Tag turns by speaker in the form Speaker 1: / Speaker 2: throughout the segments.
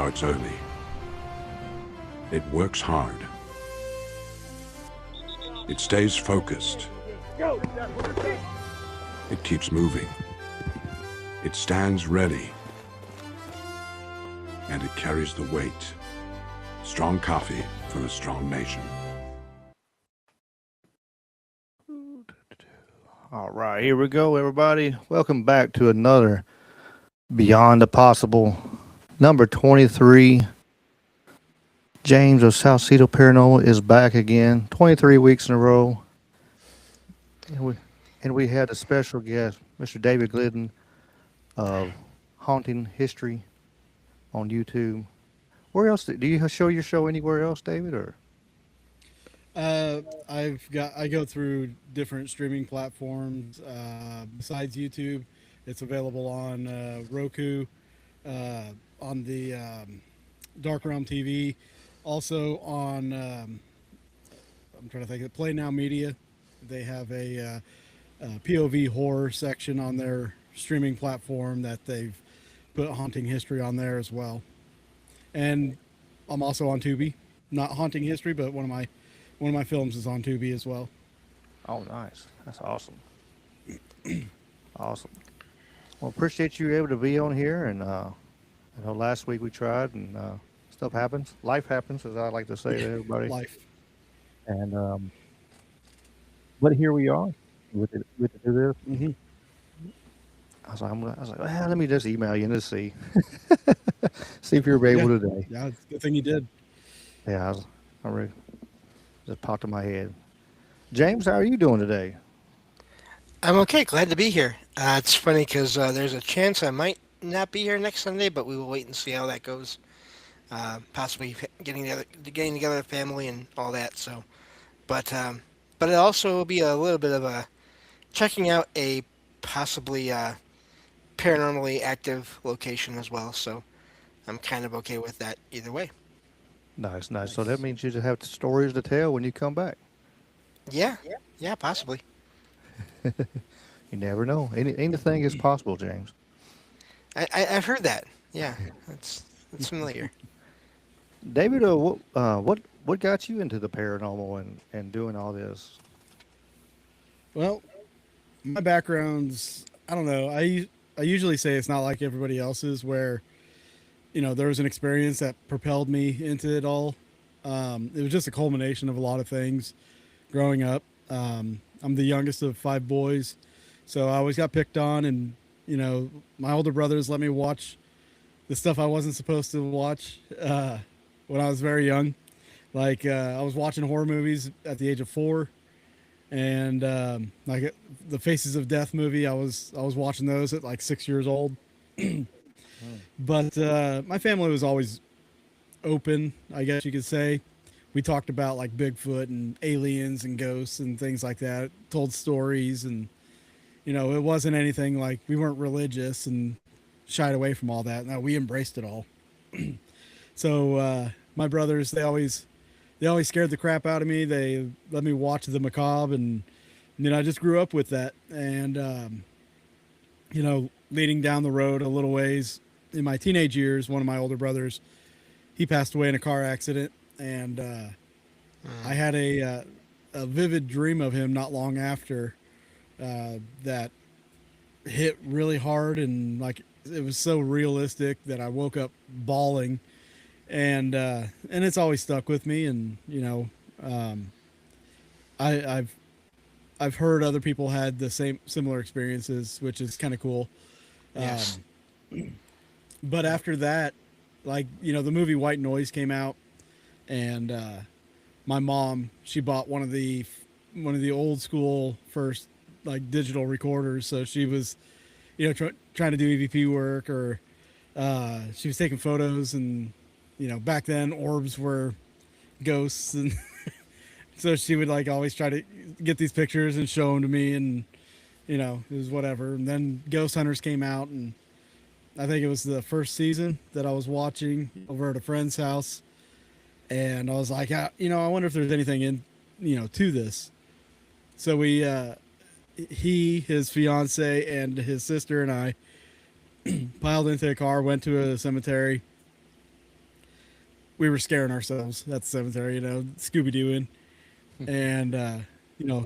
Speaker 1: starts early. It works hard. It stays focused. It keeps moving. It stands ready. And it carries the weight. Strong coffee for a strong nation.
Speaker 2: All right, here we go, everybody. Welcome back to another Beyond the Possible, number 23. James of Salcedo Paranormal is back again, 23 weeks in a row. And we had a special guest, Mr. David Glidden of Haunting History on YouTube. Where else do you show your show anywhere else, David? Or
Speaker 3: I go through different streaming platforms. Besides YouTube, it's available on Roku, on the Dark Realm TV, also on I'm trying to think of Play Now Media. They have a POV horror section on their streaming platform that they've put Haunting History on there as well. And I'm also on Tubi, not Haunting History, but one of my films is on Tubi as well.
Speaker 2: oh, nice, that's awesome, awesome. Well, appreciate you able to be on here. And I know last week we tried, and stuff happens. Life happens, as I like to say to everybody.
Speaker 3: Life.
Speaker 2: And but here we are with to do this.
Speaker 3: Mm-hmm.
Speaker 2: I was like, well, let me just email you and just see if you're able today.
Speaker 3: Yeah, it's a good thing you did.
Speaker 2: Yeah, I really just popped in my head. James, how are you doing today?
Speaker 4: I'm okay. Glad to be here. It's funny because there's a chance I might not be here next Sunday, but we will wait and see how that goes. Possibly getting together with family and all that. So, but it also will be a little bit of a checking out a possibly paranormally active location as well. So, I'm kind of okay with that either way.
Speaker 2: Nice, nice. So that means you just have stories to tell when you come back.
Speaker 4: Yeah, possibly.
Speaker 2: You never know. Anything is possible, James.
Speaker 4: I've heard that. Yeah, that's familiar.
Speaker 2: David, what got you into the paranormal and doing all this?
Speaker 3: Well, my background's, I don't know. I usually say it's not like everybody else's, where there was an experience that propelled me into it all. It was just a culmination of a lot of things growing up. I'm the youngest of 5 boys, so I always got picked on, and my older brothers let me watch the stuff I wasn't supposed to watch when I was very young. Like I was watching horror movies at the age of 4, and like the Faces of Death movie, I was watching those at like 6 years old. But my family was always open, I guess you could say. We talked about like Bigfoot and aliens and ghosts and things like that. Told stories, and it wasn't anything like, we weren't religious and shied away from all that. No, we embraced it all. So my brothers, they always scared the crap out of me. They let me watch the macabre, and I just grew up with that. And leading down the road a little ways in my teenage years, one of my older brothers, he passed away in a car accident, and I had a vivid dream of him not long after that hit really hard, and like it was so realistic that I woke up bawling, and it's always stuck with me. And I've heard other people had the similar experiences, which is kind of cool.
Speaker 4: Yes.
Speaker 3: But after that, like, the movie White Noise came out, and my mom, she bought one of the old school first like digital recorders. So she was, trying to do EVP work, or she was taking photos, and back then orbs were ghosts, and so she would like always try to get these pictures and show them to me, and it was whatever. And then Ghost Hunters came out, and I think it was the first season that I was watching over at a friend's house, and I was like, I wonder if there's anything in, to this. So his fiance, and his sister and I piled into a car, went to a cemetery, we were scaring ourselves at the cemetery, Scooby Dooing, and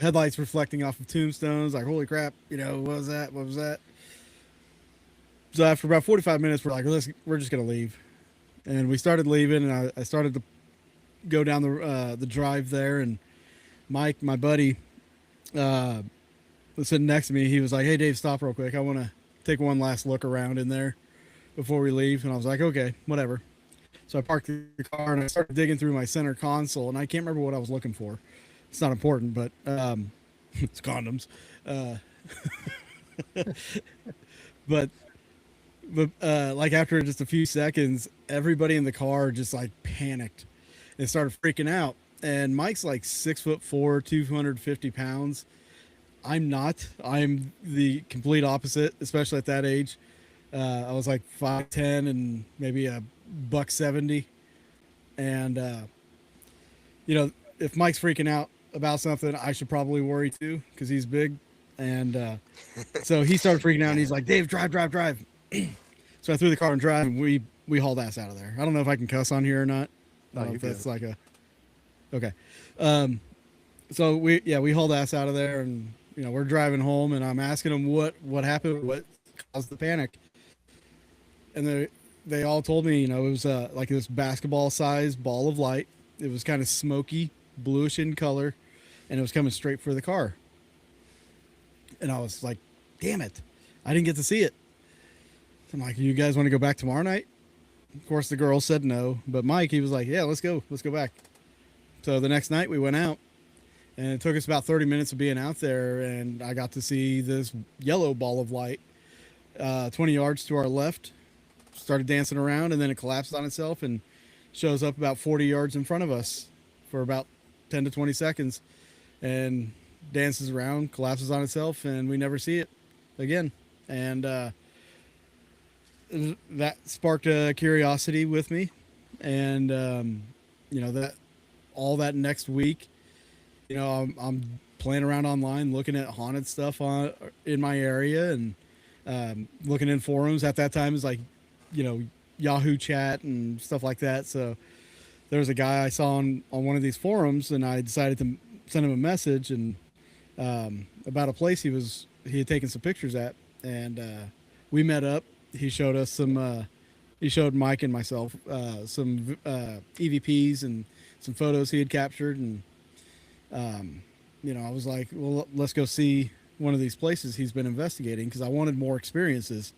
Speaker 3: headlights reflecting off of tombstones. Like, holy crap, what was that? What was that? So after about 45 minutes, we're like, we're just gonna leave, and we started leaving, and I started to go down the drive there, and Mike, my buddy, uh, was sitting next to me. He was like, "Hey, Dave, stop real quick. I want to take one last look around in there before we leave." And I was like, "Okay, whatever." So I parked the car and I started digging through my center console, and I can't remember what I was looking for. It's not important, but it's condoms. Uh, but like after just a few seconds, everybody in the car just like panicked and started freaking out. And Mike's like 6'4", 250 pounds. I'm not. I'm the complete opposite, especially at that age. I was like 5'10" and maybe a $170. And if Mike's freaking out about something, I should probably worry too because he's big. And so he started freaking out, and he's like, "Dave, drive, drive, drive." So I threw the car in drive, and we hauled ass out of there. I don't know if I can cuss on here or not. I don't know if that's like a okay. So we hauled ass out of there, and we're driving home, and I'm asking them what happened, what caused the panic, and they all told me, it was like this basketball sized ball of light. It was kind of smoky, bluish in color, and it was coming straight for the car. And I was like, "Damn it, I didn't get to see it." I'm like, "You guys want to go back tomorrow night?" Of course, the girls said no, but Mike, he was like, "Yeah, let's go back." So the next night we went out, and it took us about 30 minutes of being out there, and I got to see this yellow ball of light 20 yards to our left, started dancing around, and then it collapsed on itself and shows up about 40 yards in front of us for about 10 to 20 seconds and dances around, collapses on itself, and we never see it again. And that sparked a curiosity with me. And, that all that next week, I'm playing around online, looking at haunted stuff in my area, and looking in forums. At that time, it was like, Yahoo chat and stuff like that. So there was a guy I saw on one of these forums, and I decided to send him a message and about a place he had taken some pictures at, and we met up. He showed us he showed Mike and myself some EVPs and some photos he had captured, and I was like, "Well, let's go see one of these places he's been investigating," because I wanted more experiences.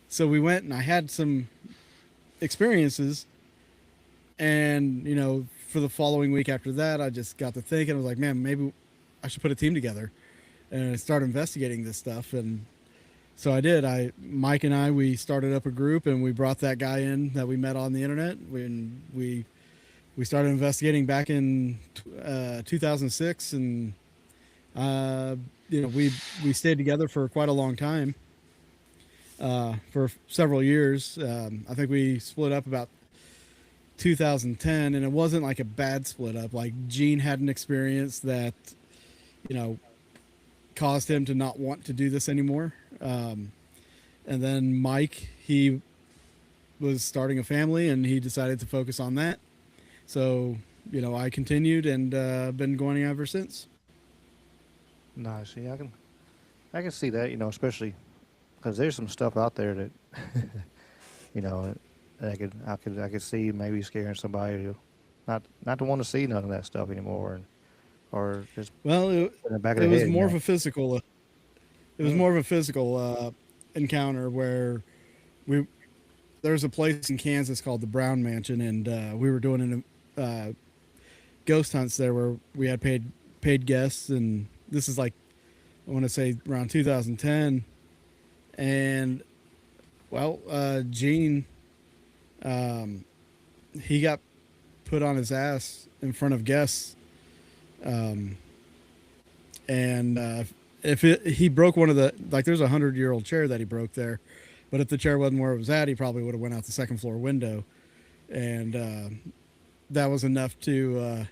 Speaker 3: So we went, and I had some experiences, and for the following week after that, I just got to thinking. I was like, "Man, maybe I should put a team together and start investigating this stuff." And so I did. Mike and I, we started up a group, and we brought that guy in that we met on the internet. When we started investigating back in 2006, and we stayed together for quite a long time, for several years. I think we split up about 2010, and it wasn't like a bad split up. Like, Gene had an experience that caused him to not want to do this anymore. And then Mike, he was starting a family, and he decided to focus on that. So, I continued, and been going ever since.
Speaker 2: Nice. Yeah, I can see that. Especially because there's some stuff out there that I could see maybe scaring somebody to not to want to see none of that stuff anymore, or just
Speaker 3: it
Speaker 2: in the back of
Speaker 3: it
Speaker 2: the
Speaker 3: was
Speaker 2: head.
Speaker 3: more of a physical. It was more of a physical encounter where there's a place in Kansas called the Brown Mansion, and we were doing ghost hunts there where we had paid guests, and this is like, I want to say around 2010, and Gene, he got put on his ass in front of guests, and he broke one of there's a 100-year-old chair that he broke there, but if the chair wasn't where it was at, he probably would have went out the second floor window, and that was enough to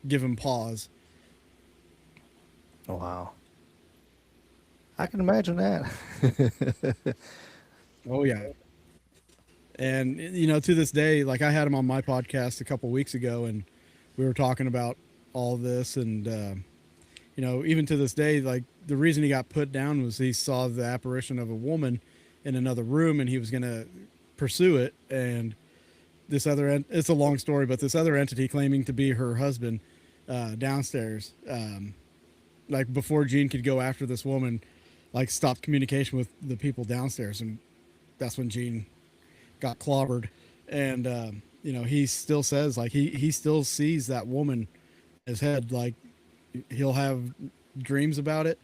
Speaker 3: give him pause.
Speaker 2: Oh, wow. I can imagine that.
Speaker 3: Oh yeah. And to this day, like I had him on my podcast a couple weeks ago, and we were talking about all this, and even to this day, like the reason he got put down was he saw the apparition of a woman in another room, and he was gonna pursue it, and it's a long story, but this other entity claiming to be her husband downstairs, like before Gene could go after this woman, like stopped communication with the people downstairs, and that's when Gene got clobbered. And he still says like he still sees that woman in his head. Like he'll have dreams about it.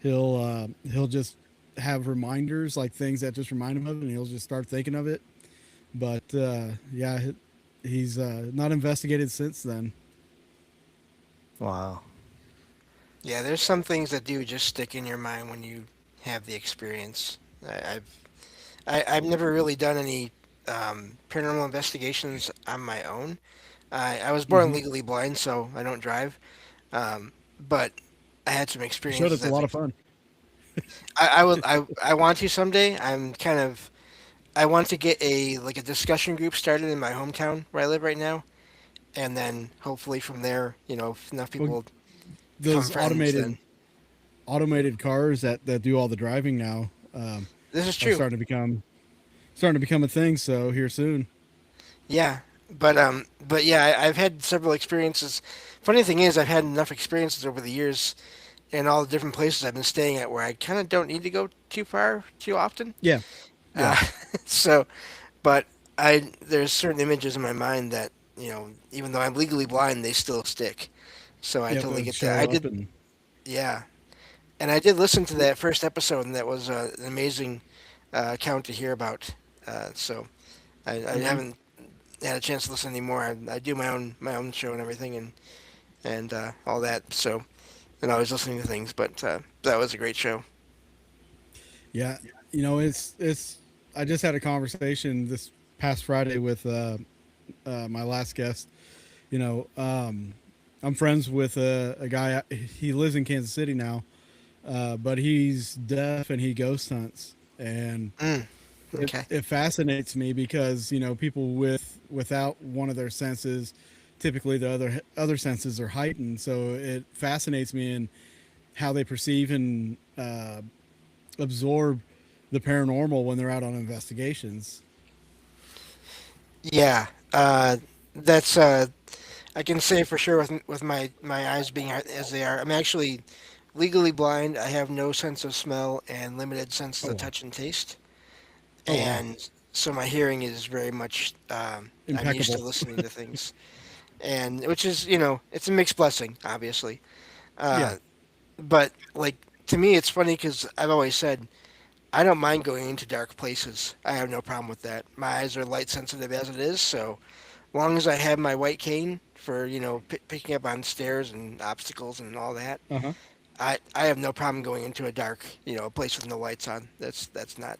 Speaker 3: He'll just have reminders, like things that just remind him of it, and he'll just start thinking of it. But yeah, he's not investigated since then.
Speaker 2: Wow.
Speaker 4: Yeah, there's some things that do just stick in your mind when you have the experience. I've never really done any paranormal investigations on my own. I was born
Speaker 3: Mm-hmm.
Speaker 4: legally blind, so I don't drive. Um, but I had some
Speaker 3: You showed
Speaker 4: experiences.
Speaker 3: it's a lot of fun.
Speaker 4: I want to someday. I want to get a discussion group started in my hometown where I live right now, and then hopefully from there, if enough
Speaker 3: Well,
Speaker 4: people become
Speaker 3: those
Speaker 4: friends, then
Speaker 3: automated cars that do all the driving now
Speaker 4: this is
Speaker 3: are
Speaker 4: true.
Speaker 3: starting to become a thing. So here soon.
Speaker 4: Yeah, but yeah, I've had several experiences. Funny thing is, I've had enough experiences over the years in all the different places I've been staying at where I kind of don't need to go too far too often.
Speaker 3: Yeah, yeah.
Speaker 4: Uh, so, but there's certain images in my mind that even though I'm legally blind, they still stick. So I
Speaker 3: Yep,
Speaker 4: totally
Speaker 3: they'll
Speaker 4: get that.
Speaker 3: show up and
Speaker 4: Yeah, and I did listen to that first episode, and that was an amazing account to hear about. So I
Speaker 3: hmm
Speaker 4: haven't had a chance to listen anymore. I do my own show and everything, and all that. So and I was listening to things, but that was a great show.
Speaker 3: yeah, it's. I just had a conversation this past Friday with my last guest. You know, I'm friends with a guy. He lives in Kansas City now, but he's deaf and he ghost hunts, and
Speaker 4: Mm,
Speaker 3: it,
Speaker 4: okay.
Speaker 3: it fascinates me because people without one of their senses, typically the other senses are heightened. So it fascinates me in how they perceive and absorb the paranormal when they're out on investigations.
Speaker 4: Yeah, that's I can say for sure with my eyes being as they are. I'm actually legally blind. I have no sense of smell and limited senses
Speaker 3: Oh
Speaker 4: of
Speaker 3: wow!
Speaker 4: touch and taste,
Speaker 3: Oh wow!
Speaker 4: and so my hearing is very much. I'm used to
Speaker 3: Impeccable.
Speaker 4: listening to things, and which is it's a mixed blessing, obviously.
Speaker 3: Yeah.
Speaker 4: Uh, but like to me, it's funny because I've always said I don't mind going into dark places. I have no problem with that. My eyes are light sensitive as it is, so long as I have my white cane for picking up on stairs and obstacles and all that,
Speaker 3: Uh huh.
Speaker 4: I have no problem going into a dark a place with no lights on. That's not.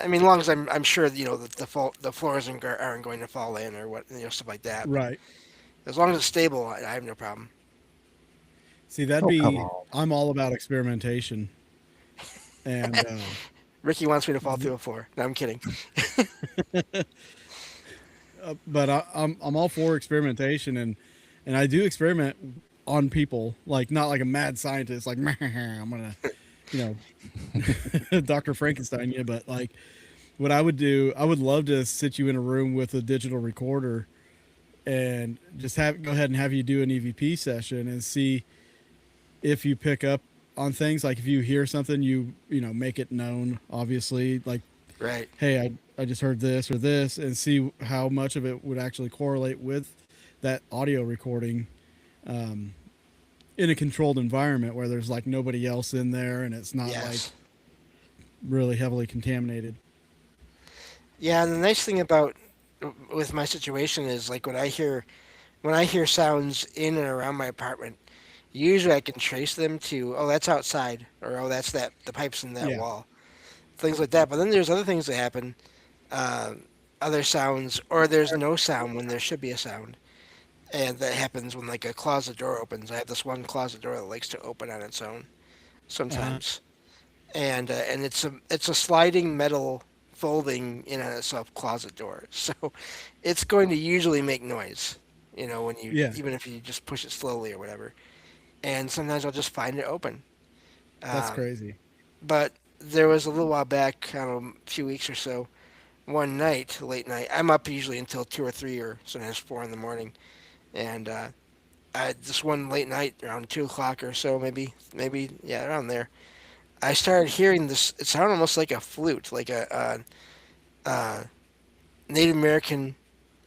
Speaker 4: I mean, as long as I'm sure that, that the floors aren't going to fall in or what stuff like that. But
Speaker 3: Right.
Speaker 4: as long as it's stable, I have no problem.
Speaker 3: See, that'd
Speaker 2: Oh, come
Speaker 3: be.
Speaker 2: on.
Speaker 3: I'm all about experimentation, and
Speaker 4: Ricky wants me to fall through a floor. No, I'm kidding.
Speaker 3: but I'm all for experimentation, and I do experiment on people, like not like a mad scientist, like I'm gonna, you Dr. Frankenstein, yeah. But like, what I would do, I would love to sit you in a room with a digital recorder and just go ahead and have you do an EVP session and see if you pick up on things. Like if you hear something, make it known, obviously, like,
Speaker 4: Right.
Speaker 3: hey, I just heard this or this, and see how much of it would actually correlate with that audio recording, um, in a controlled environment where there's like nobody else in there and it's not like
Speaker 4: Yes.
Speaker 3: really heavily contaminated.
Speaker 4: Yeah, and the nice thing about with my situation is like when I hear sounds in and around my apartment, usually I can trace them to, oh, that's outside, or oh, that's the pipes in that
Speaker 3: Yeah.
Speaker 4: wall, things like that. But then there's other things that happen, uh, other sounds, or there's no sound when there should be a sound, and that happens when like a closet door opens. I have this one closet door that likes to open on its own
Speaker 3: Uh huh.
Speaker 4: sometimes, and it's a sliding metal folding in on itself closet door. So it's going to usually make noise, when you
Speaker 3: Yeah,
Speaker 4: even if you just push it slowly or whatever. And sometimes I'll just find it open.
Speaker 3: that's
Speaker 4: Um,
Speaker 3: crazy.
Speaker 4: but there was a little while back, I don't know, a few weeks or so, one night, late night. I'm up usually until 2 or 3 or sometimes 4 in the morning, and this one late night around 2 o'clock or so, maybe yeah, around there. I started hearing this. It sounded almost like a flute, like a Native American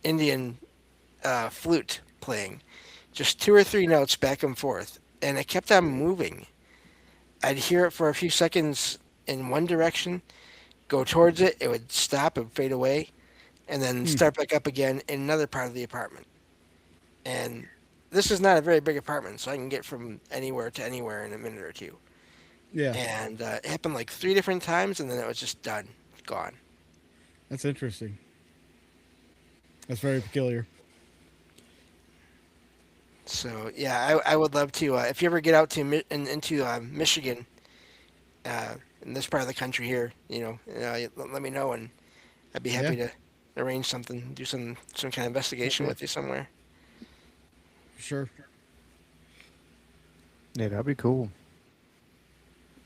Speaker 4: Indian flute playing, just 2 or 3 notes back and forth, and it kept on moving. I'd hear it for a few seconds in one direction, go towards it, it would stop and fade away, and then
Speaker 3: Hmm.
Speaker 4: start back up again in another part of the apartment. And this is not a very big apartment, so I can get from anywhere to anywhere in a minute or two.
Speaker 3: Yeah,
Speaker 4: And it happened like 3 different times, and then it was just done, gone.
Speaker 3: that's interesting. That's very peculiar.
Speaker 4: So yeah, I would love to. If you ever get out to into Michigan, in this part of the country here, let me know, and I'd be
Speaker 3: Yeah,
Speaker 4: happy to arrange something, do some kind of investigation
Speaker 3: yeah,
Speaker 4: with you somewhere.
Speaker 3: for sure.
Speaker 2: Yeah, that'd be cool.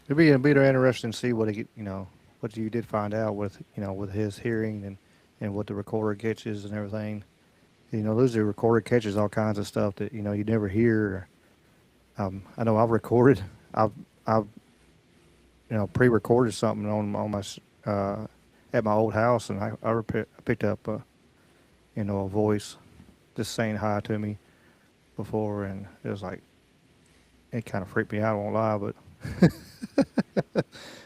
Speaker 2: It'd be interesting to see what what you did find out with with his hearing and what the recorder catches and everything. Those are recorder catches all kinds of stuff that you never hear. I know I've recorded. I've pre-recorded something on my at my old house, and I picked up a voice just saying hi to me before, and it was like it kind of freaked me out. I won't lie, but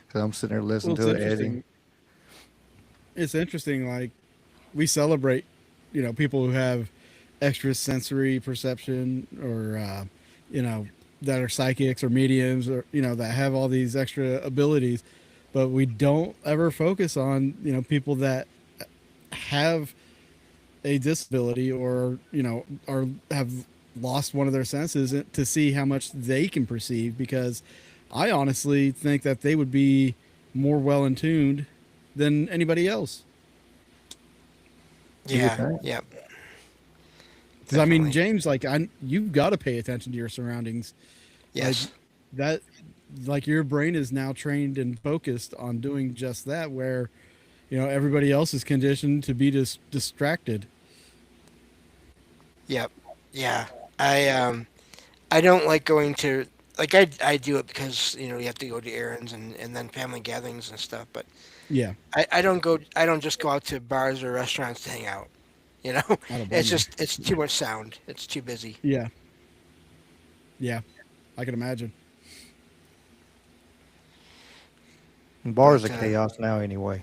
Speaker 2: because I'm sitting there
Speaker 3: Well,
Speaker 2: listening
Speaker 3: it's
Speaker 2: to it editing.
Speaker 3: interesting. It's interesting. Like we celebrate, people who have extra sensory perception, or that are psychics or mediums, or that have all these extra abilities, but we don't ever focus on people that have a disability, or are have lost one of their senses, to see how much they can perceive, because I honestly think that they would be more well in tuned than anybody else.
Speaker 2: You would
Speaker 4: Yeah,
Speaker 2: think.
Speaker 4: yeah,
Speaker 3: Because I mean,
Speaker 4: definitely.
Speaker 3: James, like you've got to pay attention to your surroundings, like
Speaker 4: Yes.
Speaker 3: that. Like your brain is now trained and focused on doing just that, where everybody else is conditioned to be distracted.
Speaker 4: Yep. Yeah. I don't like going to like I do it because you have to go to errands and then family gatherings and stuff. But
Speaker 3: Yeah,
Speaker 4: I don't just go out to bars or restaurants to hang out. You know,
Speaker 3: I don't blame you.
Speaker 4: it's too much sound. It's too busy.
Speaker 3: Yeah, yeah, I can imagine.
Speaker 2: And bars are
Speaker 4: But
Speaker 2: chaos now anyway.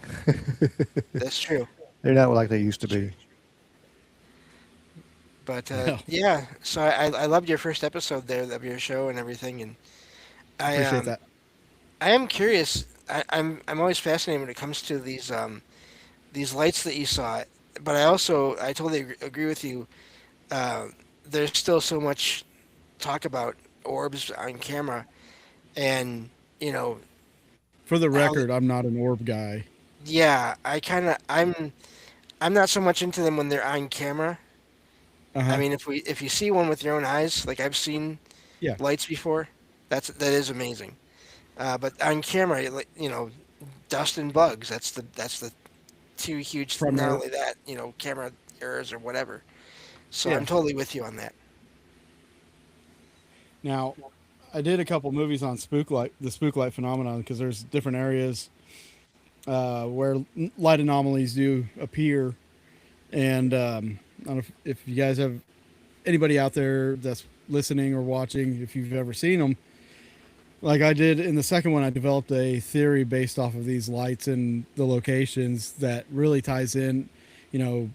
Speaker 4: that's true.
Speaker 2: They're not like they used to be.
Speaker 4: But
Speaker 3: No,
Speaker 4: yeah, so I loved your first episode there of your show and everything, and I
Speaker 3: appreciate that.
Speaker 4: I am curious. I'm always fascinated when it comes to these lights that you saw. But I totally agree with you. Uh, there's still so much talk about orbs on camera, and you know
Speaker 3: For the
Speaker 4: how
Speaker 3: record, I'm not an orb guy.
Speaker 4: yeah, I'm not so much into them when they're on camera.
Speaker 3: Uh
Speaker 4: I
Speaker 3: huh.
Speaker 4: mean, if you see one with your own eyes, like I've seen
Speaker 3: Yeah.
Speaker 4: lights before, that is amazing. But on camera, dust and bugs. That's the two huge. Not
Speaker 3: Primary.
Speaker 4: only that, camera errors or whatever. So
Speaker 3: Yeah.
Speaker 4: I'm totally with you on that.
Speaker 3: Now, I did a couple movies on the spook light phenomenon, because there's different areas where light anomalies do appear, and I don't know if you guys have anybody out there that's listening or watching, if you've ever seen them. Like I did in the second one, I developed a theory based off of these lights and the locations that really ties in, you know,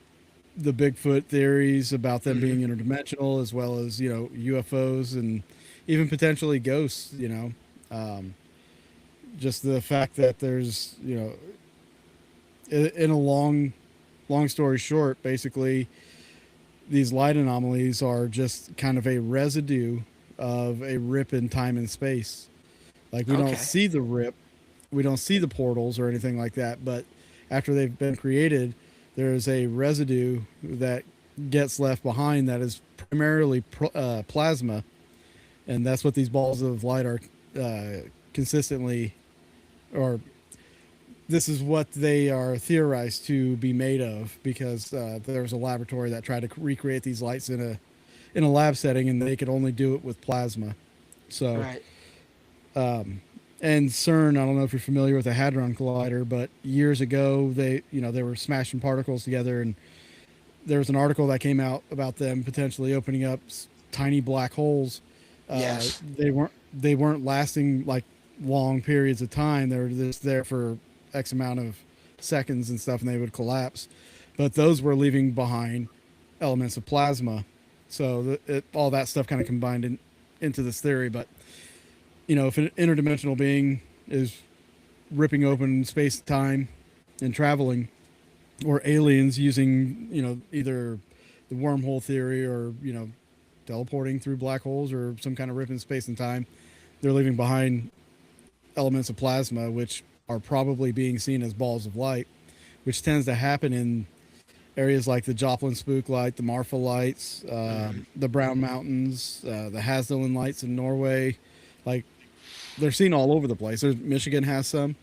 Speaker 3: the Bigfoot theories about them
Speaker 4: Hmm.
Speaker 3: being interdimensional, as well as UFOs and even potentially ghosts. Um, just the fact that there's in a long story short, basically these light anomalies are just kind of a residue of a rip in time and space. Like we don't
Speaker 4: Okay.
Speaker 3: see the rip, we don't see the portals or anything like that, but after they've been created, there's a residue that gets left behind that is primarily plasma, and that's what these balls of light are consistently, or this is what they are theorized to be made of, because there was a laboratory that tried to recreate these lights in a lab setting, and they could only do it with plasma. So,
Speaker 4: Right.
Speaker 3: and CERN, I don't know if you're familiar with the Hadron Collider, but years ago they were smashing particles together, and there was an article that came out about them potentially opening up tiny black holes.
Speaker 4: Yes.
Speaker 3: They weren't lasting like long periods of time. They were just there for X amount of seconds and stuff, and they would collapse. But those were leaving behind elements of plasma. So all that stuff kind of combined into this theory. But if an interdimensional being is ripping open space and time and traveling, or aliens using either the wormhole theory, or teleporting through black holes, or some kind of rip in space and time, they're leaving behind elements of plasma, which are probably being seen as balls of light, which tends to happen in areas like the Joplin Spook Light, the Marfa Lights, the Brown Mountains, the Hasdalen Lights in Norway. Like, they're seen all over the place. Michigan has some.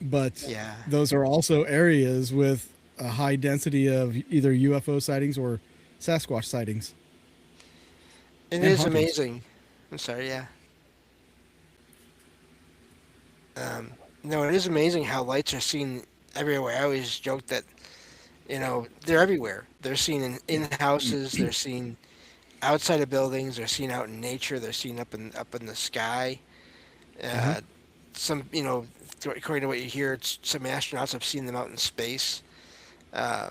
Speaker 3: But
Speaker 4: Yeah.
Speaker 3: those are also areas with a high density of either UFO sightings or Sasquatch sightings.
Speaker 4: It
Speaker 3: And
Speaker 4: is
Speaker 3: hauntings.
Speaker 4: amazing. I'm sorry, yeah. No, it is amazing how lights are seen everywhere. I always joke that, they're everywhere. They're seen in houses, they're seen outside of buildings, they're seen out in nature, they're seen up in the sky.
Speaker 3: Uh-huh.
Speaker 4: Uh, some, according to what you hear, some astronauts have seen them out in space. Uh,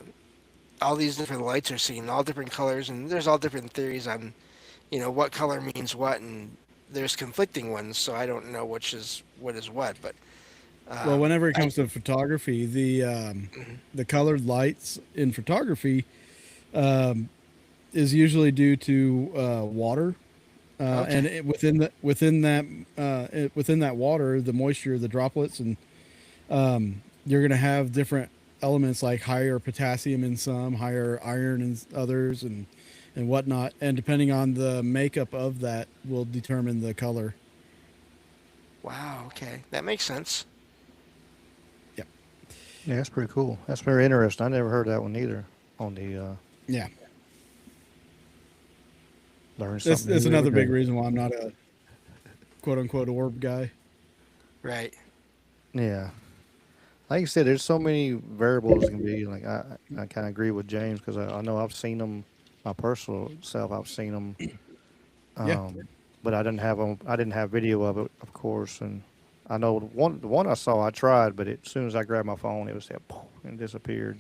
Speaker 4: all these different lights are seen, all different colors, and there's all different theories on, what color means what, and there's conflicting ones, so I don't know which is what. But
Speaker 3: Well, whenever it
Speaker 4: I
Speaker 3: comes to photography,
Speaker 4: mhm.
Speaker 3: the colored lights in photography um, is usually due to water, and
Speaker 4: Okay.
Speaker 3: within that water, the moisture, the droplets, and you're going to have different elements like higher potassium in some, higher iron in others, and whatnot. And depending on the makeup of that, will determine the color.
Speaker 4: Wow. Okay, that makes sense.
Speaker 3: Yeah,
Speaker 2: Yeah, that's pretty cool. That's very interesting. I never heard that one either. On the
Speaker 3: yeah.
Speaker 2: learn
Speaker 3: This
Speaker 2: something
Speaker 3: is
Speaker 2: new every
Speaker 3: another big
Speaker 2: day.
Speaker 3: reason why I'm not a quote unquote orb guy.
Speaker 4: Right.
Speaker 2: Yeah, like you said, there's so many variables it can be. Like I kind of agree with James because I know I've seen them, my personal self. I've seen them,
Speaker 3: Yeah.
Speaker 2: but I didn't have them. I didn't have video of it, of course. And I know the one I saw, I tried, but as soon as I grabbed my phone, it was that poof, and disappeared.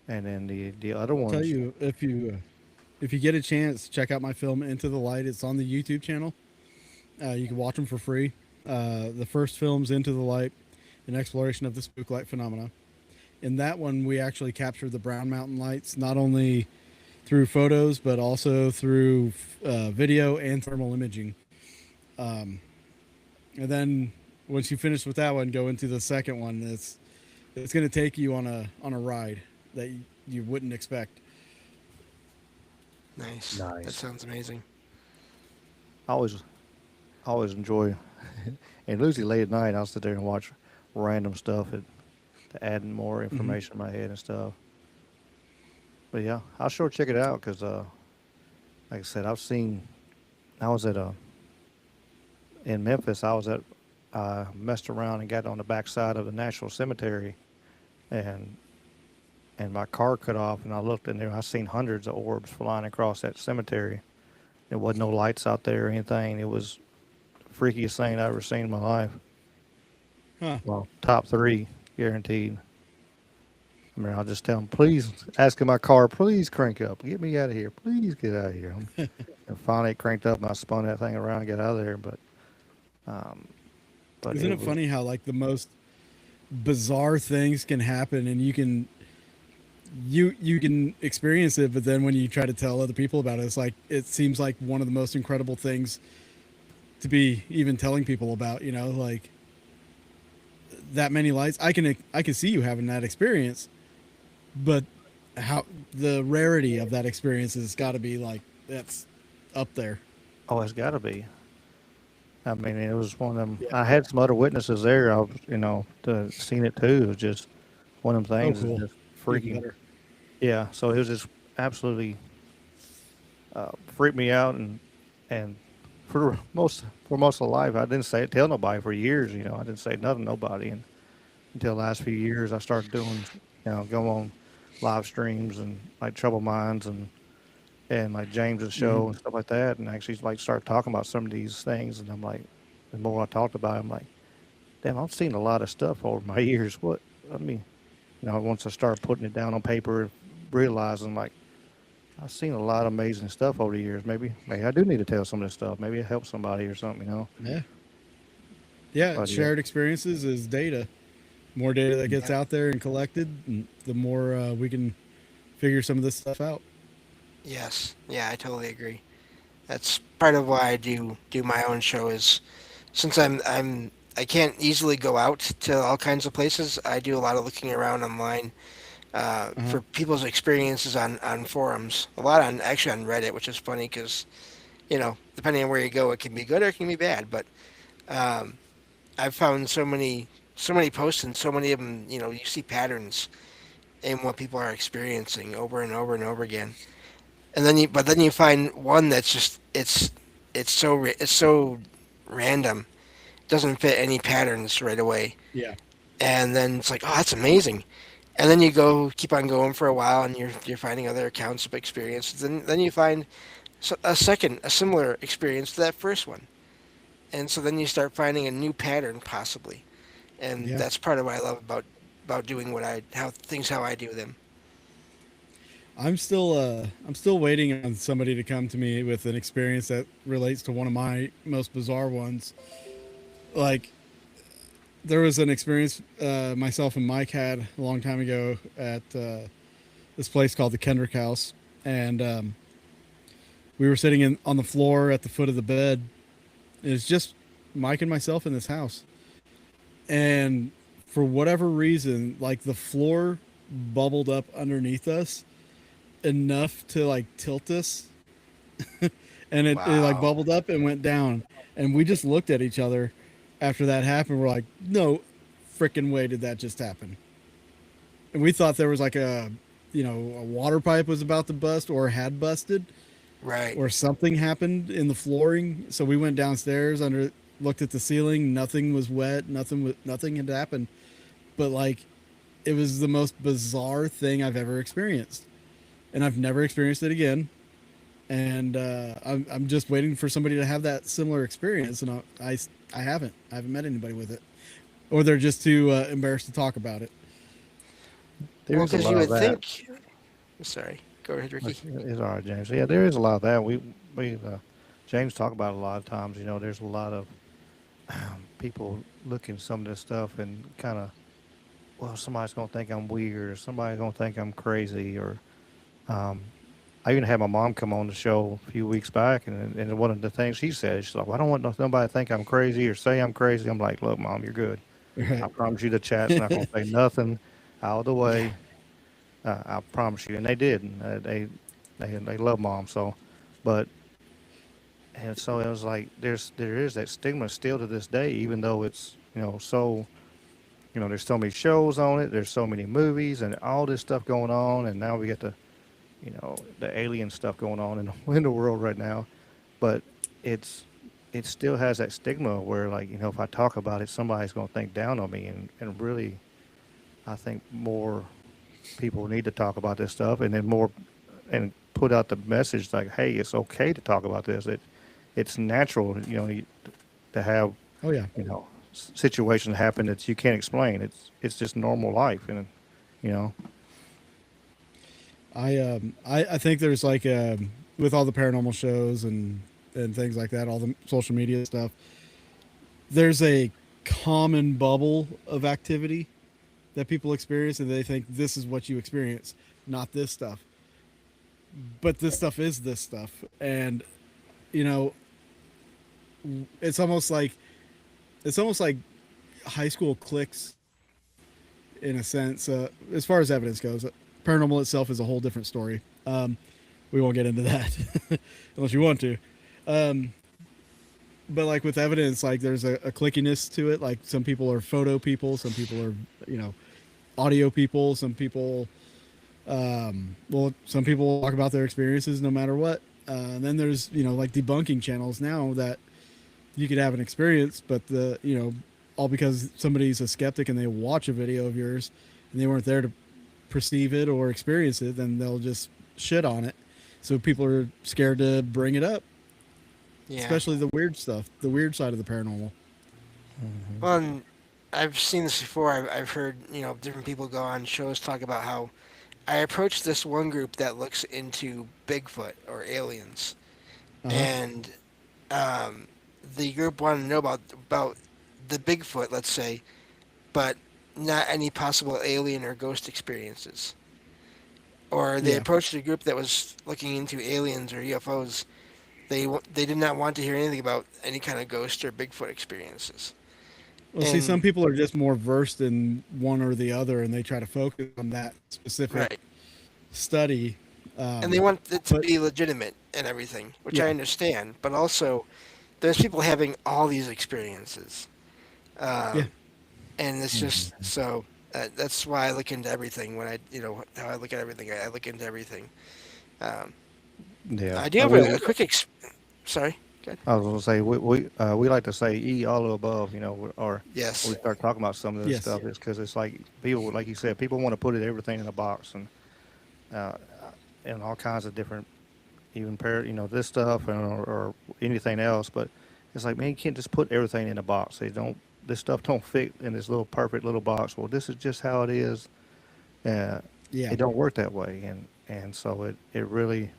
Speaker 2: And then the other
Speaker 3: I'll tell
Speaker 2: ones,
Speaker 3: you, if you get a chance, check out my film Into the Light. It's on the YouTube channel. You can watch them for free. The first film's Into the Light, an exploration of the spook light phenomena. In that one, we actually captured the Brown Mountain lights, not only through photos, but also through video and thermal imaging. And then once you finish with that one, go into the second one. It's going to take you on a ride that you wouldn't expect.
Speaker 4: Nice. That
Speaker 2: nice.
Speaker 4: sounds amazing.
Speaker 2: I always enjoy. And usually late at night, I'll sit there and watch random stuff to add more
Speaker 3: Hmm.
Speaker 2: information in my head and stuff. But yeah, I'll sure check it out because, like I said, I was at in Memphis. I messed around and got on the backside of the National Cemetery, and my car cut off, and I looked in there. I seen hundreds of orbs flying across that cemetery. There wasn't no lights out there or anything. It was the freakiest thing I ever seen in my life.
Speaker 3: Huh.
Speaker 2: Well, top three guaranteed. I mean, I'll just tell them, please, asking my car, please crank up, get me out of here, please get out of here. And finally, it cranked up, and I spun that thing around and got out of there. Um, but
Speaker 3: Isn't
Speaker 2: it
Speaker 3: it
Speaker 2: was,
Speaker 3: funny how like the most bizarre things can happen, and you can experience it, but then when you try to tell other people about it, it's like it seems like one of the most incredible things to be even telling people about. Like that many lights. I can see you having that experience, but how the rarity of that experience has got to be like that's up there.
Speaker 2: Oh, it's got to be. I mean, it was one of them.
Speaker 3: Yeah.
Speaker 2: I had some other witnesses there. I was, seen it too. It was just one of them
Speaker 3: Oh,
Speaker 2: things. Is
Speaker 3: cool.
Speaker 2: just
Speaker 3: Even
Speaker 2: freaking.
Speaker 3: better.
Speaker 2: Yeah. So it was just absolutely freaked me out, and for most of life, I didn't say tell nobody for years. I didn't say nothing to nobody, and until the last few years, I started doing, go on live streams and like Trouble Minds and like James's
Speaker 3: Hmm.
Speaker 2: show and stuff like that, and actually like start talking about some of these things. And I'm like, the more I talked about it, I'm like, damn, I've seen a lot of stuff over my years. What I mean, once I started putting it down on paper, realizing like I've seen a lot of amazing stuff over the years. Maybe I do need to tell some of this stuff. Maybe it helps somebody or something.
Speaker 3: Yeah. Yeah.
Speaker 2: But yeah,
Speaker 3: Shared experiences is data. More data that gets
Speaker 4: Yep.
Speaker 3: out there and collected, the more we can figure some of this stuff out.
Speaker 4: Yes. Yeah, I totally agree. That's part of why I do my own show is since I can't easily go out to all kinds of places. I do a lot of looking around online
Speaker 3: Uh-huh.
Speaker 4: for people's experiences on forums. A lot on actually on Reddit, which is funny because depending on where you go, it can be good or it can be bad. But um, I've found so many posts and so many of them. You see patterns in what people are experiencing over and over and over again. And then you find one that's just it's so random. Doesn't fit any patterns right away.
Speaker 3: Yeah.
Speaker 4: And then it's like, oh, that's amazing. And then you keep on going for a while, and you're finding other accounts of experiences. Then you find a similar experience to that first one, and so then you start finding a new pattern possibly, and
Speaker 3: Yeah.
Speaker 4: that's part of what I love about doing how I do them.
Speaker 3: I'm still waiting on somebody to come to me with an experience that relates to one of my most bizarre ones. Like there was an experience myself and Mike had a long time ago at this place called the Kendrick House, and we were sitting on the floor at the foot of the bed. It was just Mike and myself in this house, and for whatever reason, like the floor bubbled up underneath us enough to like tilt us, and it like
Speaker 4: Wow.
Speaker 3: bubbled up and went down, and we just looked at each other after that happened. We're like, no freaking way did that just happen. And we thought there was like a water pipe was about to bust or had busted
Speaker 4: Right.
Speaker 3: or something happened in the flooring. So we went downstairs looked at the ceiling. Nothing was wet. Nothing had happened. But like, it was the most bizarre thing I've ever experienced, and I've never experienced it again. And I'm just waiting for somebody to have that similar experience, and I haven't met anybody with it, or they're just too embarrassed to talk about it.
Speaker 4: Well,
Speaker 2: there's a
Speaker 4: because you
Speaker 2: lot of
Speaker 4: would
Speaker 2: that.
Speaker 4: think. Sorry. Go ahead, Ricky.
Speaker 2: It's all right, James. Yeah, there is a lot of that. We James talk about it a lot of times. There's a lot of people looking at some of this stuff and kind of, well, somebody's gonna think I'm weird, or somebody's gonna think I'm crazy, or um, I even had my mom come on the show a few weeks back, and one of the things she said, she's like, well, I don't want nobody to think I'm crazy or say I'm crazy. I'm like, look, Mom, you're good. I
Speaker 3: Right.
Speaker 2: promise you, the chat's not gonna say nothing out of the
Speaker 4: Yeah.
Speaker 2: way. I promise you, and they did. And, they love Mom so, but and so it was like there is that stigma still to this day, even though it's so there's so many shows on it, there's so many movies and all this stuff going on, and now we get the alien stuff going on in in the world right now, but it's it still has that stigma where like if I talk about it, somebody's going to think down on me, and really I think more people need to talk about this stuff, and then more and put out the message like, hey, it's okay to talk about this. It's natural, to have
Speaker 3: Oh yeah.
Speaker 2: situations happen that you can't explain. It's just normal life, and you know,
Speaker 3: I think there's like with all the paranormal shows and things like that, all the social media stuff. There's a common bubble of activity that people experience, and they think this is what you experience, not this stuff. But this stuff is this stuff, and you know, it's almost like high school cliques in a sense. As far as evidence goes, paranormal itself is a whole different story. We won't get into that unless you want to. Um, but like with evidence, like there's a clickiness to it. Like some people are photo people, some people are, you know, audio people, some people, some people talk about their experiences no matter what. And then there's, you know, like debunking channels now that you could have an experience, but all because somebody's a skeptic and they watch a video of yours and they weren't there to perceive it or experience it, then they'll just shit on it. So people are scared to bring it up,
Speaker 4: Yeah.
Speaker 3: especially the weird stuff, the weird side of the paranormal.
Speaker 4: Well, and I've seen this before. I've heard, different people go on shows talk about how I approached this one group that looks into Bigfoot or aliens,
Speaker 3: Uh-huh.
Speaker 4: and um, the group wanted to know about the Bigfoot, let's say, but not any possible alien or ghost experiences. Or they
Speaker 3: Yeah.
Speaker 4: approached a group that was looking into aliens or UFOs. They did not want to hear anything about any kind of ghost or Bigfoot experiences.
Speaker 3: Well, see, some
Speaker 4: And
Speaker 3: people are just more versed in one or the other, and they try to focus on that specific
Speaker 4: right,
Speaker 3: study.
Speaker 4: and they want it to
Speaker 3: But
Speaker 4: be legitimate and everything, which
Speaker 3: yeah,
Speaker 4: I understand. But also, there's people having all these experiences,
Speaker 3: yeah,
Speaker 4: um, and it's just so. That's why I look into everything when how I look at everything. I look into everything. Um,
Speaker 2: Yeah.
Speaker 4: I do have a quick. Sorry. Good.
Speaker 2: I was gonna say we like to say E all of the above, you know, or we
Speaker 4: Yes.
Speaker 2: start talking about some of this
Speaker 3: yes,
Speaker 2: stuff is because it's like people, like you said, people want to put everything in a box uh, and all kinds of different, even this stuff or anything else. But it's like, man, you can't just put everything in a box. This stuff don't fit in this little perfect little box. Well, this is just how it is. Uh,
Speaker 3: yeah,
Speaker 2: it don't work that way, and so it really,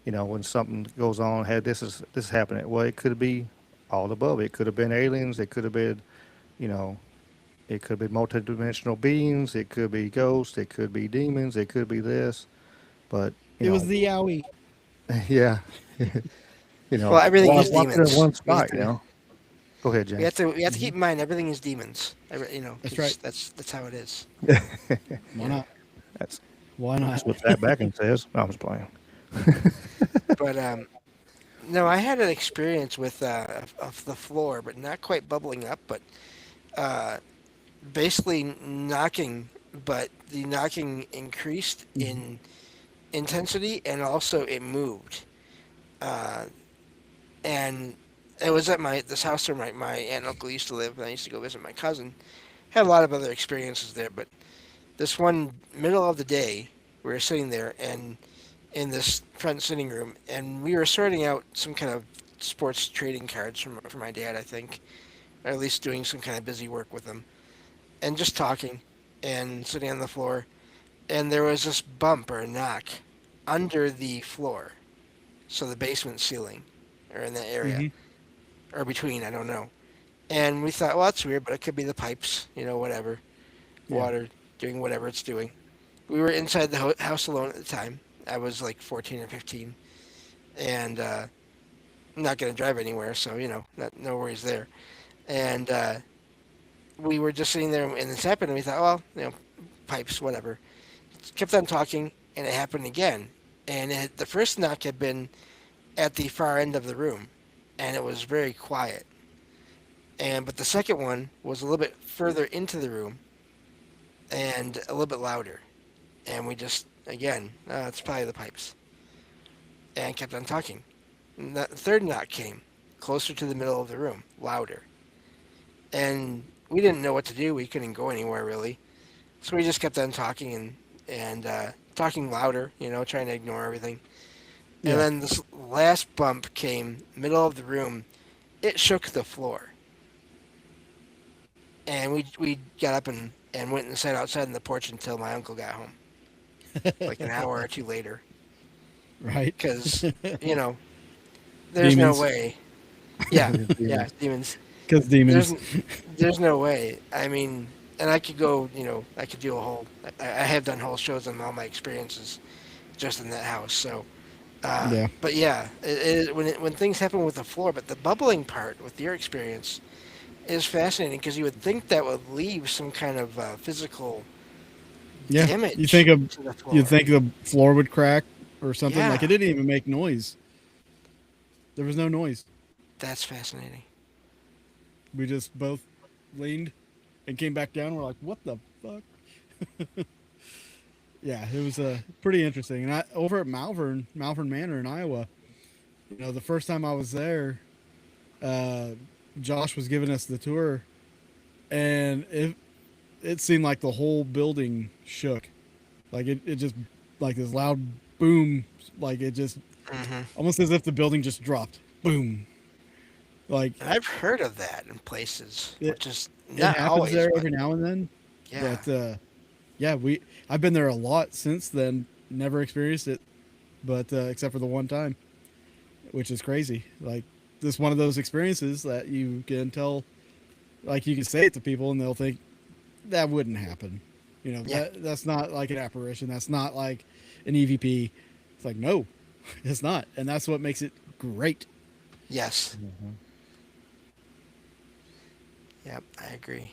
Speaker 2: when something goes on, hey, this is happening. Well, it could be all above. It could have been aliens. It could have been, you know, it could be multidimensional beings. It could be ghosts. It could be demons. It could be this. But
Speaker 3: it was the owie.
Speaker 2: yeah,
Speaker 4: Well, everything
Speaker 2: why,
Speaker 4: is
Speaker 2: why put it in
Speaker 4: demons.
Speaker 2: one spot? Go ahead,
Speaker 4: We have
Speaker 2: James.
Speaker 4: to keep in mind everything is demons.
Speaker 3: That's
Speaker 4: 'Cause
Speaker 3: right.
Speaker 4: that's how it is.
Speaker 3: Why
Speaker 4: Yeah.
Speaker 3: not?
Speaker 2: That's
Speaker 3: Why
Speaker 2: that's
Speaker 3: not?
Speaker 2: what that backing says. No, I'm just playing.
Speaker 4: But no, I had an experience with of the floor, but not quite bubbling up, but uh, basically knocking. But the knocking increased
Speaker 3: Mhm.
Speaker 4: in intensity, and also it moved. Uh, and it was at this house where my aunt and uncle used to live, and I used to go visit my cousin. Had a lot of other experiences there, but this one middle of the day, we were sitting there and in this front sitting room, and we were sorting out some kind of sports trading cards for my dad, I think, or at least doing some kind of busy work with him, and just talking and sitting on the floor, and there was this bump or a knock under the floor, so the basement ceiling, or in that area,
Speaker 3: Mhm.
Speaker 4: or between, I don't know. And we thought, well, that's weird, but it could be the pipes, whatever,
Speaker 3: Yeah.
Speaker 4: water doing whatever it's doing. We were inside the house alone at the time. I was like 14 or 15, and I'm not going to drive anywhere, so no worries there. And we were just sitting there, and this happened, and we thought, well, pipes, whatever. Kept on talking, and it happened again. And the first knock had been at the far end of the room, and it was very quiet. But the second one was a little bit further into the room and a little bit louder. And we just, again, it's probably the pipes. And kept on talking. And the third knock came closer to the middle of the room, louder. And we didn't know what to do. We couldn't go anywhere really. So we just kept on talking and talking louder, trying to ignore everything. And
Speaker 3: Yeah.
Speaker 4: then this last bump came middle of the room. It shook the floor. And we got up and went and sat outside on the porch until my uncle got home, like an hour or two later.
Speaker 3: Right.
Speaker 4: Because, you know, there's no
Speaker 3: Demons.
Speaker 4: way. Yeah, yeah,
Speaker 2: Demons.
Speaker 4: demons.
Speaker 3: Because
Speaker 4: There's
Speaker 3: demons.
Speaker 4: there's no way. I mean, and I could go, I could do a whole. I have done whole shows on all my experiences just in that house. So,
Speaker 3: Yeah.
Speaker 4: but yeah, when things happen with the floor, but the bubbling part with your experience, is fascinating because you would think that would leave some kind of physical
Speaker 3: Yeah,
Speaker 4: damage to the
Speaker 3: you
Speaker 4: floor.
Speaker 3: think the floor would crack or something. Like it
Speaker 4: Yeah,
Speaker 3: didn't even make noise. There was no noise.
Speaker 4: that's fascinating.
Speaker 3: We just both leaned and came back down. We're like, what the fuck? Yeah, it was pretty interesting. And over at Malvern Manor in Iowa, the first time I was there, uh, Josh was giving us the tour, and it seemed like the whole building shook. Like it just like this loud boom, like it just
Speaker 4: Hmm.
Speaker 3: almost as if the building just dropped. Boom. Like
Speaker 4: And I've heard of that in places,
Speaker 3: it
Speaker 4: which is
Speaker 3: it
Speaker 4: not
Speaker 3: happens
Speaker 4: always,
Speaker 3: there
Speaker 4: but
Speaker 3: every now and then.
Speaker 4: yeah,
Speaker 3: But yeah, I've been there a lot since then. Never experienced it, but except for the one time, which is crazy. Like this one of those experiences that you can tell, like you can say it to people and they'll think that wouldn't happen.
Speaker 4: yeah,
Speaker 3: That's not like an apparition. That's not like an EVP. It's like no, it's not, and that's what makes it great.
Speaker 4: yes, yep, I agree.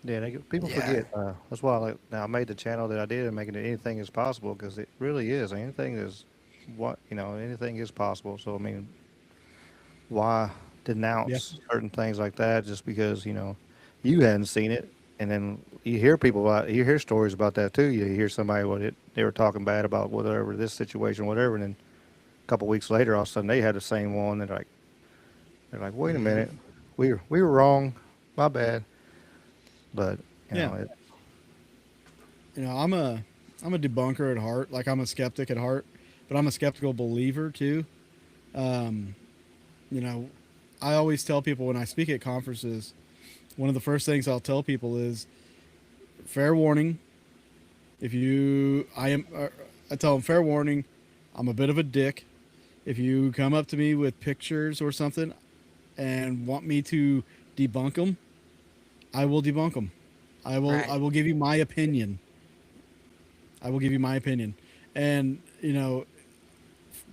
Speaker 2: Yeah, people
Speaker 4: Yeah,
Speaker 2: forget. That's why now I made the channel that I did and making it anything is possible because it really is. Anything is anything is possible. So I mean, why
Speaker 3: Yeah,
Speaker 2: denounce certain things like that just because you hadn't seen it, and then you hear you hear stories about that too. You hear somebody they were talking bad about whatever this situation, whatever, and then a couple weeks later, all of a sudden they had the same one. They're like, wait a
Speaker 4: hmm,
Speaker 2: minute, we were wrong, my bad. But you
Speaker 3: yeah.
Speaker 2: know, it,
Speaker 3: I'm a debunker at heart. Like I'm a skeptic at heart, but I'm a skeptical believer too. Um, you know, I always tell people when I speak at conferences, one of the first things I'll tell people is fair warning. If you, I am, I tell them fair warning. I'm a bit of a dick. If you come up to me with pictures or something and want me to debunk them, I will debunk them. I
Speaker 4: right.
Speaker 3: will give you my opinion. I will give you my opinion. And,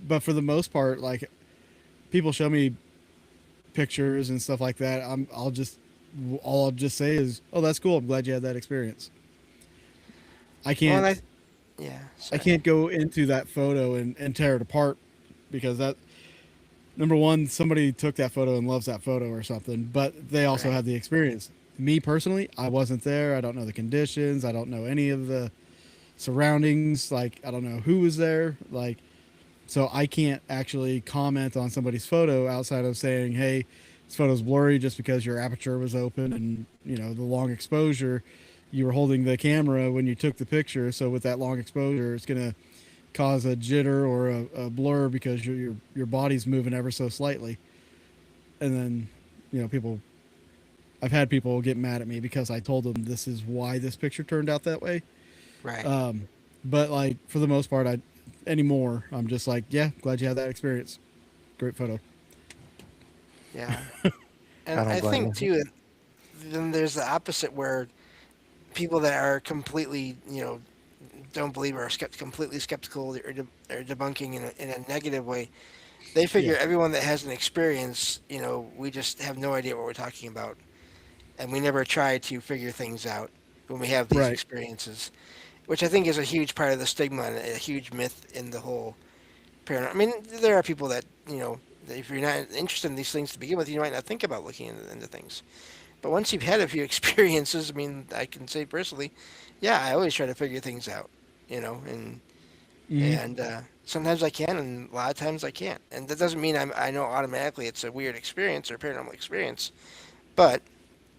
Speaker 3: but for the most part, like people show me pictures and stuff like that. All I'll just say is, "Oh, that's cool. I'm glad you had that experience." I
Speaker 4: Well, and
Speaker 3: can't
Speaker 4: yeah,
Speaker 3: I
Speaker 4: sorry.
Speaker 3: can't go into that photo and tear it apart because that number one, somebody took that photo and loves that photo or something, but they also
Speaker 4: Right.
Speaker 3: had the experience. Me personally, I wasn't there. I don't know the conditions. I don't know any of the surroundings. Like I don't know who was there. Like so I can't actually comment on somebody's photo outside of saying, "Hey, this photo's blurry just because your aperture was open and the long exposure. You were holding the camera when you took the picture, so with that long exposure, it's gonna cause a jitter or a blur because your body's moving ever so slightly." And then, people. I've had people get mad at me because I told them this is why this picture turned out that way.
Speaker 4: Right.
Speaker 3: Um, but like for the most part, I anymore I'm just like, yeah, glad you had that experience. Great photo.
Speaker 4: Yeah.
Speaker 2: I
Speaker 4: And
Speaker 2: don't
Speaker 4: I
Speaker 2: blame
Speaker 4: think
Speaker 2: you.
Speaker 4: too, then there's the opposite where people that are completely, don't believe or are completely skeptical or debunking in a negative way, they
Speaker 3: Yeah.
Speaker 4: figure everyone that has an experience, we just have no idea what we're talking about. And we never try to figure things out when we have these
Speaker 3: Right.
Speaker 4: experiences, which I think is a huge part of the stigma and a huge myth in the whole paranormal. I mean, there are people that, that if you're not interested in these things to begin with, you might not think about looking into things. But once you've had a few experiences, I mean, I can say personally, yeah, I always try to figure things out, and
Speaker 3: Hmm.
Speaker 4: sometimes I can, and a lot of times I can't. And that doesn't mean I know automatically it's a weird experience or paranormal experience, but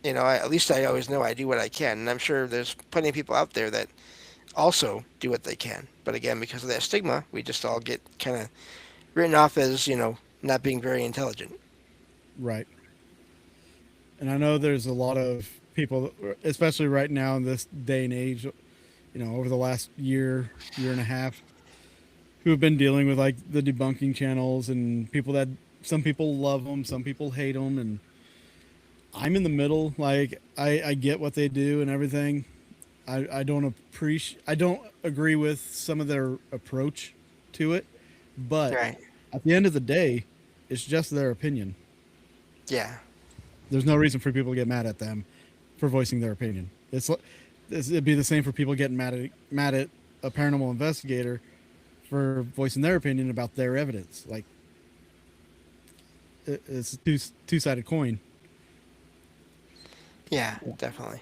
Speaker 4: at least I always know I do what I can. And I'm sure there's plenty of people out there that also do what they can. But again, because of that stigma, we just all get kind of written off as not being very intelligent.
Speaker 3: Right. And I know there's a lot of people, especially right now in this day and age, over the last year and a half, who have been dealing with like the debunking channels and people that some people love them, some people hate them, and I'm in the middle. Like I get what they do and everything. I don't agree with some of their approach to it, but
Speaker 4: Right.
Speaker 3: at the end of the day, it's just their opinion.
Speaker 4: Yeah.
Speaker 3: there's no reason for people to get mad at them for voicing their opinion. It'd be the same for people getting mad at a paranormal investigator for voicing their opinion about their evidence. Like it's a two-sided coin.
Speaker 4: Yeah, definitely.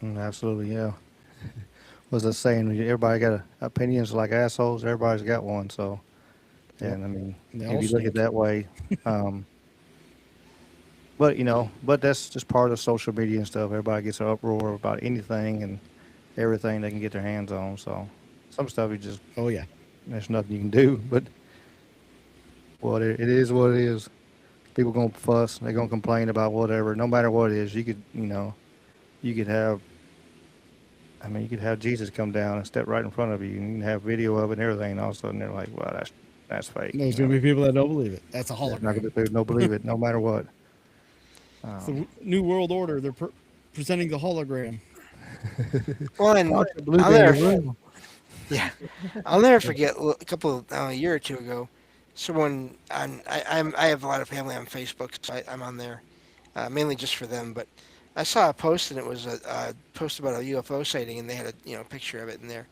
Speaker 2: Absolutely, yeah. Was the saying? Everybody got opinions like assholes. Everybody's got one. So, and I mean,
Speaker 3: They
Speaker 2: if
Speaker 3: all
Speaker 2: you look at
Speaker 3: stink.
Speaker 2: it that way, um, but but that's just part of social media and stuff. Everybody gets an uproar about anything and everything they can get their hands on. So, some stuff you just
Speaker 3: Oh yeah.
Speaker 2: there's nothing you can do. But it is what it is. People gonna fuss. They're gonna complain about whatever. No matter what it is, you could have. I mean, you could have Jesus come down and step right in front of you, and you can have video of it and everything. And all of a sudden, they're like, "Well, that's fake."
Speaker 3: There's gonna be people that don't believe it. That's a
Speaker 2: There's not
Speaker 3: hologram.
Speaker 2: gonna be no believe it, no matter what.
Speaker 3: It's the new world order. They're presenting the hologram.
Speaker 4: Well, and
Speaker 2: Watch the blue
Speaker 4: I'll
Speaker 2: baby
Speaker 4: never,
Speaker 2: room.
Speaker 4: yeah, I'll never forget a couple a year or two ago. Someone I have a lot of family on Facebook, so I'm on there mainly just for them. But I saw a post and it was a post about a UFO sighting, and they had a picture of it in there.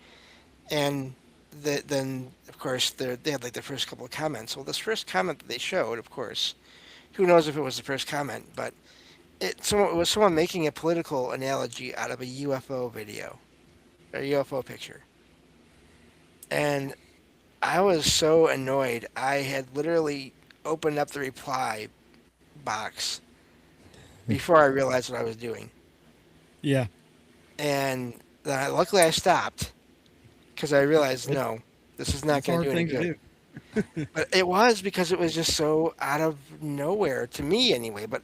Speaker 4: And then of course they had like the first couple of comments. Well, this first comment that they showed, of course, who knows if it was the first comment, but it was someone making a political analogy out of a UFO video, a UFO picture, and I was so annoyed. I had literally opened up the reply box before I realized what I was doing,
Speaker 3: Yeah.
Speaker 4: and luckily I stopped because I realized no, this is not
Speaker 3: That's a
Speaker 4: going to
Speaker 3: hard
Speaker 4: do any
Speaker 3: thing to
Speaker 4: good.
Speaker 3: do.
Speaker 4: But it was because it was just so out of nowhere to me anyway. But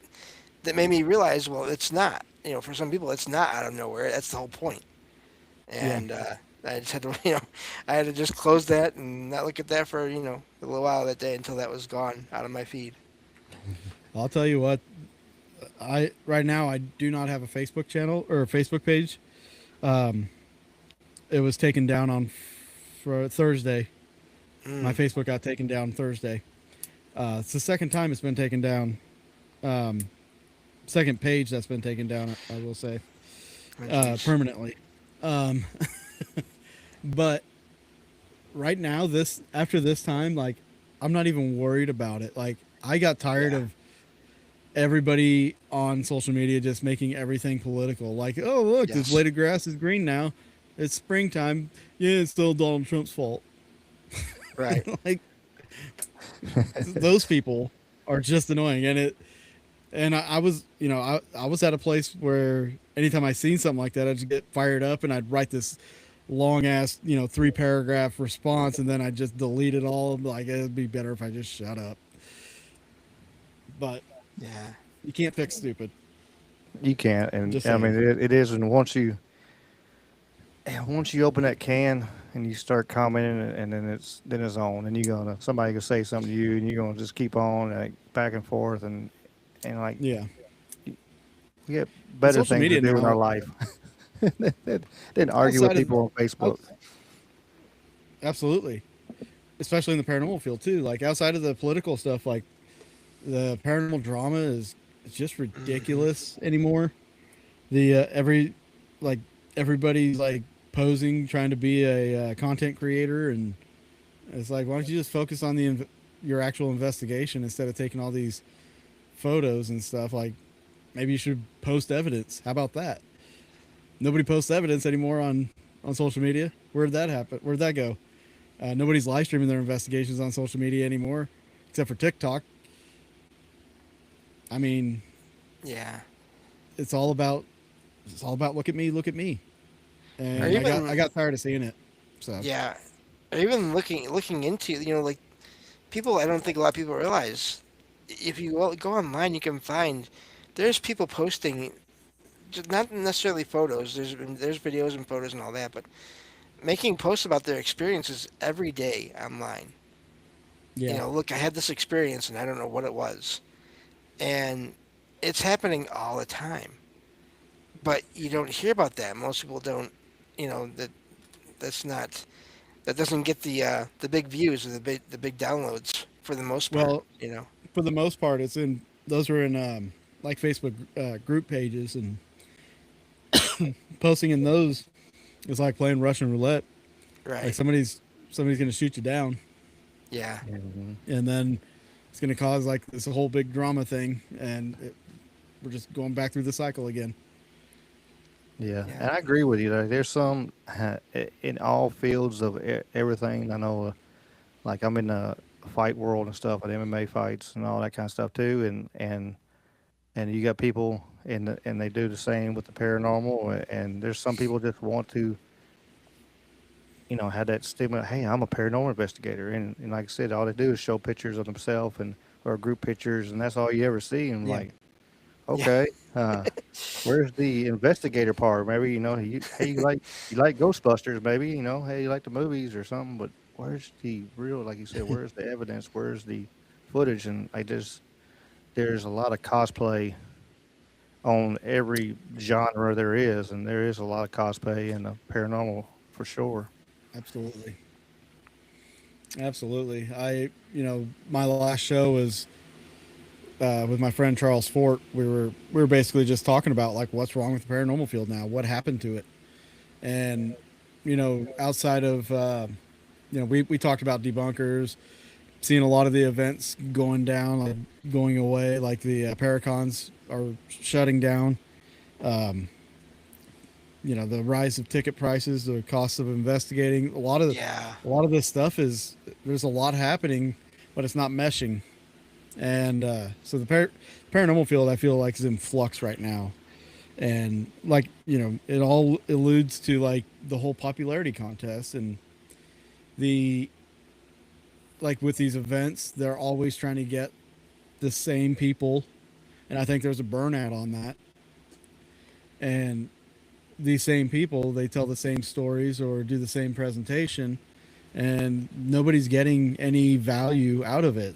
Speaker 4: that made me realize, well, it's not. For some people, it's not out of nowhere. That's the whole point.
Speaker 3: Yeah.
Speaker 4: And I just had to, I had to just close that and not look at that for, a little while that day until that was gone out of my feed.
Speaker 3: I'll tell you what. I right now I do not have a Facebook channel or a Facebook page. Um, it was taken down on for Thursday. My
Speaker 4: Mm,
Speaker 3: Facebook got taken down Thursday. It's the second time it's been taken down. Um, second page that's been taken down. I will say
Speaker 4: oh, jeez.
Speaker 3: permanently. Um, but right now, this after this time, like I'm not even worried about it. Like I got tired
Speaker 4: Yeah.
Speaker 3: of everybody on social media just making everything political. Like, oh look, this
Speaker 4: Yes.
Speaker 3: blade of grass is green now. It's springtime. Yeah, it's still Donald Trump's fault.
Speaker 4: Right.
Speaker 3: Like those people are just annoying, and I was I was at a place where anytime I seen something like that, I'd just get fired up and I'd write this long ass 3 paragraph response, and then I'd just delete it all. Like it'd be better if I just shut up. But
Speaker 4: Yeah.
Speaker 3: you can't fix stupid.
Speaker 2: You can't, and
Speaker 3: Just
Speaker 2: I mean
Speaker 3: saying.
Speaker 2: it is. And once you open that can and you start commenting, and then it's on, and somebody gonna say something to you, and you're gonna just keep on like back and forth, and like
Speaker 3: Yeah.
Speaker 2: we get
Speaker 3: And
Speaker 2: better
Speaker 3: social
Speaker 2: things to
Speaker 3: media
Speaker 2: do in our
Speaker 3: now,
Speaker 2: life than argue with
Speaker 3: outside of
Speaker 2: people on Facebook.
Speaker 3: absolutely, especially in the paranormal field too. Like outside of the political stuff, like the paranormal drama is it's just
Speaker 4: Hmm.
Speaker 3: ridiculous anymore. The like everybody's like posing, trying to be a content creator, and it's like, why don't you just focus on your actual investigation instead of taking all these photos and stuff? Like maybe you should post evidence. How about that? Nobody posts evidence anymore on social media. Where'd that happen? Where'd that go? Nobody's live streaming their investigations on social media anymore, except for TikTok. I mean,
Speaker 4: Yeah.
Speaker 3: it's all about look at me,
Speaker 4: Or
Speaker 3: and I
Speaker 4: even,
Speaker 3: got tired of seeing it. So
Speaker 4: yeah. Or even looking into, like people. I don't think a lot of people realize if you go online, you can find there's people posting just not necessarily photos. There's videos and photos and all that, but making posts about their experiences every day online.
Speaker 3: yeah,
Speaker 4: Look, I had this experience and I don't know what it was, and it's happening all the time. But you don't hear about that. Most people don't. That's not that doesn't get the big views or the big downloads for the most part.
Speaker 3: well, for the most part, it's in those are in. like Facebook group pages, and posting in those is like playing Russian roulette. Like
Speaker 4: Right.
Speaker 3: somebody's gonna shoot you down,
Speaker 4: Yeah.
Speaker 2: Mhm.
Speaker 3: and then it's gonna cause like this whole big drama thing, and we're just going back through the cycle again.
Speaker 2: Yeah,
Speaker 4: Yeah.
Speaker 2: and I agree with you. Like, there's some in all fields of everything. I know, like I'm in the fight world and stuff, with MMA fights and all that kind of stuff too. And you got people and they do the same with the paranormal. And there's some people just want to, have that stigma. Hey, I'm a paranormal investigator, and like I said, all they do is show pictures of themselves and or group pictures, and that's all you ever see. And
Speaker 3: Yeah,
Speaker 2: like,
Speaker 4: Yeah.
Speaker 2: okay, where's the investigator part? Maybe hey, you like Ghostbusters, maybe hey, you like the movies or something. But where's the real, like you said, where's the evidence? Where's the footage? And like there's a lot of cosplay on every genre there is, and there is a lot of cosplay in the paranormal for sure.
Speaker 3: absolutely, absolutely. My last show was with my friend Charles Fort. We were basically just talking about like what's wrong with the paranormal field now, what happened to it, and outside of we talked about debunkers, seeing a lot of the events going down, like going away, like the Paracons are shutting down. Um, the rise of ticket prices, the cost of investigating.
Speaker 4: Yeah.
Speaker 3: A lot of this stuff is there's a lot happening, but it's not meshing. And so the paranormal field, I feel like, is in flux right now. And like it all alludes to like the whole popularity contest and the like with these events, they're always trying to get the same people, and I think there's a burnout on that. And these same people, they tell the same stories or do the same presentation, and nobody's getting any value out of it.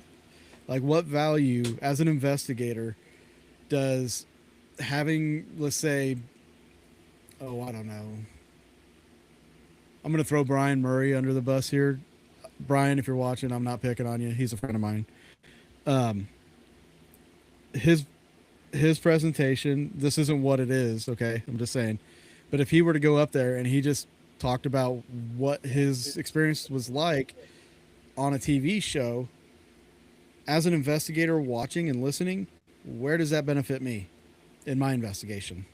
Speaker 3: Like, what value as an investigator does having, let's say, oh, I don't know. I'm going to throw Brian Murray under the bus here. Brian, if you're watching, I'm not picking on you. He's a friend of mine. Um, his his presentation, this isn't what it is, okay? I'm just saying. But if he were to go up there and he just talked about what his experience was like on a TV show as an investigator watching and listening, where does that benefit me in my investigation?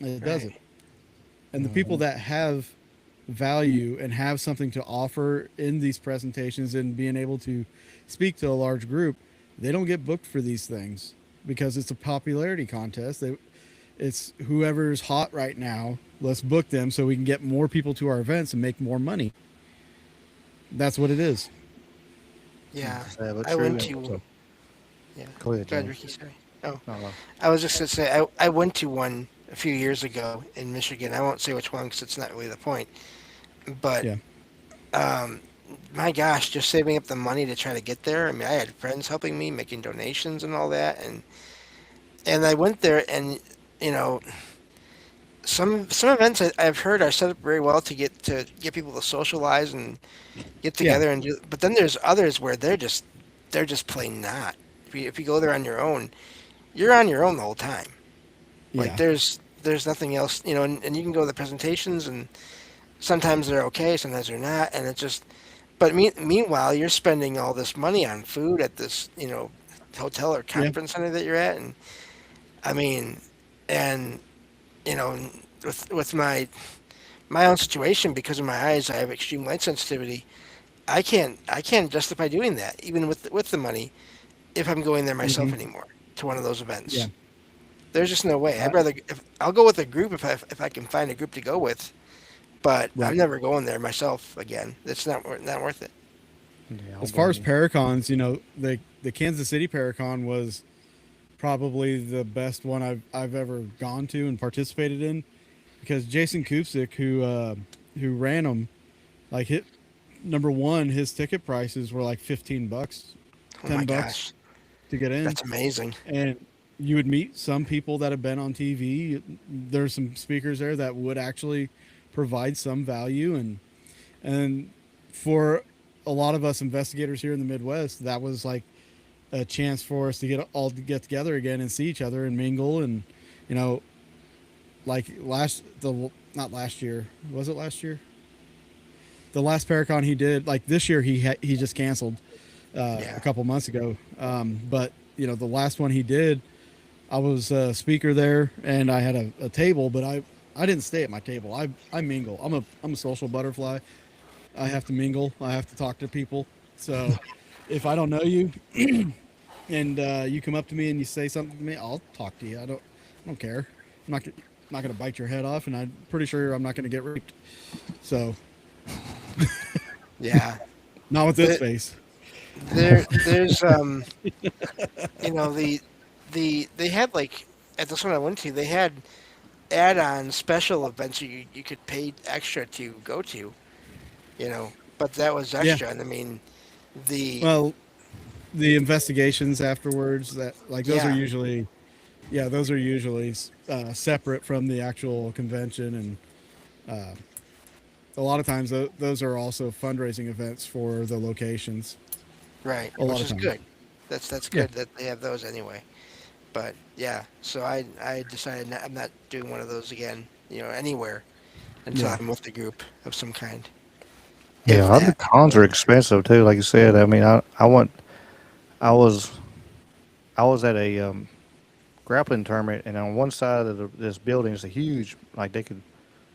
Speaker 3: It doesn't.
Speaker 4: Right.
Speaker 3: And the people that have value and have something to offer in these presentations and being able to speak to a large group, they don't get booked for these things because it's a popularity contest. It's whoever's hot right now, let's book them so we can get more people to our events and make more money. That's what it is.
Speaker 4: Yeah.
Speaker 2: Sad but
Speaker 4: I
Speaker 2: true.
Speaker 4: went to. Yeah.
Speaker 2: Go ahead,
Speaker 4: Go ahead,
Speaker 2: James.
Speaker 4: Ricky. Sorry. Oh,
Speaker 2: No, no.
Speaker 4: I was just gonna say I went to one a few years ago in Michigan. I won't say which one because it's not really the point. But
Speaker 3: Yeah.
Speaker 4: um, my gosh, just saving up the money to try to get there. I mean, I had friends helping me, making donations and all that, and I went there, and you know, some events I've heard are set up very well to get people to socialize and get
Speaker 3: Yeah.
Speaker 4: together and do. But then there's others where they're just plain not. If you go there on your own, you're on your own the whole time. Like
Speaker 3: Yeah.
Speaker 4: there's nothing else, and you can go to the presentations and sometimes they're okay, sometimes they're not, and it just. But meanwhile, you're spending all this money on food at this, hotel or
Speaker 3: Yeah.
Speaker 4: conference center that you're at, and I mean, and you know, with my own situation because of my eyes, I have extreme light sensitivity. I can't justify doing that even with the money if I'm going there myself
Speaker 3: Hmm.
Speaker 4: anymore to one of those
Speaker 3: Yeah.
Speaker 4: events. There's just no way.
Speaker 3: I,
Speaker 4: I'll go with a group if I can find a group to go with, but I'm
Speaker 3: right.
Speaker 4: never going there myself again. It's not worth it.
Speaker 2: Yeah, I
Speaker 3: As
Speaker 2: don't
Speaker 3: far as
Speaker 2: blame you.
Speaker 3: Paracons, the Kansas City Paracon was probably the best one I've ever gone to and participated in because Jason Kupsik, who ran them, like hit number one, his ticket prices were like $15,
Speaker 4: Oh my
Speaker 3: $10
Speaker 4: gosh,
Speaker 3: to get in,
Speaker 4: that's amazing.
Speaker 3: and you would meet some people that have been on TV. There's some speakers there that would actually provide some value, and for a lot of us investigators here in the Midwest, that was like a chance for us to get together again and see each other and mingle. And you know, like not last year, was it last year? The last Paracon he did, like this year, he just canceled a
Speaker 4: Yeah.
Speaker 3: couple months ago. But you know, the last one he did, I was a speaker there, and I had a table, but I didn't stay at my table. I mingle. I'm a social butterfly. I have to mingle. I have to talk to people. So if I don't know you, and you come up to me and you say something to me, I'll talk to you. I don't care. I'm not gonna bite your head off, and I'm pretty sure I'm not gonna get raped. So
Speaker 4: Yeah.
Speaker 3: not with this
Speaker 4: The,
Speaker 3: face.
Speaker 4: there's they had like at this one I went to, they had add-on special events you could pay extra to go to, but that was
Speaker 3: Yeah.
Speaker 4: extra. And I mean, the
Speaker 3: Well, the investigations afterwards, that like those are
Speaker 4: yeah,
Speaker 3: usually, yeah, those are usually separate from the actual convention, and a lot of times those are also fundraising events for the locations.
Speaker 4: right,
Speaker 3: A lot
Speaker 4: which
Speaker 3: of
Speaker 4: is
Speaker 3: times.
Speaker 4: good. That's
Speaker 3: Yeah.
Speaker 4: good that they have those anyway. But yeah, so I decided I'm not doing one of those again, anywhere until
Speaker 3: Yeah.
Speaker 4: I'm with a group of some kind.
Speaker 2: Yeah,
Speaker 4: If
Speaker 2: other
Speaker 4: that.
Speaker 2: cons are expensive too. Like you said, I mean, I was, I was at a grappling tournament, and on one side of this building is a huge, like they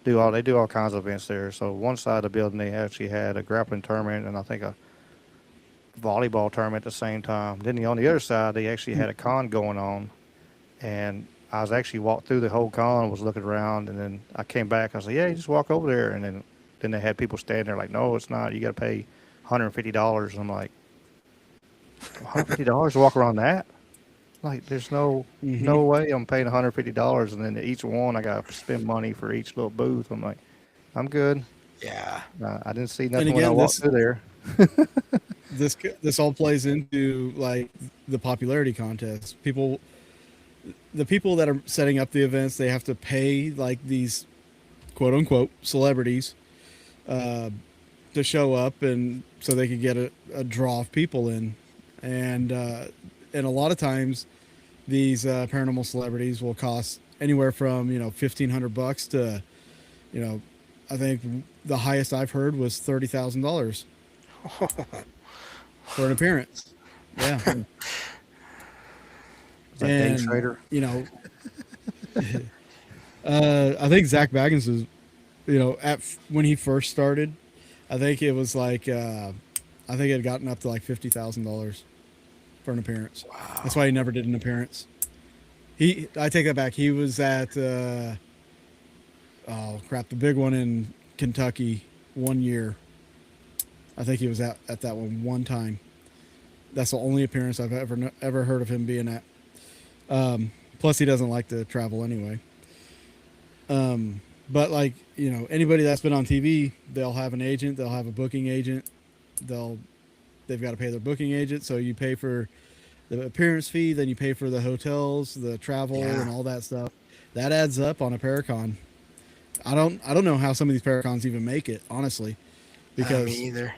Speaker 2: do all kinds of events there. So one side of the building they actually had a grappling tournament, and I think a volleyball tournament at the same time. Then on the other side they actually had a con going on, and I was actually walked through the whole con, was looking around, and then I came back. I said, "Yeah, you just walk over there." And then they had people standing there like, "No, it's not. You got to pay $150." I'm like, $150 to walk around that? Like, there's
Speaker 3: Hmm.
Speaker 2: no way I'm paying $150, and then each one I got to spend money for each little booth. I'm like, I'm good.
Speaker 4: Yeah.
Speaker 2: I didn't see
Speaker 3: And
Speaker 2: nothing when I
Speaker 3: again,
Speaker 2: walked through there.
Speaker 3: this all plays into like the popularity contest. The people that are setting up the events, they have to pay like these quote unquote celebrities uh, to show up, and so they could get a draw of people in, and and a lot of times these paranormal celebrities will cost anywhere from $1,500 to you know I think the highest I've heard was $30,000 for an appearance. Yeah,
Speaker 2: Is that day
Speaker 3: and
Speaker 2: trader?
Speaker 3: you know I think Zach Baggins was when he first started. I think it was like I think it had gotten up to like $50,000 for an appearance. That's
Speaker 4: Wow.
Speaker 3: why he never did an appearance. I take that back. He was at oh crap, the big one in Kentucky one year. I think he was at that one time. That's the only appearance I've ever heard of him being at. Plus, he doesn't like to travel anyway. But like anybody that's been on TV, they'll have an agent, they'll have a booking agent, they'll they've got to pay their booking agent. So you pay for the appearance fee, then you pay for the hotels, the travel, and
Speaker 4: Yeah.
Speaker 3: all that stuff. That adds up on a Paracon. I don't know how some of these Paracons even make it, honestly,
Speaker 4: Me
Speaker 3: because
Speaker 4: either.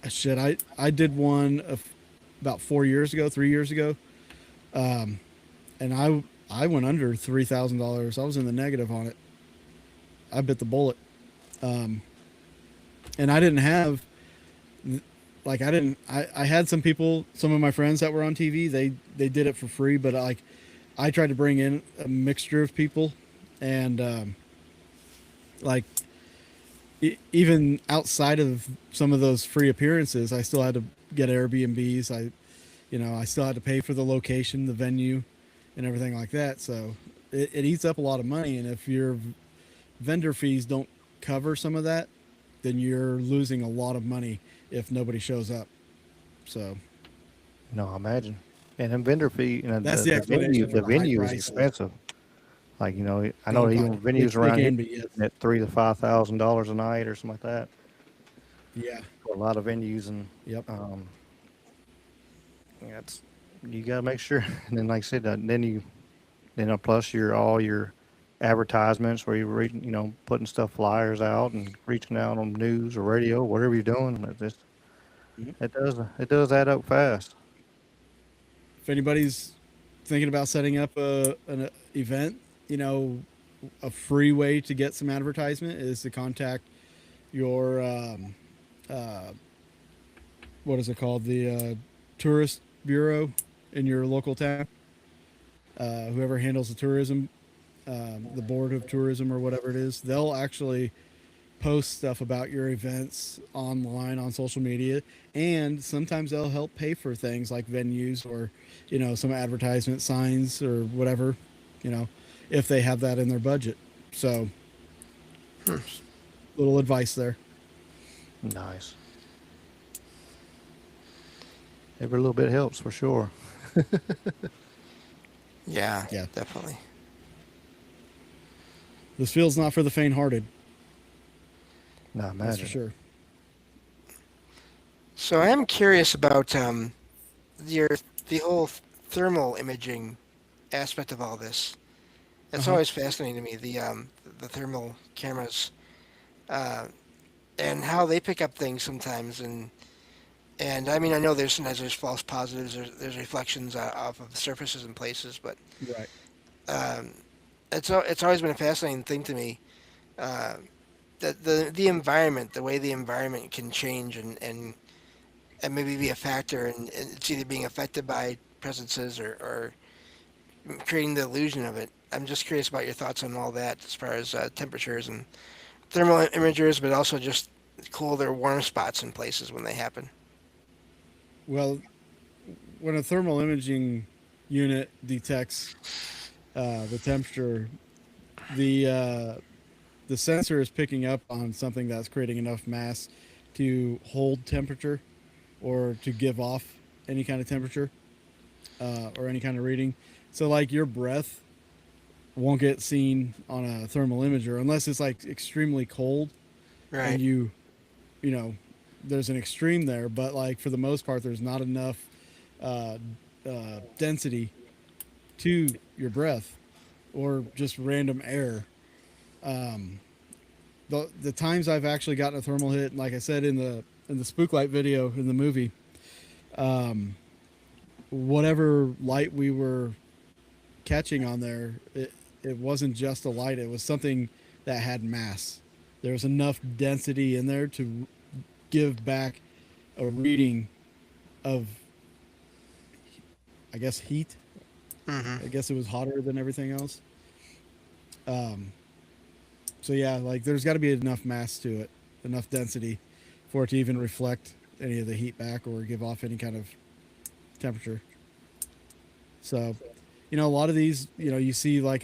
Speaker 3: shit, I did one about 4 years ago, 3 years ago, and I went under $3,000. I was in the negative on it. I bit the bullet, and I didn't have like I didn't I had some people, some of my friends that were on TV. They did it for free, but I tried to bring in a mixture of people, and like even outside of some of those free appearances, I still had to get Airbnbs. I still had to pay for the location, the venue, and everything like that. So it eats up a lot of money, and if your vendor fees don't cover some of that, then you're losing a lot of money if nobody shows up. So
Speaker 2: No, imagine. And then vendor fee,
Speaker 3: that's the explanation
Speaker 2: the
Speaker 3: for the high
Speaker 2: venue is
Speaker 3: prices.
Speaker 2: expensive. Like, I know
Speaker 3: Oh
Speaker 2: even
Speaker 3: God, they,
Speaker 2: venues
Speaker 3: they
Speaker 2: around here
Speaker 3: can be. Yes.
Speaker 2: at $3,000 to $5,000 a night or something like that
Speaker 3: Yeah.
Speaker 2: for a lot of venues, and
Speaker 3: Yep.
Speaker 2: um, yeah, you gotta make sure. And then, like I said, plus all your advertisements where you're reading, putting stuff flyers out and reaching out on news or radio, whatever you're doing.
Speaker 3: Mhm.
Speaker 2: It does add up fast.
Speaker 3: if anybody's thinking about setting up an event, you know, a free way to get some advertisement is to contact your uh, what is it called, the tourist bureau in your local town. Whoever handles the tourism, the board of tourism or whatever it is, they'll actually post stuff about your events online on social media, and sometimes they'll help pay for things like venues or, you know, some advertisement signs or whatever, you know, if they have that in their budget. So, little advice there.
Speaker 2: Nice. Every little bit helps for sure.
Speaker 4: Yeah,
Speaker 3: Yeah.
Speaker 4: definitely.
Speaker 3: This field's not for the faint-hearted.
Speaker 2: Nah,
Speaker 3: That's for
Speaker 2: imagine.
Speaker 3: sure.
Speaker 4: So I am curious about your the whole thermal imaging aspect of all this.
Speaker 3: Uh
Speaker 4: It's
Speaker 3: huh.
Speaker 4: always fascinating to me, the thermal cameras, uh, and how they pick up things sometimes. And I mean, I know there's sometimes there's false positives, there's reflections off of surfaces and places, but
Speaker 3: Right.
Speaker 4: um, it's always been a fascinating thing to me. Uh, that the environment, the way the environment can change and maybe be a factor in it's either being affected by presences or creating the illusion of it. I'm just curious about your thoughts on all that as far as temperatures and thermal imagers, but also just cold or warm spots in places when they happen.
Speaker 3: Well, when a thermal imaging unit detects the temperature, the uh, the sensor is picking up on something that's creating enough mass to hold temperature or to give off any kind of temperature or any kind of reading. So, like your breath won't get seen on a thermal imager unless it's like extremely cold and
Speaker 4: Right.
Speaker 3: you know, there's an extreme there. But like for the most part, there's not enough uh, density to your breath or just random air. Um, the times I've actually gotten a thermal hit, like I said in the spook light video in the movie, um, whatever light we were catching on there, it wasn't just a light; it was something that had mass. There was enough density in there to give back a reading of, I guess, heat.
Speaker 4: Hmm.
Speaker 3: I guess it was hotter than everything else. Um, so yeah, like there's got to be enough mass to it, enough density for it to even reflect any of the heat back or give off any kind of temperature. So, you know, a lot of these, you know, you see like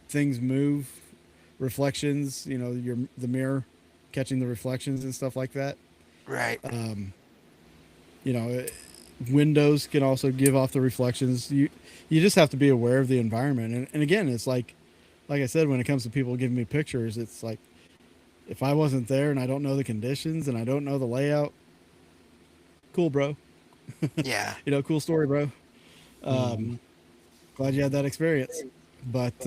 Speaker 3: things move, reflections, you know, the mirror catching the reflections and stuff like that.
Speaker 4: Right.
Speaker 3: Um, you know, windows can also give off the reflections. You just have to be aware of the environment. And again, it's like I said, when it comes to people giving me pictures, it's like if I wasn't there and I don't know the conditions and I don't know the layout, cool, bro.
Speaker 4: Yeah.
Speaker 3: You know, cool story, bro.
Speaker 2: Hmm.
Speaker 3: Um, glad you had that experience. But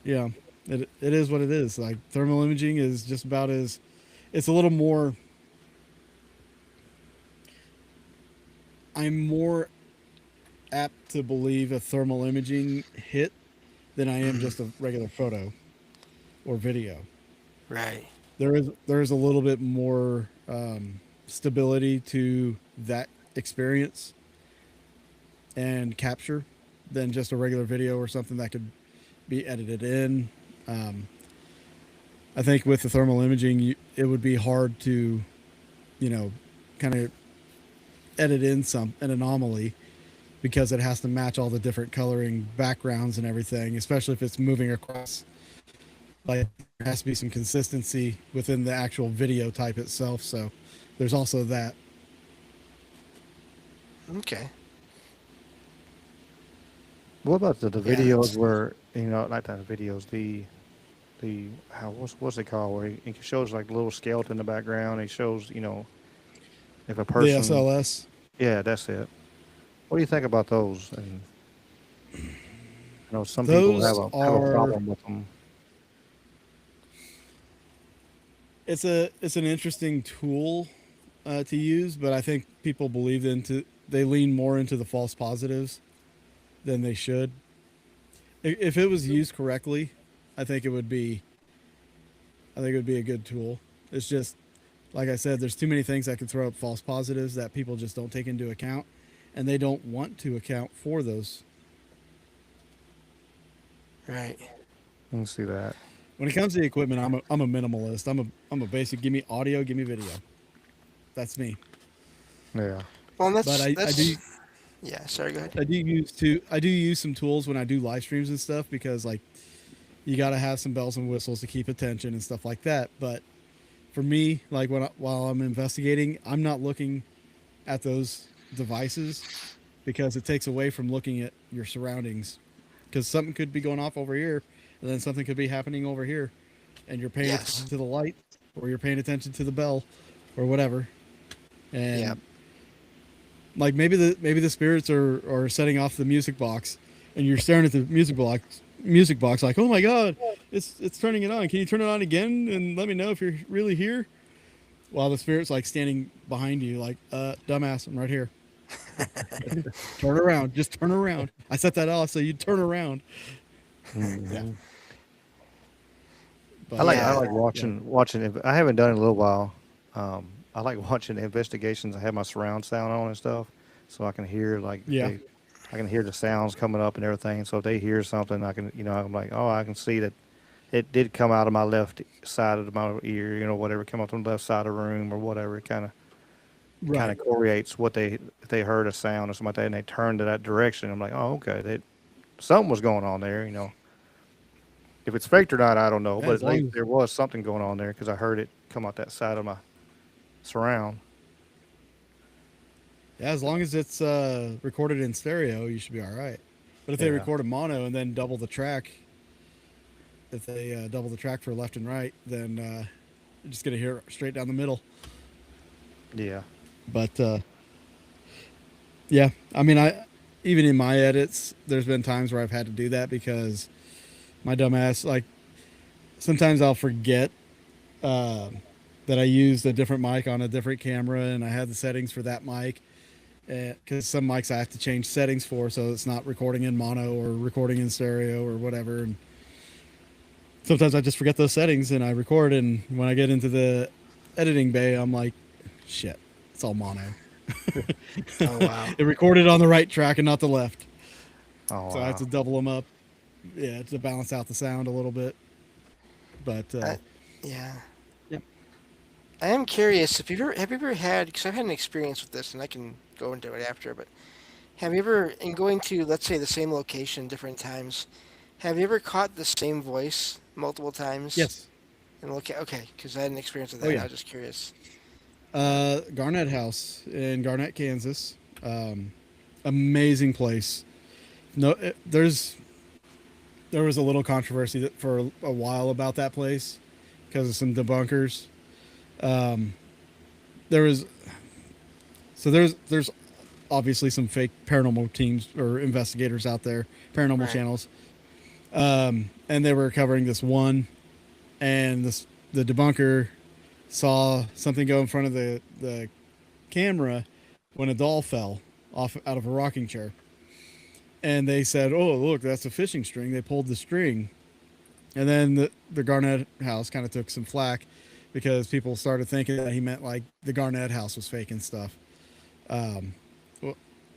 Speaker 3: yeah, it is what it is. Like thermal imaging is just about as it's a little more. I'm more apt to believe a thermal imaging hit than I am
Speaker 4: Hmm.
Speaker 3: just a regular photo or video.
Speaker 4: Right.
Speaker 3: There is a little bit more stability to that experience and capture than just a regular video or something that could be edited in. Um, I think with the thermal imaging, it would be hard to, you know, kind of edit in an anomaly because it has to match all the different coloring backgrounds and everything, especially if it's moving across. Like there has to be some consistency within the actual video type itself. So there's also that.
Speaker 4: Okay.
Speaker 2: What about the
Speaker 4: Yeah.
Speaker 2: videos
Speaker 4: That's.
Speaker 2: where, you know, not the videos, the how what's it called, where he shows like a little skeleton in the background. He shows, you know, if a
Speaker 3: The
Speaker 2: person,
Speaker 3: SLS.
Speaker 2: yeah, that's it. What do you think about those? And I know some people
Speaker 3: Those
Speaker 2: have a
Speaker 3: are
Speaker 2: problem with them.
Speaker 3: it's an interesting tool. to use, but I think people they lean more into the false positives than they should. If it was used correctly, I think it would be I think it would be a good tool. It's just like I said, there's too many things that can throw up false positives that people just don't take into account, and they don't want to account for those.
Speaker 4: Right.
Speaker 2: I can see that.
Speaker 3: When it comes to the equipment, I'm a minimalist. I'm a basic. Give me audio, give me video. That's me.
Speaker 2: Yeah.
Speaker 4: Well, and
Speaker 3: But I do
Speaker 4: Yeah. Sorry. Go ahead.
Speaker 3: I do use some tools when I do live streams and stuff, because like you got to have some bells and whistles to keep attention and stuff like that. But for me, like while I'm investigating, I'm not looking at those devices because it takes away from looking at your surroundings. Because something could be going off over here, and then something could be happening over here, and you're paying
Speaker 4: Yes.
Speaker 3: attention to the light, or you're paying attention to the bell, or whatever. And
Speaker 4: Yep.
Speaker 3: like maybe the spirits are setting off the music box, and you're staring at the music box like, oh my god, it's turning it on. Can you turn it on again and let me know if you're really here? While the spirit's like standing behind you, like, dumbass, I'm right here. Turn around, just turn around. I set that off so you turn around.
Speaker 2: Mhm.
Speaker 3: Yeah. But,
Speaker 2: I like
Speaker 4: Yeah.
Speaker 2: watching it. I haven't done it in a little while. I like watching investigations. I have my surround sound on and stuff, so I can hear
Speaker 3: Yeah.
Speaker 2: I can hear the sounds coming up and everything. So if they hear something, I can I'm like, oh, I can see that it did come out of my left side of my ear, whatever come out from the left side of the room or whatever. It kind
Speaker 3: right.
Speaker 2: of correlates what if they heard a sound or something like that and they turned to that direction. I'm like, oh, okay, something was going on there. If it's faked or not, I don't know,
Speaker 3: Yeah,
Speaker 2: but
Speaker 3: as long as-
Speaker 2: there was something going on there because I heard it come out that side of my surround.
Speaker 3: Yeah, as long as it's recorded in stereo, you should be all right. But if they
Speaker 2: Yeah.
Speaker 3: record a mono and then double the track, if they double the track for left and right, then you're just gonna hear it straight down the middle.
Speaker 2: Yeah.
Speaker 3: But yeah, I mean, I even in my edits, there's been times where I've had to do that because my dumbass, like, sometimes I'll forget that I used a different mic on a different camera, and I had the settings for that mic. Because some mics I have to change settings for, so it's not recording in mono or recording in stereo or whatever. And sometimes I just forget those settings and I record, and when I get into the editing bay, I'm like, shit, it's all mono.
Speaker 4: Oh wow.
Speaker 3: It recorded on the right track and not the left,
Speaker 2: Oh,
Speaker 3: so I have
Speaker 2: wow.
Speaker 3: to double them up, yeah, to balance out the sound a little bit. But
Speaker 4: Yeah.
Speaker 3: Yep.
Speaker 4: I am curious if have you ever had, because I've had an experience with this and I can go into it after, but have you ever, in going to, let's say, the same location different times, have you ever caught the same voice multiple times?
Speaker 3: yes,
Speaker 4: And okay, because I had an experience with
Speaker 3: oh
Speaker 4: that.
Speaker 3: yeah,
Speaker 4: I was just curious.
Speaker 3: Garnett House in Garnett, Kansas. Amazing place. No, there was a little controversy for a while about that place because of some debunkers. There was there's obviously some fake paranormal teams or investigators out there, paranormal
Speaker 4: Right.
Speaker 3: channels, and they were covering this one, and the debunker saw something go in front of the camera when a doll fell off out of a rocking chair. And they said, "Oh, look, that's a fishing string." They pulled the string, and then the Garnett House kind of took some flack because people started thinking that he meant like the Garnett House was fake and stuff.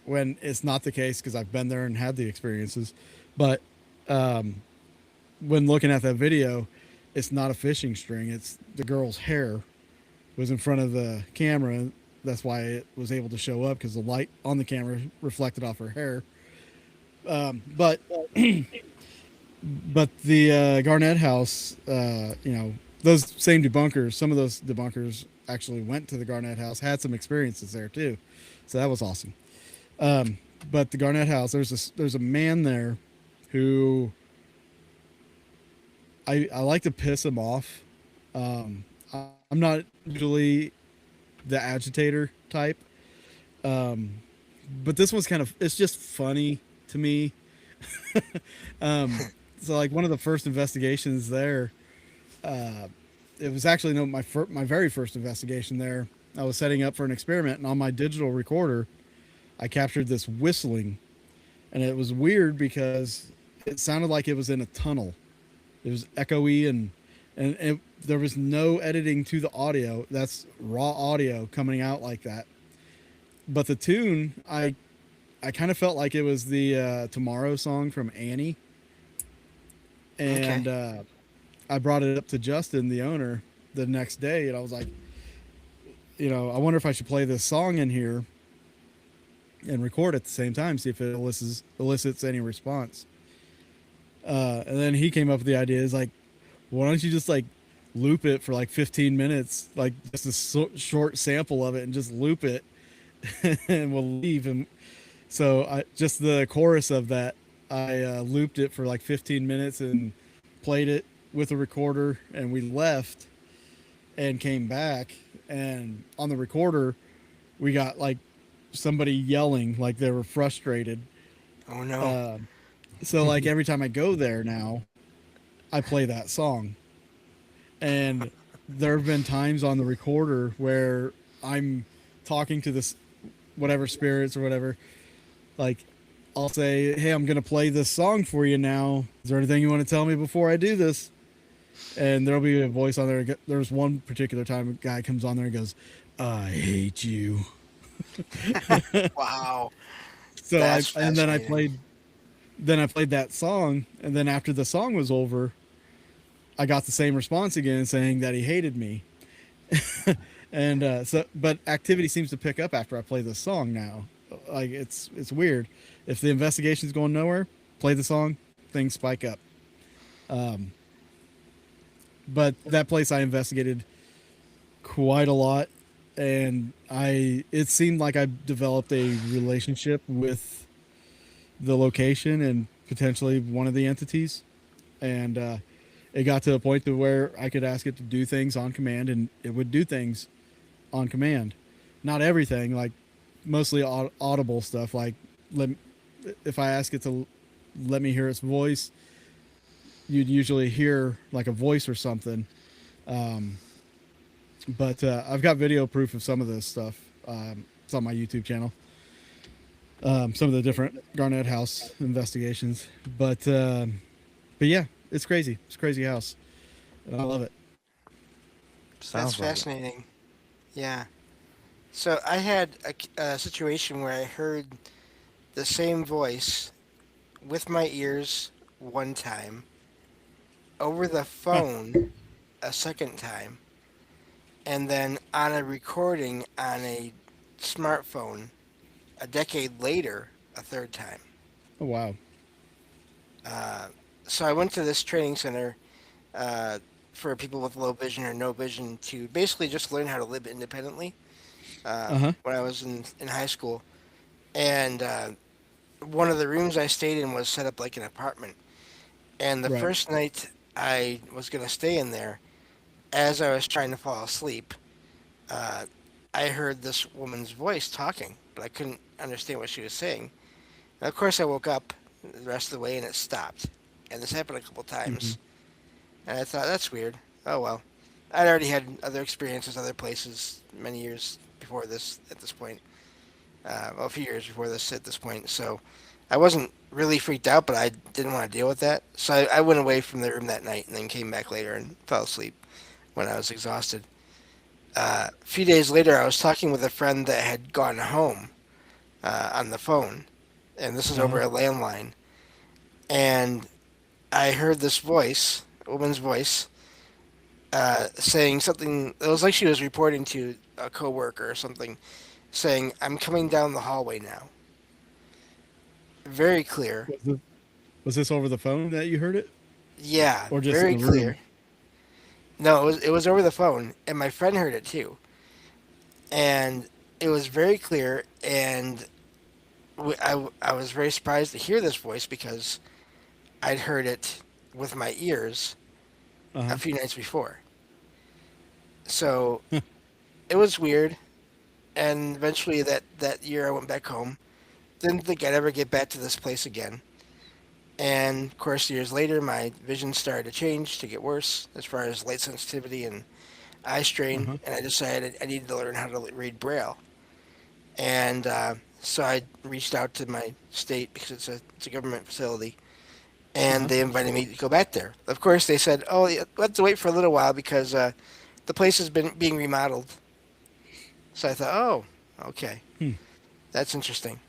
Speaker 3: When it's not the case, because I've been there and had the experiences. But when looking at that video, it's not a fishing string. It's the girl's hair was in front of the camera. That's why it was able to show up, because the light on the camera reflected off her hair. But the Garnett House, those same debunkers, some of those debunkers actually went to the Garnett House, had some experiences there too, so that was awesome. But the Garnett House, there's a man there who I like to piss him off. I'm not usually the agitator type, but this one's it's just funny to me. So like one of the first investigations there, it was actually my very first investigation there. I was setting up for an experiment, and on my digital recorder, I captured this whistling, and it was weird because it sounded like it was in a tunnel. It was echoey, and there was no editing to the audio. That's raw audio coming out like that. But the tune, I kind of felt like it was the Tomorrow song from Annie,
Speaker 4: Okay.
Speaker 3: and I brought it up to Justin, the owner, the next day, and I was like, I wonder if I should play this song in here and record at the same time, see if it elicits any response. And then he came up with the idea is like, why don't you just like loop it for like 15 minutes, like just a short sample of it, and just loop it, and we'll leave. And so I just the chorus of that, I looped it for like 15 minutes and played it with a recorder, and we left and came back. And on the recorder, we got like somebody yelling, like they were frustrated.
Speaker 4: Oh no.
Speaker 3: Uh, so like every time I go there now, I play that song. And there have been times on the recorder where I'm talking to this whatever spirits or whatever, like I'll say, "Hey, I'm gonna play this song for you now. Is there anything you want to tell me before I do this?" And there'll be a voice on there. There's one particular time a guy comes on there and goes, "I hate you."
Speaker 4: Wow.
Speaker 3: So I
Speaker 4: That's
Speaker 3: and then
Speaker 4: fascinating.
Speaker 3: I played that song, and then after the song was over, I got the same response again saying that he hated me. And but activity seems to pick up after I play the song now. Like it's weird. If the investigation's going nowhere, play the song, things spike up. Um, but that place I investigated quite a lot, and it seemed like I developed a relationship with the location and potentially one of the entities, and it got to a point to where I could ask it to do things on command, and it would do things on command. Not everything, like mostly audible stuff. Like let, if I ask it to let me hear its voice, you'd usually hear like a voice or something. Um, but I've got video proof of some of this stuff. It's on my YouTube channel. Some of the different Garnett House investigations, but yeah, it's crazy. It's a crazy house, and I love it.
Speaker 4: That's
Speaker 2: Sounds like it.
Speaker 4: fascinating. Yeah. So I had a situation where I heard the same voice with my ears one time, over the phone a second time, and then on a recording on a smartphone a decade later a third time.
Speaker 3: Oh wow.
Speaker 4: Uh, so I went to this training center uh, for people with low vision or no vision to basically just learn how to live independently
Speaker 3: Uh huh.
Speaker 4: when I was in high school. And one of the rooms I stayed in was set up like an apartment. And the
Speaker 3: Right.
Speaker 4: first night I was going to stay in there, as I was trying to fall asleep, uh, I heard this woman's voice talking, but I couldn't understand what she was saying. And of course, I woke up the rest of the way and it stopped. And this happened a couple
Speaker 3: Hmm.
Speaker 4: times. And I thought, that's weird. Oh well. I'd already had other experiences, other places, many years before this at this point. Well, a few years before this at this point. So I wasn't really freaked out, but I didn't want to deal with that. So I went away from the room that night and then came back later and fell asleep when I was exhausted. A few days later, I was talking with a friend that had gone home on the phone, and this is
Speaker 3: Uh huh.
Speaker 4: over a landline. And I heard this voice, a woman's voice, saying something. It was like she was reporting to a coworker or something, saying, "I'm coming down the hallway now." Very clear.
Speaker 3: Was this over the phone that you heard it,
Speaker 4: Yeah,
Speaker 3: or just in
Speaker 4: very
Speaker 3: the room?
Speaker 4: clear. No, it was over the phone, and my friend heard it too, and it was very clear. And I was very surprised to hear this voice because I'd heard it with my ears
Speaker 3: Uh
Speaker 4: a
Speaker 3: huh.
Speaker 4: few nights before. So it was weird. And eventually, that year, I went back home. Didn't think I'd ever get back to this place again. And of course, years later, my vision started to change, to get worse as far as light sensitivity, and eye strain,
Speaker 3: Uh-huh.
Speaker 4: and I decided I needed to learn how to read Braille. And so I reached out to my state because it's a government facility, and
Speaker 3: Uh-huh.
Speaker 4: they invited me to go back there. Of course, they said, "Oh, yeah, we'll have to wait for a little while because the place has been being remodeled." So I thought, "Oh, okay,
Speaker 3: Hmm.
Speaker 4: that's interesting."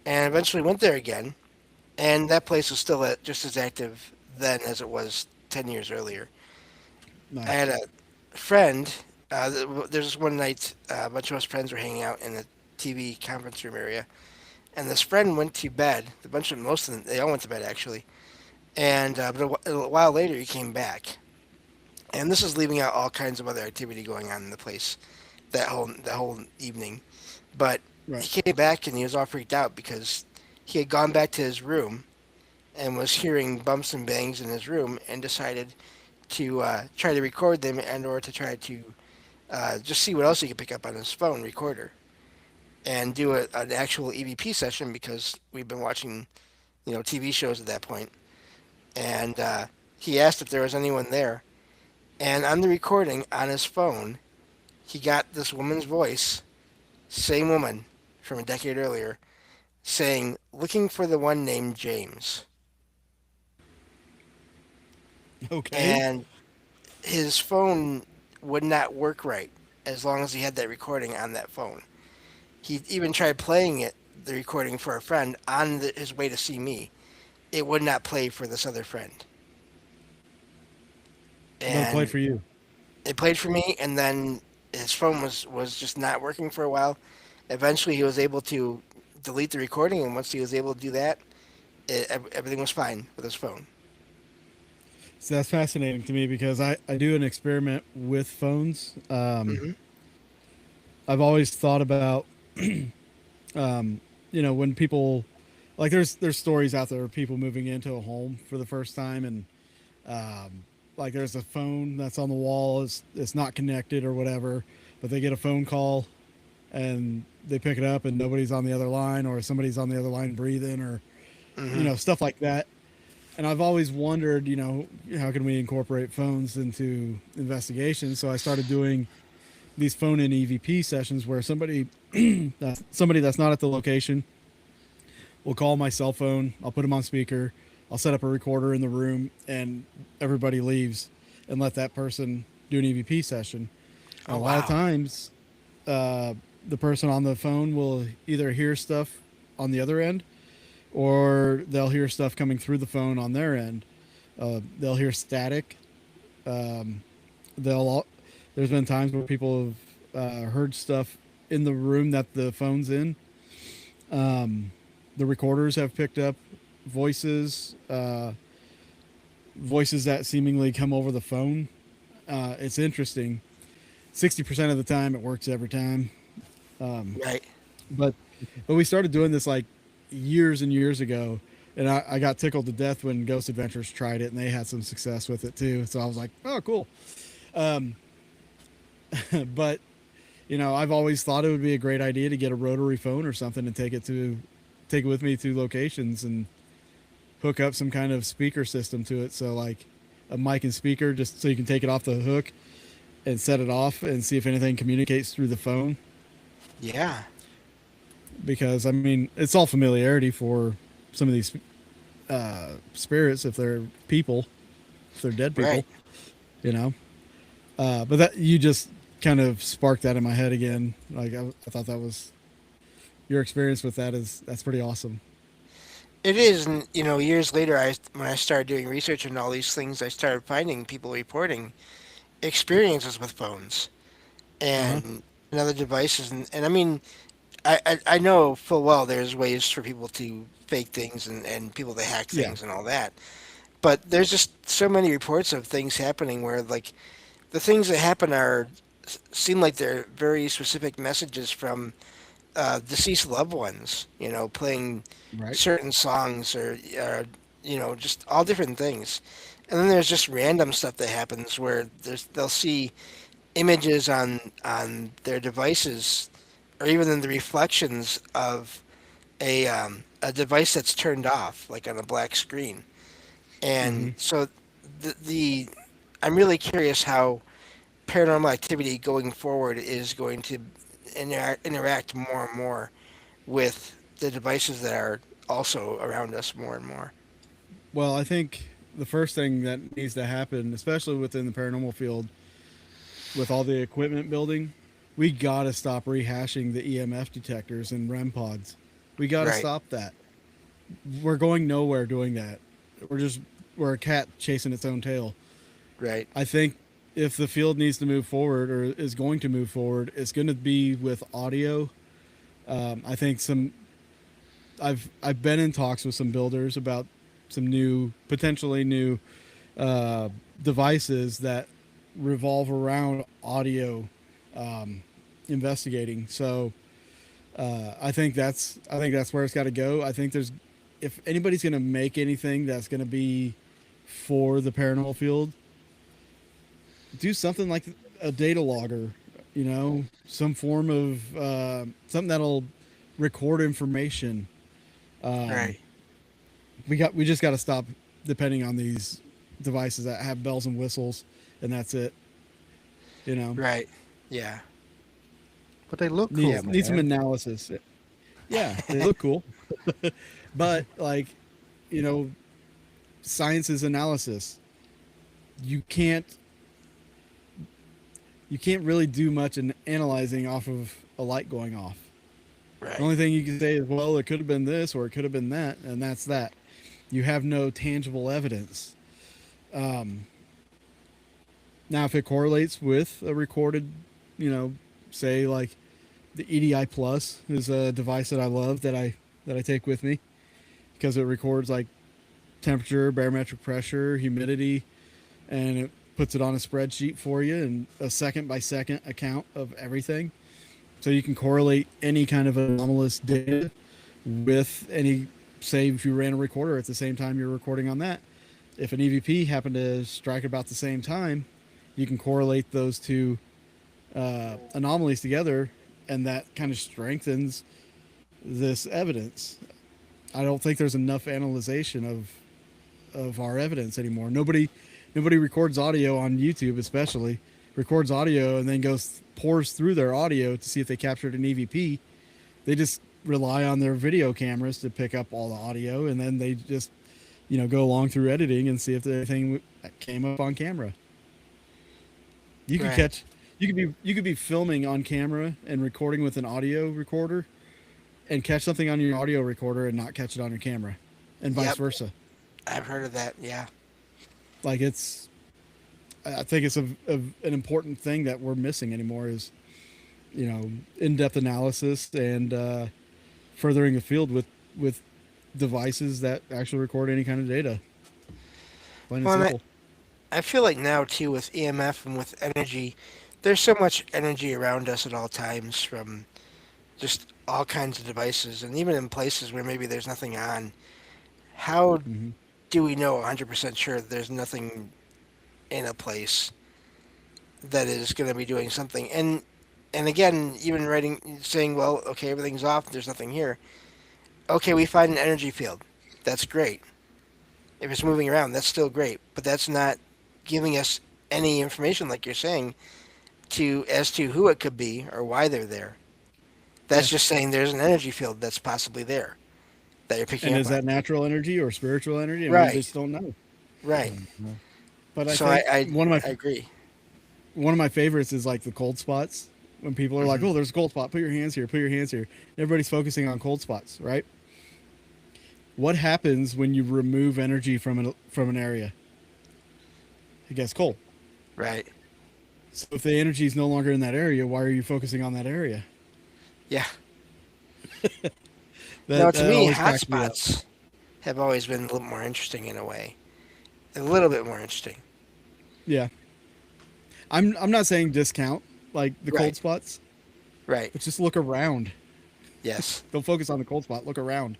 Speaker 4: And eventually went there again, and that place was still just as active then as it was 10 years earlier. I had
Speaker 3: Nice.
Speaker 4: a friend. There's this one night, a bunch of us friends were hanging out in the TV conference room area, and this friend went to bed. Most of them, they all went to bed actually. And but a while later, he came back, and this is leaving out all kinds of other activity going on in the place that whole evening. But
Speaker 3: Right.
Speaker 4: he came back and he was all freaked out because he had gone back to his room and was hearing bumps and bangs in his room and decided to try to record them and or to try to just see what else he could pick up on his phone recorder and do an actual EVP session because we've been watching TV shows at that point. And he asked if there was anyone there. And on the recording on his phone, he got this woman's voice, same woman from a decade earlier, saying, "Looking for the one named James."
Speaker 3: Okay.
Speaker 4: And his phone would not work right as long as he had that recording on that phone. He even tried playing the recording for a friend on his way to see me. It would not play for this other friend.
Speaker 3: But it played
Speaker 4: And
Speaker 3: for you.
Speaker 4: it played for me, and then his phone was just not working for a while. Eventually, he was able to delete the recording, and once he was able to do that, everything was fine with his phone.
Speaker 3: So that's fascinating to me because I do an experiment with phones.
Speaker 4: Hmm.
Speaker 3: I've always thought about, when people, like there's stories out there of people moving into a home for the first time, and like there's a phone that's on the wall, it's not connected or whatever, but they get a phone call and they pick it up and nobody's on the other line, or somebody's on the other line breathing, or
Speaker 4: Hmm.
Speaker 3: stuff like that. And I've always wondered, how can we incorporate phones into investigations? So I started doing these phone in EVP sessions where somebody that's not at the location will call my cell phone. I'll put them on speaker. I'll set up a recorder in the room, and everybody leaves and let that person do an EVP session. And
Speaker 4: Oh,
Speaker 3: a lot of
Speaker 4: wow.
Speaker 3: times, uh, the person on the phone will either hear stuff on the other end, or they'll hear stuff coming through the phone on their end. They'll hear static. Um, they'll There's been times where people have heard stuff in the room that the phone's in. Um, the recorders have picked up voices, voices that seemingly come over the phone. It's interesting. 60% of the time, it works every time. Um,
Speaker 4: Right.
Speaker 3: but but we started doing this like years and years ago, and I got tickled to death when Ghost Adventures tried it, and they had some success with it too. So I was like, oh, cool. Um, but I've always thought it would be a great idea to get a rotary phone or something and take it with me to locations and hook up some kind of speaker system to it. So like a mic and speaker, just so you can take it off the hook and set it off and see if anything communicates through the phone.
Speaker 4: Yeah.
Speaker 3: Because I mean, it's all familiarity for some of these spirits, if they're people, if they're dead
Speaker 4: Right.
Speaker 3: people, you know. But that you just kind of sparked that in my head again. Like I thought that was your experience with that's pretty awesome.
Speaker 4: It is, and years later, when I started doing research on all these things, I started finding people reporting experiences with phones
Speaker 3: Uh huh.
Speaker 4: and other devices, and I mean, I know full well there's ways for people to fake things and people to hack
Speaker 3: Yeah.
Speaker 4: things and all that, but there's just so many reports of things happening where like the things that happen seem like they're very specific messages from deceased loved ones, playing
Speaker 3: Right.
Speaker 4: certain songs or just all different things. And then there's just random stuff that happens where they'll see images on their devices or even in the reflections of a device that's turned off, like on a black screen. And
Speaker 3: Mm-hmm.
Speaker 4: so the I'm really curious how paranormal activity going forward is going to interact more and more with the devices that are also around us more and more.
Speaker 3: Well, I think the first thing that needs to happen, especially within the paranormal field, with all the equipment building, we got to stop rehashing the EMF detectors and REM pods. We got to
Speaker 4: Right.
Speaker 3: stop that. We're going nowhere doing that. We're a cat chasing its own tail.
Speaker 4: Right.
Speaker 3: I think if the field needs to move forward or is going to move forward, it's going to be with audio. I think I've been in talks with some builders about some potentially new devices that revolve around audio investigating. So I think that's where it's got to go. I think if anybody's going to make anything that's going to be for the paranormal field, do something like a data logger, some form of something that'll record information.
Speaker 4: Right.
Speaker 3: We just got to stop depending on these devices that have bells and whistles, and that's it.
Speaker 4: Right. Yeah.
Speaker 2: But they look cool,
Speaker 3: Need some
Speaker 2: man.
Speaker 3: analysis. Yeah, they look cool, but science is analysis. You can't really do much in analyzing off of a light going off.
Speaker 4: Right.
Speaker 3: The only thing you can say is, well, it could have been this or it could have been that, and that's that. You have no tangible evidence. Now, if it correlates with a recorded, say like the EDI Plus is a device that I love that I take with me because it records like temperature, barometric pressure, humidity, and it puts it on a spreadsheet for you and a second by second account of everything. So you can correlate any kind of anomalous data with any, say if you ran a recorder at the same time you're recording on that. If an EVP happened to strike about the same time, you can correlate those two anomalies together, and that kind of strengthens this evidence. I don't think there's enough analyzation of our evidence anymore. Nobody records audio on YouTube, especially records audio and then pours through their audio to see if they captured an EVP. They just rely on their video cameras to pick up all the audio, and then they just go along through editing and see if anything came up on camera. You could
Speaker 4: Right.
Speaker 3: you could be filming on camera and recording with an audio recorder and catch something on your audio recorder and not catch it on your camera, and vice
Speaker 4: Yep.
Speaker 3: versa.
Speaker 4: I've heard of that. Yeah.
Speaker 3: Like I think it's an important thing that we're missing anymore is, in-depth analysis and furthering the field with devices that actually record any kind of data. Plain and
Speaker 4: Well, and
Speaker 3: simple.
Speaker 4: I feel like now too with EMF and with energy, there's so much energy around us at all times from just all kinds of devices, and even in places where maybe there's nothing on. How
Speaker 3: Hmm.
Speaker 4: do we know 100% sure that there's nothing in a place that is going to be doing something? And again, even saying, well, okay, everything's off, there's nothing here. Okay, we find an energy field. That's great. If it's moving around, that's still great, but that's not giving us any information, like you're saying, as to who it could be or why they're there.
Speaker 3: Yeah.
Speaker 4: That's just saying there's an energy field that's possibly there that you're picking
Speaker 3: And
Speaker 4: up
Speaker 3: is
Speaker 4: on.
Speaker 3: that natural energy or spiritual energy? And we
Speaker 4: Right.
Speaker 3: just don't know.
Speaker 4: Right.
Speaker 3: But I
Speaker 4: So
Speaker 3: think
Speaker 4: I agree.
Speaker 3: one of my favorites is like the cold spots. When people are like,
Speaker 4: Hmm.
Speaker 3: "Oh, there's a cold spot. Put your hands here. Put your hands here." Everybody's focusing on cold spots, right? What happens when you remove energy from an area? It gets cold.
Speaker 4: Right.
Speaker 3: So if the energy is no longer in that area, why are you focusing on that area?
Speaker 4: Yeah.
Speaker 3: That
Speaker 4: To me,
Speaker 3: always cracks me up.
Speaker 4: hotspots have always been a little more interesting in a way. A little bit more interesting.
Speaker 3: Yeah, I'm not saying discount like the cold
Speaker 4: Right.
Speaker 3: spots,
Speaker 4: Right.
Speaker 3: but just look around.
Speaker 4: Yes.
Speaker 3: Don't focus on the cold spot. Look around.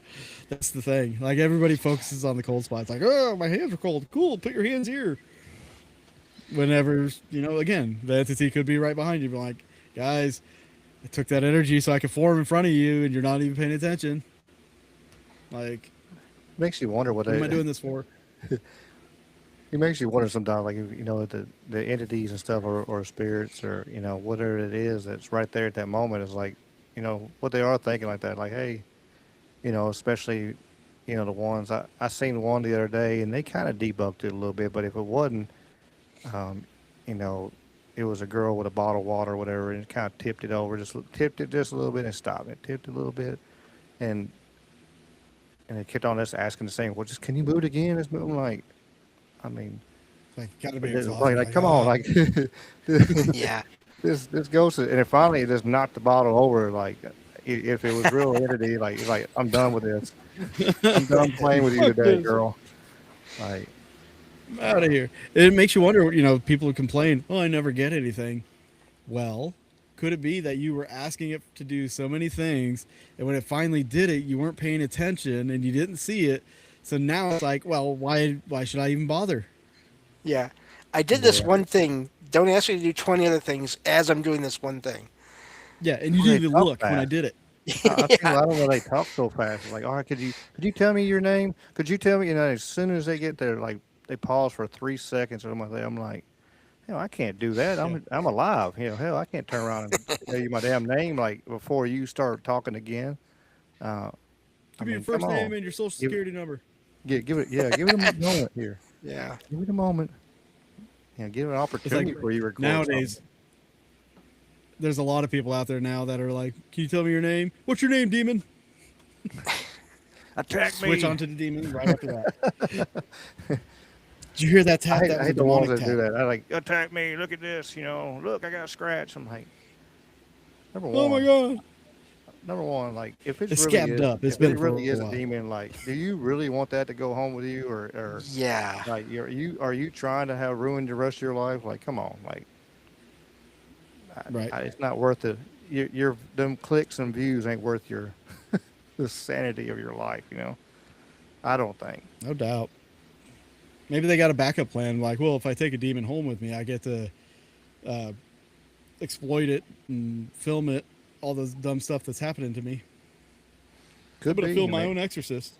Speaker 3: That's the thing. Like everybody focuses on the cold spots. Like, oh, my hands are cold. Cool. Put your hands here. Whenever again, the entity could be right behind you. Be like, guys, I took that energy so I could form in front of you, and you're not even paying attention. Like,
Speaker 2: Makes you wonder what
Speaker 3: what am I doing this for?
Speaker 2: It makes you wonder sometimes, like if, the entities and stuff, or spirits, or whatever it is that's right there at that moment is like, what they are thinking like that. Like, hey, especially, the ones I seen one the other day, and they kind of debunked it a little bit. But if it wasn't, um, you know, it was a girl with a bottle of water or whatever, and kind of tipped it over, just tipped it just a little bit and stopped it, tipped it a little bit, and it kept on just asking the same. Well, just can you move it again? I'm like, I mean,
Speaker 3: Like, gotta be
Speaker 2: like,
Speaker 3: exhausted.
Speaker 2: like come on, like
Speaker 4: Yeah.
Speaker 2: this ghost, and it finally just knocked the bottle over. Like, if it was real entity, like I'm done with this. I'm done playing with you
Speaker 3: Fuck
Speaker 2: today,
Speaker 3: this.
Speaker 2: girl. Like,
Speaker 3: I'm out of here. It makes you wonder, people would complain, oh, I never get anything. Well, could it be that you were asking it to do so many things, and when it finally did it, you weren't paying attention and you didn't see it? So now it's like, well, why should I even bother?
Speaker 4: Yeah. I did this
Speaker 2: yeah,
Speaker 4: one thing. Don't ask me to do 20 other things as I'm doing this one thing.
Speaker 3: Yeah, and you
Speaker 2: well,
Speaker 3: didn't
Speaker 2: they
Speaker 3: even
Speaker 2: talk
Speaker 3: look when I
Speaker 2: fast.
Speaker 3: did it.
Speaker 2: I think a
Speaker 4: Yeah.
Speaker 2: lot of them they talk so fast. Like, all right, could you tell me your name? Could you tell me? As soon as they get there, like they pause for 3 seconds or something like that. I'm like, hell, I can't do that.
Speaker 3: Yeah.
Speaker 2: I'm alive. Hell, I can't turn around and tell you my damn name like before you start talking again. Uh, I
Speaker 3: Give me your
Speaker 2: mean, come
Speaker 3: first name
Speaker 2: on,
Speaker 3: and your social
Speaker 2: give
Speaker 3: security number.
Speaker 2: give it a moment here.
Speaker 4: Yeah.
Speaker 2: Give it a moment. Give it an
Speaker 3: It's like
Speaker 2: opportunity before you record something.
Speaker 3: nowadays, there's a lot of people out there now that are like, can you tell me your name? What's your name, demon?
Speaker 2: Attack
Speaker 3: Switch
Speaker 2: me.
Speaker 3: onto the demon right after that. Did you hear that tap? That
Speaker 2: I
Speaker 3: was a
Speaker 2: hate the ones
Speaker 3: demonic
Speaker 2: that do
Speaker 3: tap.
Speaker 2: that. I like attack me. Look at this. Look, I got a scratch. I'm like, number
Speaker 3: Oh my
Speaker 2: one,
Speaker 3: god.
Speaker 2: like if
Speaker 3: It's scabbed up. It's
Speaker 2: if
Speaker 3: been
Speaker 2: it
Speaker 3: for a
Speaker 2: really is a
Speaker 3: while.
Speaker 2: demon, like, do you really want that to go home with you, or
Speaker 4: Yeah.
Speaker 2: like are you trying to have ruined the rest of your life? Like, come on, like,
Speaker 3: Right.
Speaker 2: it's not worth it. Your them clicks and views ain't worth your the sanity of your life. I don't think.
Speaker 3: No doubt. Maybe they got a backup plan. Like, well, if I take a demon home with me, I get to uh, exploit it and film it, all the dumb stuff that's happening to me. I'm
Speaker 2: Could
Speaker 3: gonna
Speaker 2: be.
Speaker 3: film my own exorcist.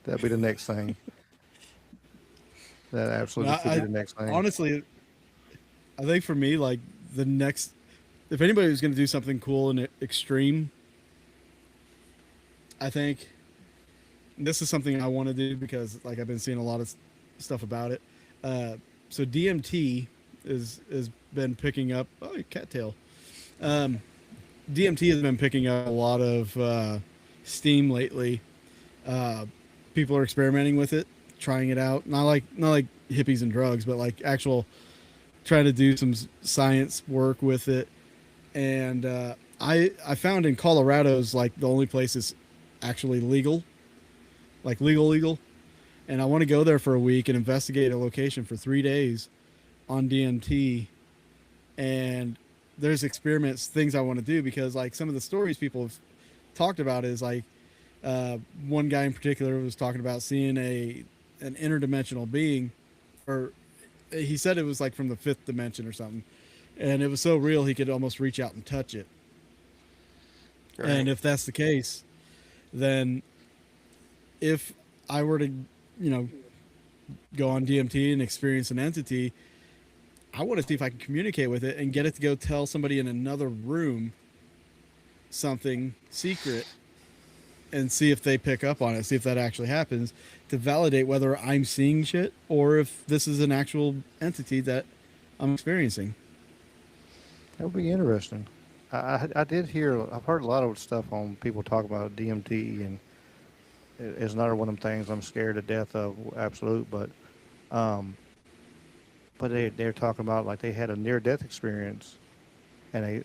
Speaker 2: That'd be the next thing. That
Speaker 3: No,
Speaker 2: absolutely could be
Speaker 3: I
Speaker 2: the next thing.
Speaker 3: honestly, I think for me, like the next, if anybody was gonna do something cool and extreme, I think this is something I want to do because like I've been seeing a lot of stuff about it. So DMT is been picking up. Oh, cattail. Um, DMT has been picking up a lot of steam lately. Uh, People are experimenting with it, trying it out. Not like hippies and drugs, but like actual trying to do some science work with it. And I found in Colorado is like the only place is actually legal, like legal. And I want to go there for a week and investigate a location for 3 days on DMT. And there's experiments, things I want to do because like some of the stories people have talked about is like one guy in particular was talking about seeing an interdimensional being, or he said it was like from the fifth dimension or something, and it was so real he could almost reach out and touch it.
Speaker 4: Right.
Speaker 3: And if that's the case, then if I were to, you know, go on DMT and experience an entity, I want to see if I can communicate with it and get it to go tell somebody in another room something secret and see if they pick up on it, see if that actually happens to validate whether I'm seeing shit or if this is an actual entity that I'm experiencing.
Speaker 2: That would be interesting. I did hear. I've heard a lot of stuff on people talk about DMT, and it's another one of them things I'm scared to death of. Absolute, um, but they're talking about like they had a near death experience, and they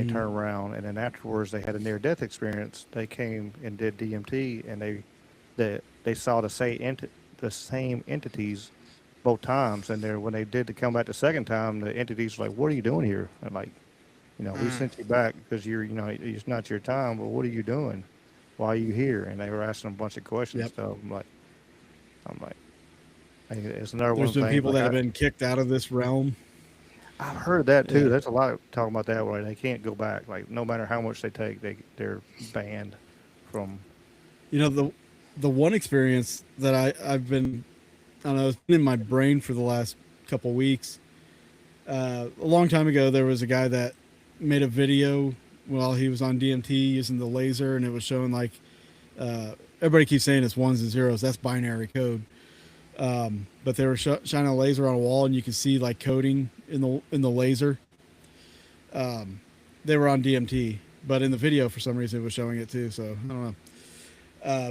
Speaker 3: Mhm.
Speaker 2: turned around, and then afterwards they had a near death experience. They came and did DMT, and they saw the same entities both times, and when they did to come back the second time, the entities were like, "What are you doing here?" And like, we
Speaker 4: Mm.
Speaker 2: sent you back because it's not your time, but what are you doing? Why are you here? And they were asking a bunch of questions.
Speaker 3: Yep.
Speaker 2: So I'm like, hey, it's another one
Speaker 3: There's
Speaker 2: of the
Speaker 3: been
Speaker 2: things.
Speaker 3: people
Speaker 2: Like
Speaker 3: that have been kicked out of this realm.
Speaker 2: I've heard that too.
Speaker 3: Yeah.
Speaker 2: There's a lot of talking about that where they can't go back. Like no matter how much they take, they're banned from.
Speaker 3: You know, the one experience that I've been, I don't know, it's been in my brain for the last couple weeks. A long time ago, there was a guy that made a video while he was on DMT using the laser, and it was showing like everybody keeps saying it's ones and zeros. That's binary code. But they were shining a laser on a wall, and you could see like coding in the laser. They were on DMT, but in the video for some reason it was showing it too. So I don't know.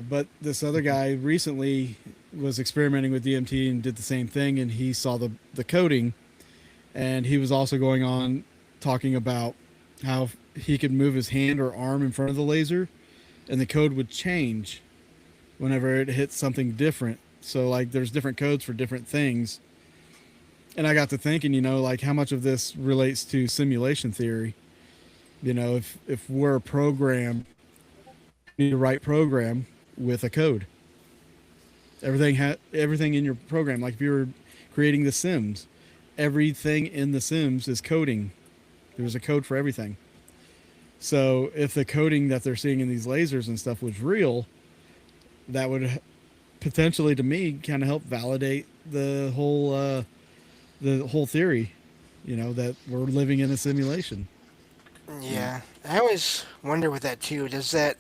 Speaker 3: But this other guy recently was experimenting with DMT and did the same thing, and he saw the coding, and he was also going on talking about how he could move his hand or arm in front of the laser, and the code would change whenever it hit something different. So like there's different codes for different things. And I got to thinking, like how much of this relates to simulation theory. If we're a program, we need to write program with a code. Everything in your program, like if you were creating The Sims, everything in The Sims is coding. There's a code for everything. So if the coding that they're seeing in these lasers and stuff was real, that would potentially, to me, kind of help validate the whole theory, that we're living in a simulation.
Speaker 4: Yeah, I always wonder with that too. Does that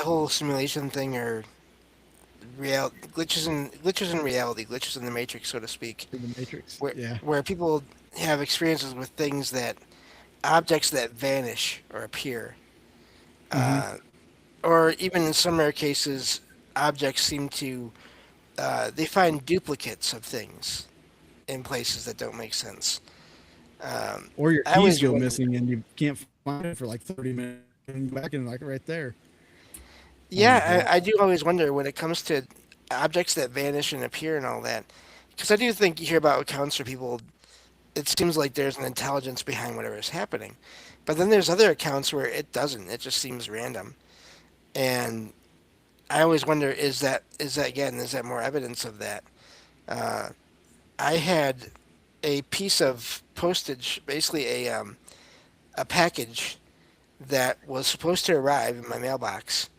Speaker 4: whole simulation thing or glitches in reality, glitches in the matrix, so to speak,
Speaker 3: In the Matrix.
Speaker 4: where
Speaker 3: Yeah.
Speaker 4: where people have experiences with things that objects that vanish or appear,
Speaker 3: Mm-hmm.
Speaker 4: uh, or even in some rare cases, objects seem to they find duplicates of things in places that don't make sense. Um,
Speaker 3: Or your
Speaker 4: I
Speaker 3: keys
Speaker 4: always
Speaker 3: go
Speaker 4: wonder.
Speaker 3: missing and you can't find it for like 30 minutes and go back and like right there.
Speaker 4: Yeah,
Speaker 3: But
Speaker 4: I do always wonder when it comes to objects that vanish and appear and all that, because I do think you hear about accounts where people. It seems like there's an intelligence behind whatever is happening, but then there's other accounts where it doesn't. It just seems random, and I always wonder is that more evidence of that? Uh, I had a piece of postage, basically a package that was supposed to arrive in my mailbox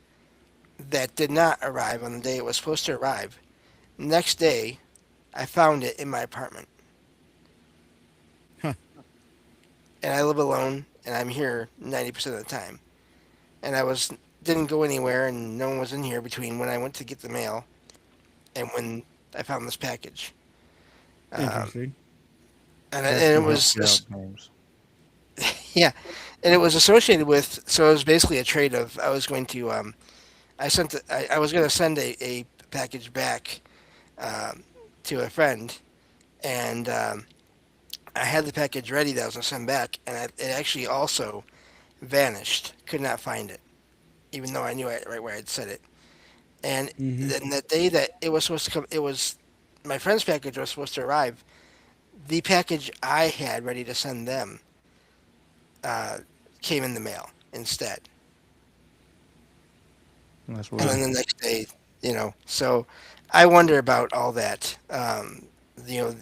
Speaker 4: that did not arrive on the day it was supposed to arrive. Next day, I found it in my apartment,
Speaker 3: huh.
Speaker 4: and I live alone, and I'm here 90% of the time. And I was didn't go anywhere, and no one was in here between when I went to get the mail and when I found this package. Um,
Speaker 3: Interesting.
Speaker 2: That
Speaker 4: and it
Speaker 2: can help
Speaker 4: was
Speaker 2: you out, James.
Speaker 4: yeah, and it was associated with. So it was basically a trade of I was going to I was going to send a package back um, to a friend, and I had the package ready that I was going to send back, and it actually also vanished. Could not find it, even though I knew right where I'd set it. And
Speaker 3: Mm-hmm.
Speaker 4: then the day that it was supposed to come, it was my friend's package was supposed to arrive. The package I had ready to send them uh, came in the mail instead.
Speaker 2: That's
Speaker 4: And
Speaker 2: weird.
Speaker 4: then the next day, so I wonder about all that. You know,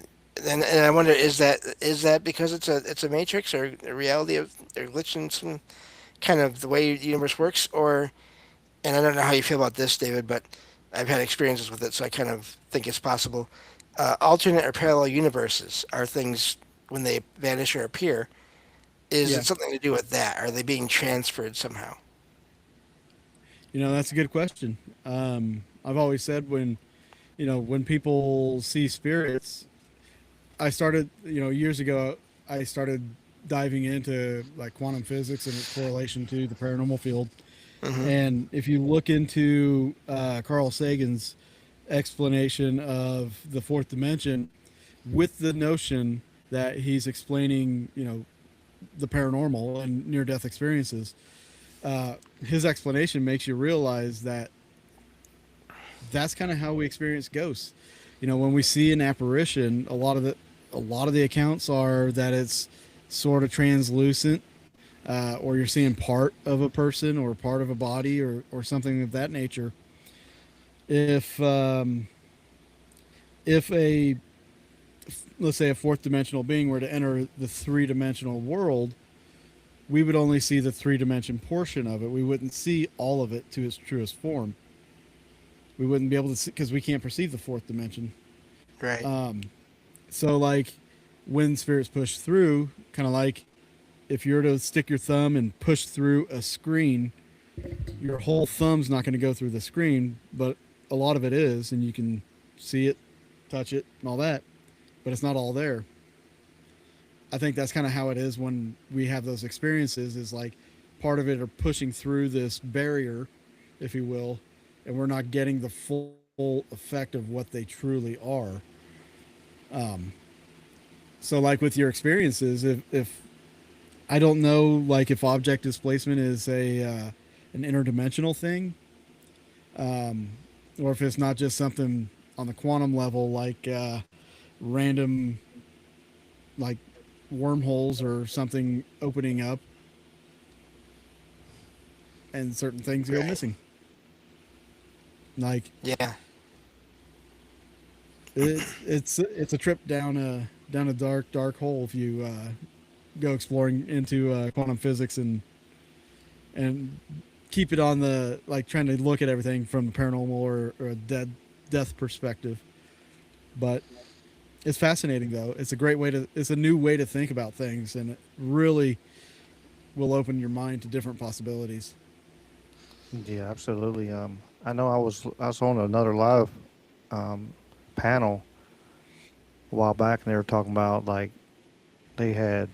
Speaker 4: and I wonder is that because it's a matrix or a reality of or glitch in some kind of the way the universe works, or and I don't know how you feel about this, David, but I've had experiences with it, so I kind of think it's possible. Alternate or parallel universes are things when they vanish or appear. Is
Speaker 3: Yeah.
Speaker 4: it something to do with that? Are they being transferred somehow?
Speaker 3: That's a good question. I've always said when people see spirits, I started, years ago, I started diving into like quantum physics and its correlation to the paranormal field.
Speaker 4: Hmm.
Speaker 3: And if you look into Carl Sagan's explanation of the fourth dimension, with the notion that he's explaining, the paranormal and near death experiences, his explanation makes you realize that that's kind of how we experience ghosts. When we see an apparition, a lot of the accounts are that it's sort of translucent, or you're seeing part of a person or part of a body or something of that nature. If let's say a fourth dimensional being were to enter the three-dimensional world, we would only see the three-dimension portion of it. We wouldn't see all of it to its truest form. We wouldn't be able to see because we can't perceive the fourth dimension.
Speaker 4: Right.
Speaker 3: So like when spirits push through, kind of like if you're to stick your thumb and push through a screen, your whole thumb's not going to go through the screen, but a lot of it is, and you can see it, touch it, and all that, but it's not all there. I think that's kind of how it is when we have those experiences, is like part of it are pushing through this barrier, if you will, and we're not getting the full effect of what they truly are. Um, so like with your experiences, if I don't know, like if object displacement is a an interdimensional thing, um, or if it's not just something on the quantum level, like random, like wormholes or something opening up, and certain things go
Speaker 4: Right.
Speaker 3: missing. Like
Speaker 4: Yeah.
Speaker 3: it's a trip down a dark hole if you go exploring into quantum physics and keep it on the, like, trying to look at everything from the paranormal or a death perspective. But it's fascinating though. It's a great way to, it's a new way to think about things, and it really will open your mind to different possibilities.
Speaker 2: Yeah, absolutely. I know I was on another live um, panel a while back, and they were talking about like they had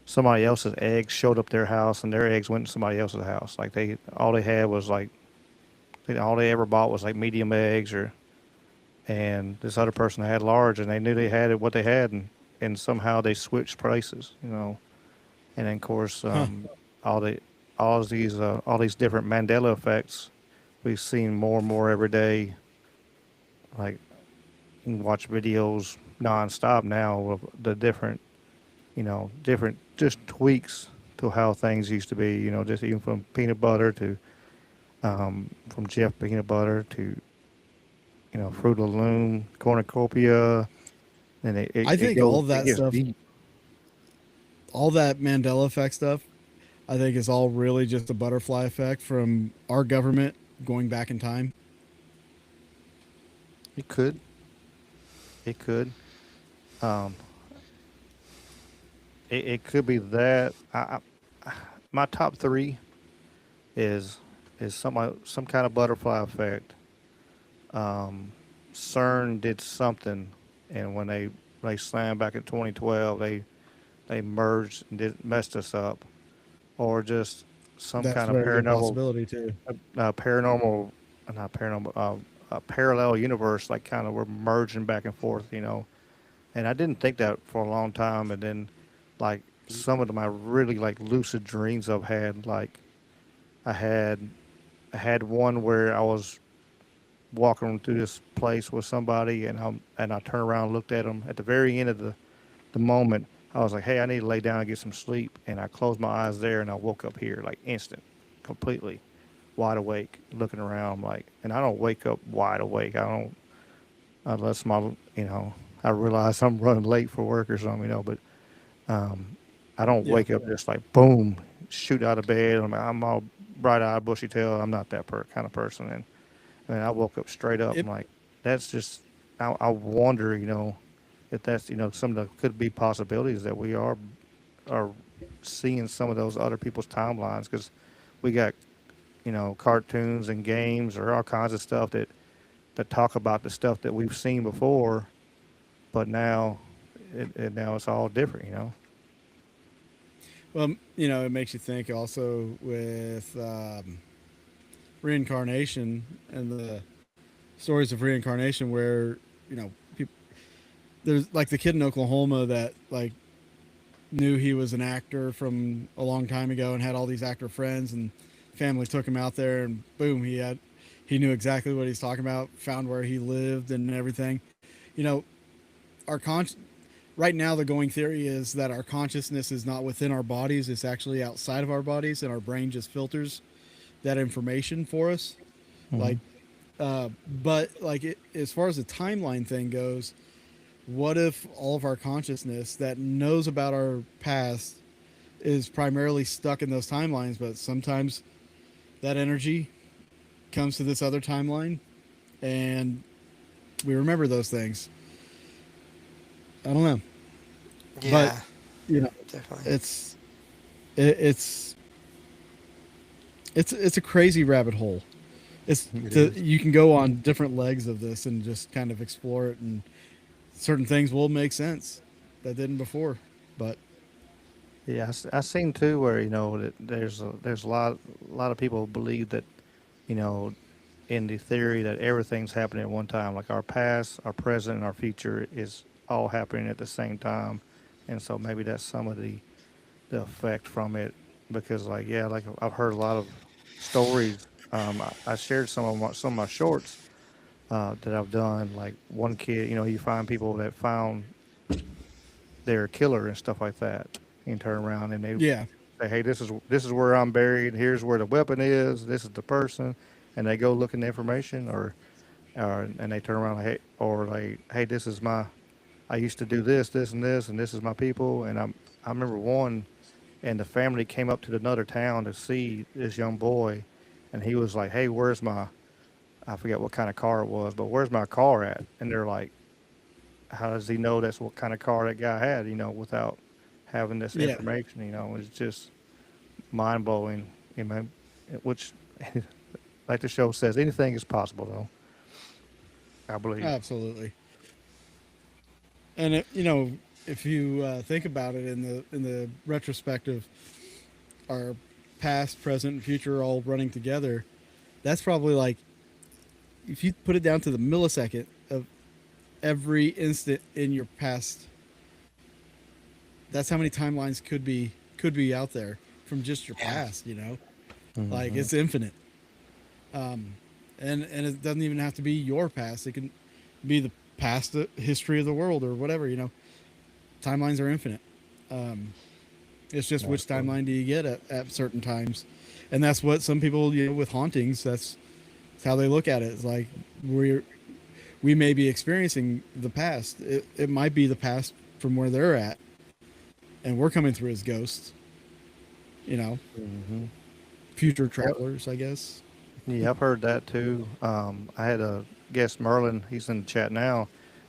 Speaker 2: somebody else's eggs showed up their house, and their eggs went to somebody else's house. Like they all they had was like all they ever bought was like medium eggs, or and this other person had large, and they knew they had it what they had, and somehow they switched places, you know. And then of course
Speaker 3: Huh.
Speaker 2: all the all these different Mandela effects we've seen more and more every day. Like you can watch videos nonstop now of the different, you know, different just tweaks to how things used to be. You know, just even from peanut butter to from Jeff peanut butter to, you know, Fruit of the Loom, cornucopia, and
Speaker 3: I
Speaker 2: it
Speaker 3: think
Speaker 2: goes
Speaker 3: all of
Speaker 2: it
Speaker 3: that
Speaker 2: gets
Speaker 3: stuff,
Speaker 2: deep.
Speaker 3: all that Mandela effect stuff, I think is all really just a butterfly effect from our government going back in time.
Speaker 2: It could, it could, um, it could be that. My top three is some kind of butterfly effect. Um, CERN did something, and when they slammed back in 2012, they merged and messed us up, or just some
Speaker 3: That's
Speaker 2: kind
Speaker 3: a
Speaker 2: of
Speaker 3: very good
Speaker 2: paranormal,
Speaker 3: possibility too.
Speaker 2: paranormal, not paranormal, a parallel universe. Like kind of we're merging back and forth, you know. And I didn't think that for a long time, and then like some of my really like lucid dreams I've had, like I had I had one where I was walking through this place with somebody, and I turned around and looked at them at the very end of the moment. I was like, hey, I need to lay down and get some sleep, and I closed my eyes there, and I woke up here like instant, completely wide awake, looking around like, and I don't wake up wide awake. I don't unless my, you know, I realize I'm running late for work or something, you know, but um, I don't
Speaker 3: Yeah.
Speaker 2: wake up just like boom, shoot out of bed. I'm all bright eyed, bushy tailed. I'm not that kind of person, and I woke up straight up.
Speaker 3: It
Speaker 2: I'm like, that's just. I wonder, you know, if that's, you know, some of the could be possibilities that we are seeing some of those other people's timelines, because we got, you know, cartoons and games or all kinds of stuff that talk about the stuff that we've seen before, but now now it's all different, you know.
Speaker 3: Well, you know, it makes you think also with reincarnation and the stories of reincarnation, where you know people, there's like the kid in Oklahoma that like knew he was an actor from a long time ago and had all these actor friends, and family took him out there, and boom, he knew exactly what he's talking about, found where he lived and everything. You know, our right now the going theory is that our consciousness is not within our bodies, it's actually outside of our bodies, and our brain just filters that information for us.
Speaker 2: Hmm.
Speaker 3: Like but like as far as the timeline thing goes, what if all of our consciousness that knows about our past is primarily stuck in those timelines, but sometimes that energy comes to this other timeline, and we remember those things. I don't know, but
Speaker 4: Yeah,
Speaker 3: you know,
Speaker 4: definitely.
Speaker 3: it's it, it's it's a crazy rabbit hole.
Speaker 2: It is.
Speaker 3: You can go on different legs of this and just kind of explore it, and certain things will make sense that didn't before. But
Speaker 2: Yeah, I seen too where that there's a lot of people believe that you know in the theory that everything's happening at one time, like our past, our present, and our future is all happening at the same time, and so maybe that's some of the effect from it. Because like yeah, like I've heard a lot of stories. I shared some of my shorts that I've done. Like one kid, you find people that found their killer and stuff like that, and turn around and they
Speaker 3: yeah,
Speaker 2: say, "Hey, this is where I'm buried. Here's where the weapon is. This is the person," and they go look in the information, or and they turn around, like, hey, or like, "Hey, this is my. I used to do this, and this is my people." And I remember one, and the family came up to another town to see this young boy, and he was like, "Hey, where's my? I forget what kind of car it was, but where's my car at?" And they're like, "How does he know that's what kind of car that guy had? Without having this
Speaker 3: yeah,
Speaker 2: information, it's just mind blowing. Which, like the show says, anything is possible, though. I believe.
Speaker 3: absolutely. And if you think about it in the retrospective, our past, present, and future all running together. That's probably like, if you put it down to the millisecond of every instant in your past, that's how many timelines could be out there from just your
Speaker 4: Yeah,
Speaker 3: past. Like
Speaker 2: Hmm.
Speaker 3: it's infinite. And it doesn't even have to be your past. It can be the past history of the world or whatever. Timelines are infinite. Um, it's just which
Speaker 2: Absolutely.
Speaker 3: timeline do you get at certain times, and that's what some people with hauntings. That's how they look at it. It's like we may be experiencing the past. It might be the past from where they're at, and we're coming through as ghosts. You know,
Speaker 2: Hmm.
Speaker 3: future
Speaker 2: Yep.
Speaker 3: travelers, I guess.
Speaker 2: Yeah, I've heard that too. I had a guest, Merlin. He's in the chat now,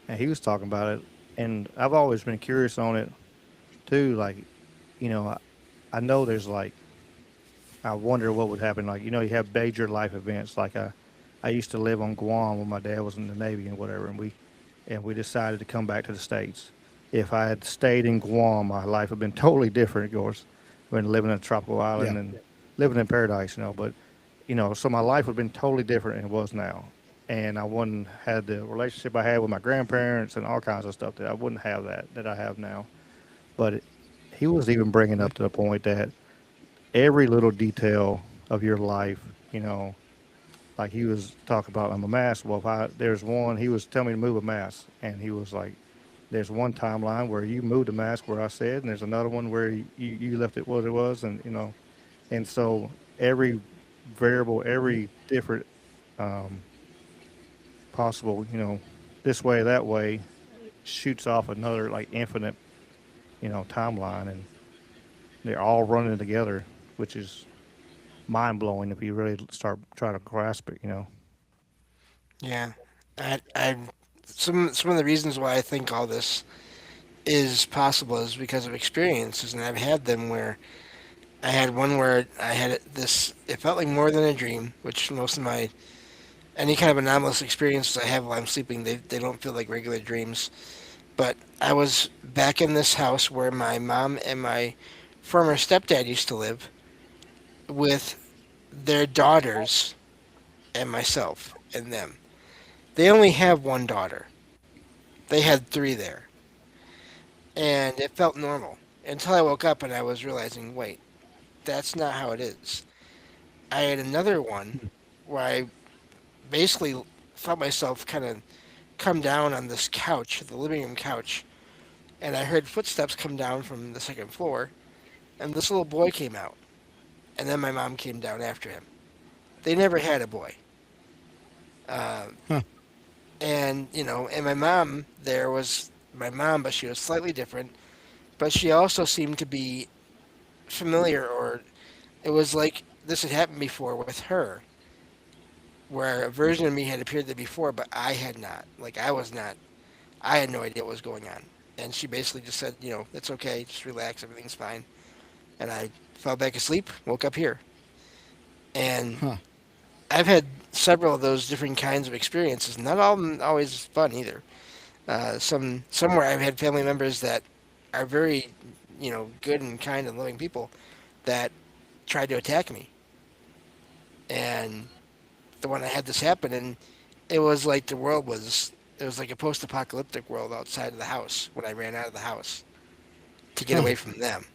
Speaker 2: and he was talking about it. And I've always been curious on it too. Like, you know, I, I know there's like I wonder what would happen. Like, you have major life events. Like, I used to live on Guam when my dad was in the Navy and whatever, and we decided to come back to the States. If I had stayed in Guam, my life would have been totally different. Of course, been living in a tropical
Speaker 3: Yeah,
Speaker 2: island and living in paradise, But, so my life would have been totally different than it was now. And I wouldn't had the relationship I had with my grandparents and all kinds of stuff that I wouldn't have that I have now. But he was even bringing up to the point that every little detail of your life, like he was talking about I'm a mask. Well, if there's one, he was telling me to move a mask, and he was like, "There's one timeline where you moved a mask where I said, and there's another one where you left it what it was, and so every variable, every different um, possible, this way, that way, shoots off another like infinite, timeline, and they're all running together, which is mind blowing if you really start trying to grasp it.
Speaker 4: yeah. I some of the reasons why I think all this is possible is because of experiences, and I've had them where I had one where I had this. It felt like more than a dream, which most of my any kind of anomalous experiences I have while I'm sleeping, they don't feel like regular dreams. But I was back in this house where my mom and my former stepdad used to live with their daughters and myself and them. They only have one daughter. They had three there, and it felt normal until I woke up and I was realizing, wait, that's not how it is. I had another one where I basically felt myself kind of come down on this couch, the living room couch, and I heard footsteps come down from the second floor, and this little boy came out, and then my mom came down after him. They never had a boy. Uh,
Speaker 3: huh?
Speaker 4: and, and my mom, there was my mom, but she was slightly different, but she also seemed to be familiar, or it was like this had happened before with her. where a version of me had appeared there before, but I had not. Like I was not. I had no idea what was going on. And she basically just said, it's okay, just relax, everything's fine. And I fell back asleep, woke up here. And
Speaker 3: Huh.
Speaker 4: I've had several of those different kinds of experiences. Not all of them always fun either. Somewhere I've had family members that are very, good and kind and loving people that tried to attack me. And the one I had this happen, and it was like it was like a post-apocalyptic world outside of the house when I ran out of the house to get
Speaker 3: Huh.
Speaker 4: away from them.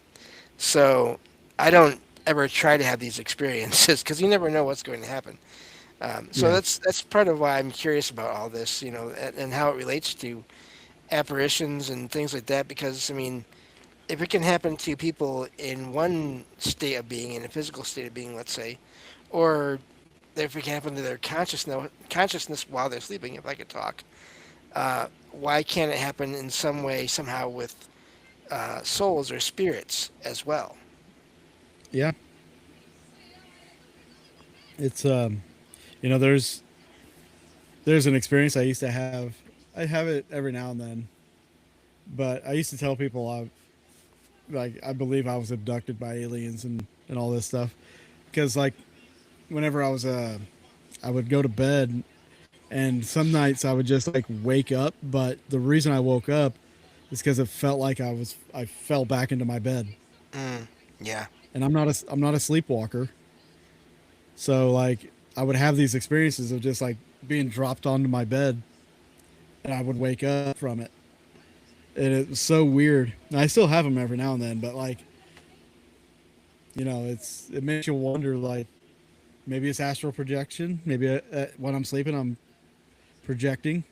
Speaker 4: So I don't ever try to have these experiences because you never know what's going to happen. So
Speaker 3: Yeah.
Speaker 4: that's part of why I'm curious about all this, and how it relates to apparitions and things like that. Because I mean, if it can happen to people in one state of being, in a physical state of being, let's say, or if it can happen to their consciousness while they're sleeping, if I could talk, why can't it happen in some way, somehow, with souls or spirits as well?
Speaker 3: Yeah. It's there's an experience I used to have. I have it every now and then, but I used to tell people I believe I was abducted by aliens and all this stuff because like whenever I would go to bed and some nights I would just like wake up, but the reason I woke up is because it felt like I fell back into my bed,
Speaker 4: Mm, yeah,
Speaker 3: and I'm not a sleepwalker, so like I would have these experiences of just like being dropped onto my bed, and I would wake up from it, and it was so weird. And I still have them every now and then, but like it makes you wonder like maybe it's astral projection, maybe when I'm sleeping I'm projecting,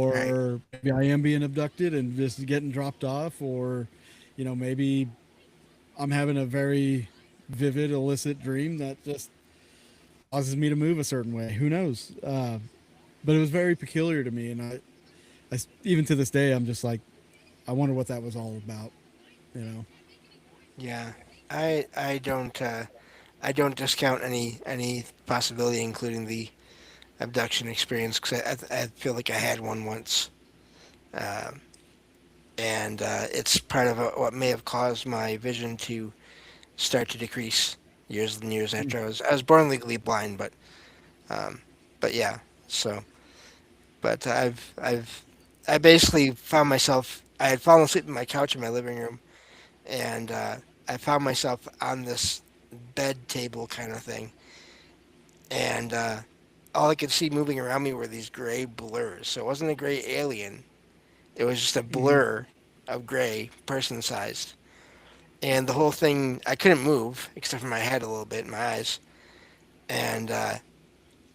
Speaker 4: right.
Speaker 3: or maybe I am being abducted and just getting dropped off, or maybe I'm having a very vivid illicit dream that just causes me to move a certain way. Who knows? But it was very peculiar to me, and even to this day I'm just like, I wonder what that was all about. You know?
Speaker 4: Yeah, I don't discount any possibility, including the abduction experience, because I feel like I had one once, um, and it's part of what may have caused my vision to start to decrease years and years after I was born legally blind, um, but yeah, so but I basically found myself. I had fallen asleep on my couch in my living room, and I found myself on this bed table kind of thing, and all I could see moving around me were these gray blurs. So it wasn't a gray alien; it was just a
Speaker 3: Mm-hmm.
Speaker 4: blur of gray, person-sized. And the whole thing, I couldn't move except for my head a little bit, and my eyes, and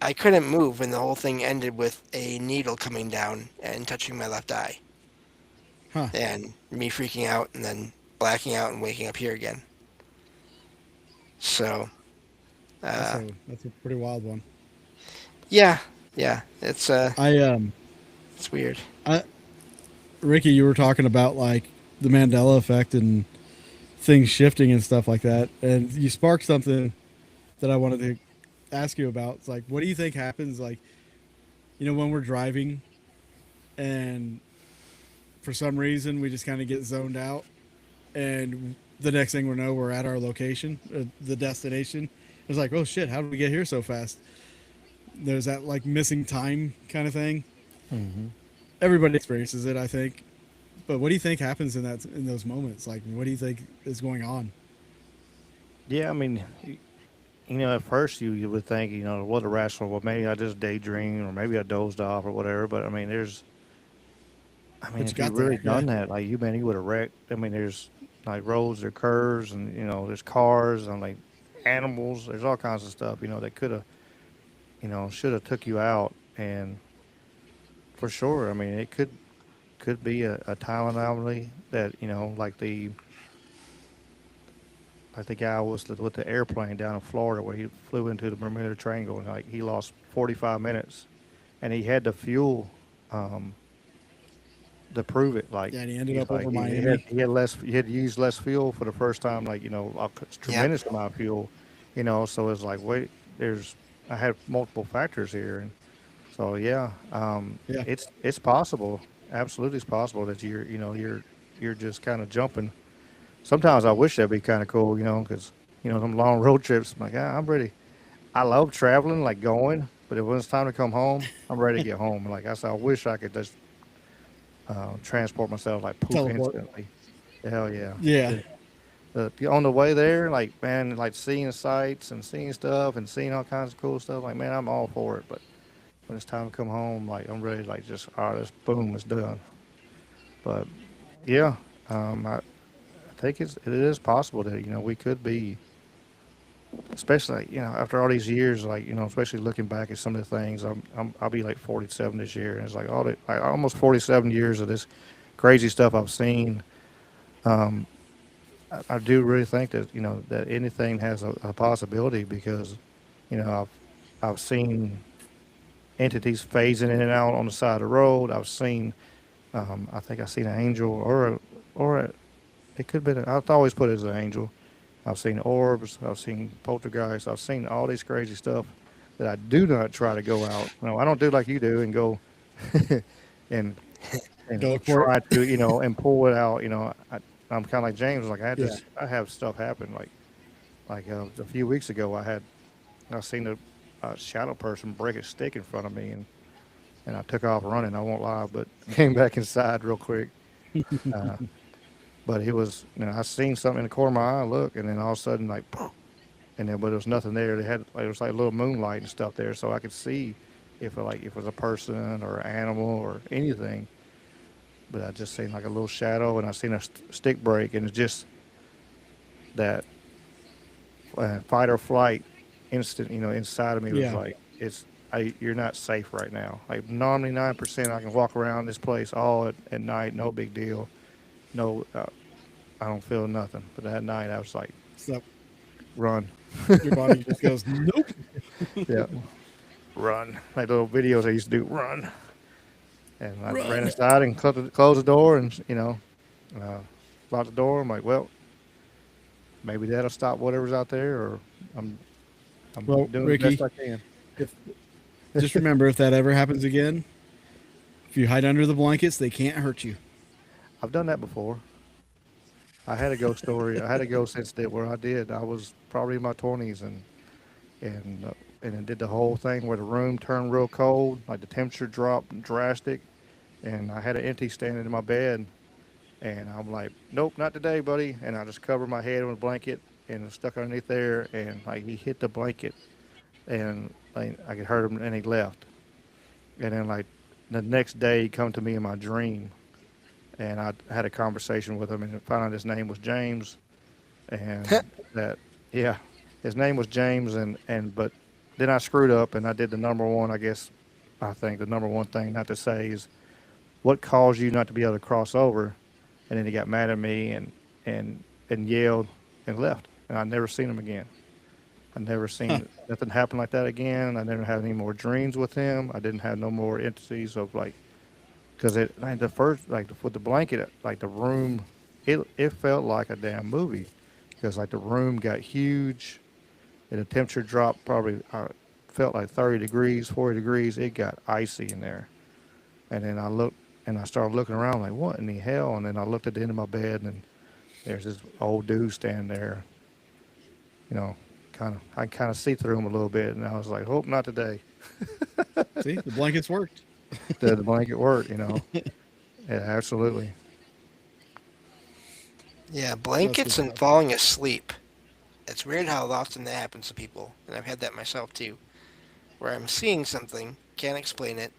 Speaker 4: I couldn't move, and the whole thing ended with a needle coming down and touching my left eye,
Speaker 3: Huh.
Speaker 4: and me freaking out, and then blacking out and waking up here again. So, uh,
Speaker 3: That's a pretty wild one.
Speaker 4: yeah, yeah,
Speaker 3: I
Speaker 4: it's weird.
Speaker 3: I Ricky, you were talking about like the Mandela effect and things shifting and stuff like that, and you sparked something that I wanted to ask you about. It's like, what do you think happens, like, when we're driving and for some reason we just kind of get zoned out, and the next thing we know, we're at our location, the destination. It's like, oh shit, how did we get here so fast? There's that like missing time kind of thing.
Speaker 2: Hmm.
Speaker 3: Everybody experiences it, I think. But what do you think happens in those moments? Like, what do you think is going on?
Speaker 2: Yeah, I mean, at first you would think, what a rational, well, maybe I just daydreamed or maybe I dozed off or whatever. But I mean,
Speaker 3: But you
Speaker 2: if you
Speaker 3: got
Speaker 2: really
Speaker 3: there, yeah.
Speaker 2: done that, like you would have wrecked. I mean, there's like roads, there curves, and there's cars and like animals. There's all kinds of stuff, that could have, should have took you out. And for sure, I mean, it could be a time anomaly that like the guy was with the airplane down in Florida where he flew into the Bermuda Triangle and like he lost 45 minutes and he had the fuel um, to prove it. Like
Speaker 3: Yeah, and he ended
Speaker 2: he's
Speaker 3: up
Speaker 2: like
Speaker 3: over Miami.
Speaker 2: he had used less fuel for the first time. Like a
Speaker 4: Yep.
Speaker 2: tremendous amount of fuel. So it's like wait, there's I had multiple factors here, and so yeah,
Speaker 3: Yeah.
Speaker 2: it's possible. Absolutely, it's possible that you're just kind of jumping. Sometimes I wish that'd be kind of cool, because them long road trips. I'm like, I'm ready. I love traveling, like going, but when it's time to come home, I'm ready to get home. Like I said, I wish I could just transport myself like poof
Speaker 3: Teleport.
Speaker 2: instantly. Hell yeah.
Speaker 3: Yeah.
Speaker 2: On the way there, like man, like seeing the sights and seeing stuff and seeing all kinds of cool stuff. Like man, I'm all for it. But when it's time to come home, like I'm ready, like just all right, this boom, it's done. But yeah, I think it is possible that we could be, especially like, after all these years, like especially looking back at some of the things. I'll be like 47 this year, and it's like like almost 47 years of this crazy stuff I've seen. Um, I do really think that that anything has a possibility because I've seen entities phasing in and out on the side of the road. I've seen I think I've seen an angel it could be I've always put it as an angel. I've seen orbs. I've seen poltergeists. I've seen all these crazy stuff that I do not try to go out. I don't do like you do and go and
Speaker 3: Go
Speaker 2: and
Speaker 3: look for it.
Speaker 2: try to and pull it out. I'm kind of like James. Like
Speaker 3: Yeah.
Speaker 2: I have stuff happen. Like a few weeks ago, I seen a shadow person break a stick in front of me and I took off running. I won't lie, but came back inside real quick. Uh, but it was I seen something in the corner of my eye. Look, and then all of a sudden like, and then but there was nothing there. They had like, it was like a little moonlight and stuff there, so I could see if it was a person or an animal or anything. But I just seen like a little shadow, and I seen a stick break, and it's just that fight or flight instant, inside of me was
Speaker 3: Yeah.
Speaker 2: like, you're not safe right now. Like 99%, I can walk around this place all at night, no big deal. No, I don't feel nothing. But that night, I was like,
Speaker 3: So
Speaker 2: run,
Speaker 3: your body just goes, nope.
Speaker 2: yeah, run. Like little videos I used to do, run. And I ran
Speaker 3: Run.
Speaker 2: inside and closed the door, and uh, locked the door. I'm like, well, maybe that'll stop whatever's out there, or I'm
Speaker 3: Well,
Speaker 2: doing the best
Speaker 3: Ricky,
Speaker 2: I can.
Speaker 3: if just remember if that ever happens again, if you hide under the blankets, they can't hurt you.
Speaker 2: I've done that before. I had a ghost story. I had a ghost incident where I did. I was probably in my 20s and and it did the whole thing where the room turned real cold, like the temperature dropped drastic, and I had an empty standing in my bed, and I'm like, nope, not today, buddy. And I just covered my head with a blanket and stuck underneath there, and like he hit the blanket, and like I could hear him, and he left. And then like the next day, he come to me in my dream, and I had a conversation with him, and found out his name was James, and that yeah, his name was James, and but then I screwed up, and I did the number one. I guess I think the number one thing not to say is what caused you not to be able to cross over, and then he got mad at me and yelled and left, and I never seen him again. I never
Speaker 3: Huh.
Speaker 2: seen nothing happen like that again. I never had any more dreams with him. I didn't have no more entities of like because it like the first like with the blanket like the room it felt like a damn movie because like the room got huge and the temperature dropped probably felt like 30 degrees 40 degrees. It got icy in there, and then I looked and I started looking around like what in the hell, and then I looked at the end of my bed and there's this old dude standing there, you know kind of I kind of see through him a little bit, and I was like, hope not today.
Speaker 3: See, the blankets worked.
Speaker 2: The blanket worked. Yeah, absolutely.
Speaker 4: Yeah,
Speaker 3: That's good
Speaker 4: blankets and
Speaker 3: stuff.
Speaker 4: falling asleep. It's weird how often that happens to people, and I've had that myself too, where I'm seeing something, can't explain it,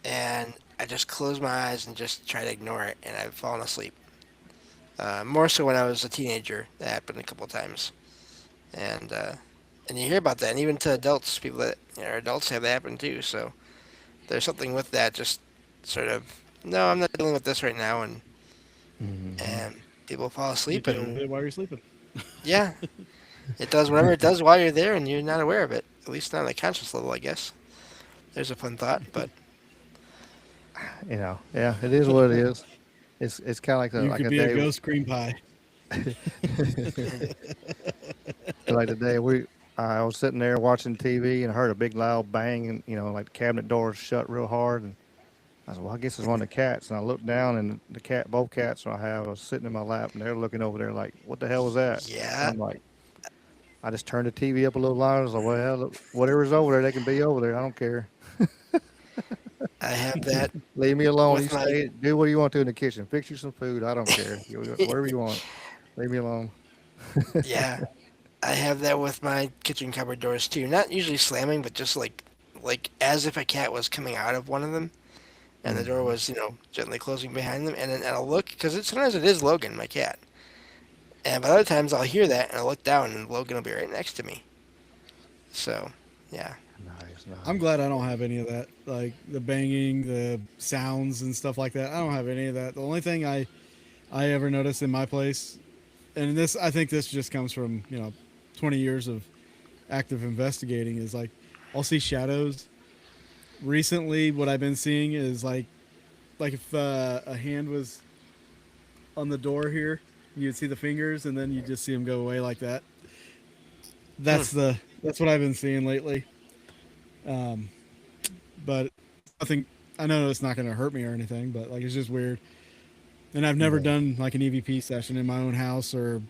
Speaker 4: and I just close my eyes and just try to ignore it, and I've fallen asleep. More so when I was a teenager, that happened a couple of times, and and you hear about that, and even to adults, people that are adults have that happen too. So there's something with that, just sort of, no, I'm not dealing with this right now,
Speaker 2: Hmm.
Speaker 4: and people fall
Speaker 3: You
Speaker 4: asleep,
Speaker 3: deal with
Speaker 4: and
Speaker 3: it while you're sleeping.
Speaker 4: yeah, it does whatever it does while you're there, and you're not aware of it. At least not on a conscious level, I guess. There's a fun thought, but
Speaker 2: Yeah, it is what it is. It's kind of
Speaker 3: You
Speaker 2: like
Speaker 3: could
Speaker 2: a
Speaker 3: be a
Speaker 2: day
Speaker 3: ghost cream pie.
Speaker 2: like the day I was sitting there watching TV and heard a big loud bang, and like the cabinet doors shut real hard. And I said, "Well, I guess it's one of the cats." And I looked down, and both cats I have, was sitting in my lap, and they're looking over there like, "What the hell was that?" And
Speaker 4: Yeah,
Speaker 2: I'm like, I just turned the TV up a little louder. I was like, "Well, look, whatever's over there, they can be over there. I don't care.
Speaker 4: I have that
Speaker 2: Leave me alone. You
Speaker 4: with my
Speaker 2: stay, do what you want to in the kitchen. Fix you some food. I don't care. Whatever you want. Leave me alone."
Speaker 4: yeah. I have that with my kitchen cupboard doors too. Not usually slamming, but just like as if a cat was coming out of one of them, and the door
Speaker 2: Mhm.
Speaker 4: was gently closing behind them. And then I'll look because sometimes it is Logan, my cat. And by other times I'll hear that and I'll look down and Logan will be right next to me. So, yeah.
Speaker 2: Nice,
Speaker 3: I'm
Speaker 2: nice.
Speaker 3: glad I don't have any of that, like the banging, the sounds and stuff like that. I don't have any of that. The only thing I ever noticed in my place, and this I think this just comes from 20 years of active investigating, is like I'll see shadows. Recently, what I've been seeing is like if a hand was on the door here, you'd see the fingers, and then you just see them go away like that.
Speaker 4: Hmm.
Speaker 3: That's what I've been seeing lately. Um, but it's nothing. I know it's not going to hurt me or anything, but like it's just weird. And I've never
Speaker 2: Yeah.
Speaker 3: done like an EVP session in my own house or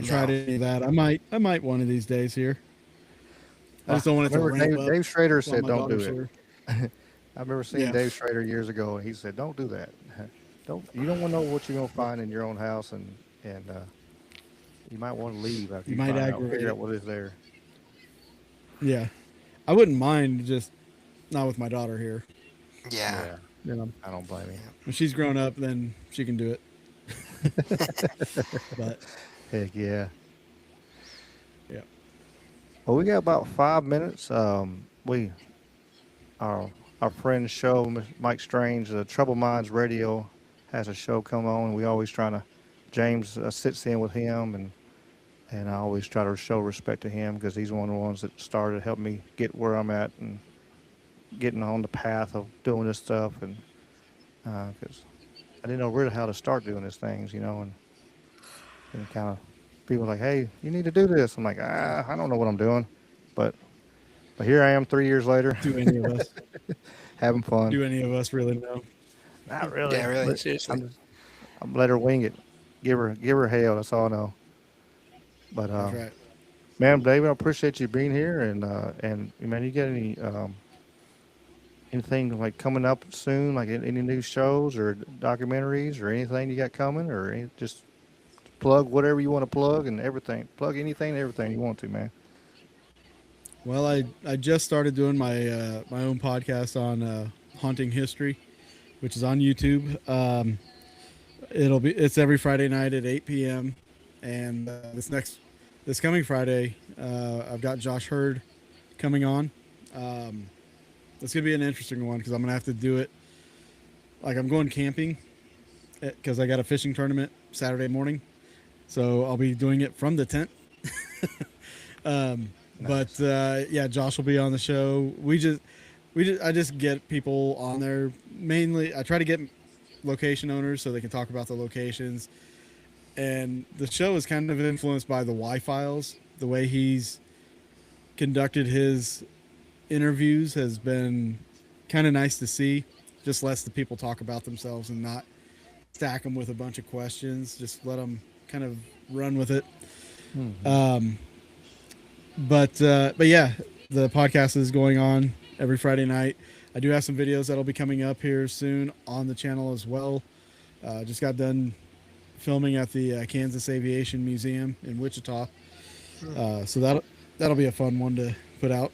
Speaker 3: tried
Speaker 4: No.
Speaker 3: any of that. I might one of these days here. I just
Speaker 2: I
Speaker 3: don't want it to
Speaker 2: remember
Speaker 3: ramp up
Speaker 2: Dave Schrader
Speaker 3: while
Speaker 2: said,
Speaker 3: my
Speaker 2: "Don't do
Speaker 3: daughter's
Speaker 2: it."
Speaker 3: here.
Speaker 2: I remember seeing
Speaker 3: Yeah,
Speaker 2: Dave Schrader years ago, and he said, "Don't do that. You don't want to know what you're gonna find in your own house, and you might want to leave after
Speaker 3: you
Speaker 2: you
Speaker 3: might
Speaker 2: figure
Speaker 3: aggravate
Speaker 2: out
Speaker 3: it.
Speaker 2: what is there."
Speaker 3: Yeah, I wouldn't mind, just not with my daughter here.
Speaker 4: Yeah.
Speaker 2: Yeah,
Speaker 3: You know,
Speaker 2: I don't blame you.
Speaker 3: when she's grown up, then she can do it. But
Speaker 2: Heck yeah.
Speaker 3: yeah,
Speaker 2: Well, we got about 5 minutes. We our our friend's show, Mike Strange, Trouble Minds Radio, has a show come on. We always trying to James sits in with him, and I always try to show respect to him because he's one of the ones that started helping me get where I'm at and getting on the path of doing this stuff. And because I didn't know really how to start doing these things, and kind of people like, "Hey, you need to do this." I'm like, I don't know what I'm doing, but here I am 3 years later,
Speaker 3: do any of us
Speaker 2: having fun.
Speaker 3: do any of us really know?
Speaker 2: Not
Speaker 4: Yeah,
Speaker 2: really,
Speaker 4: really,
Speaker 2: but
Speaker 4: seriously.
Speaker 2: I'm let her wing it. Give her hell. That's all I know. But
Speaker 3: That's right.
Speaker 2: man, David, I appreciate you being here, and man, you got anything like coming up soon, like any new shows or documentaries or anything you got coming, or just plug whatever you want to plug and everything. Plug anything and everything you want to, man.
Speaker 3: Well, I just started doing my own podcast on haunting history, which is on YouTube. It's every Friday night at 8 p.m. And this coming Friday, I've got Josh Hurd coming on. Um, it's gonna be an interesting one because I'm gonna have to do it. Like I'm going camping because I got a fishing tournament Saturday morning, so I'll be doing it from the tent. But
Speaker 2: Nice.
Speaker 3: yeah, Josh will be on the show. I just get people on there. Mainly, I try to get location owners so they can talk about the locations. And the show is kind of influenced by the Y Files. The way he's conducted his interviews has been kind of nice to see. Just lets the people talk about themselves and not stack them with a bunch of questions. Just let them kind of run with it.
Speaker 2: Hmm.
Speaker 3: Um, but yeah, the podcast is going on every Friday night. I do have some videos that'll be coming up here soon on the channel as well. Just got done filming at the Kansas Aviation Museum in Wichita, so that'll be a fun one to put out.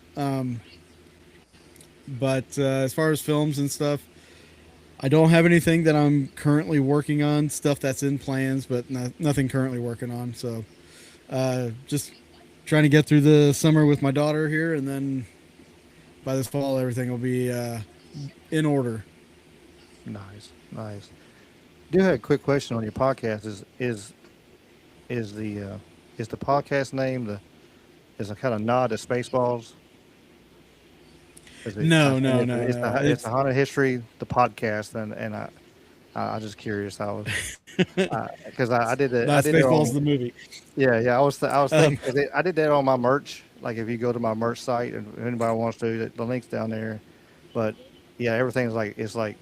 Speaker 3: But as far as films and stuff, I don't have anything that I'm currently working on. Stuff that's in plans, but nothing currently working on. So just trying to get through the summer with my daughter here, and then by this fall, everything will be in order.
Speaker 2: Nice, nice. Do have a quick question on your podcast? Is the podcast name is a kind of nod to Spaceballs? Is it? I
Speaker 3: No,
Speaker 2: think
Speaker 3: no, no, no.
Speaker 2: it's the haunted history, the podcast, and I just curious. I was because I did
Speaker 3: Not
Speaker 2: it
Speaker 3: Spaceballs
Speaker 2: on.
Speaker 3: the movie.
Speaker 2: Yeah, yeah. I was thinking
Speaker 3: Um,
Speaker 2: 'cause I did that on my merch, like if you go to my merch site and if anybody wants to, the link's down there. But yeah, everything's like it's like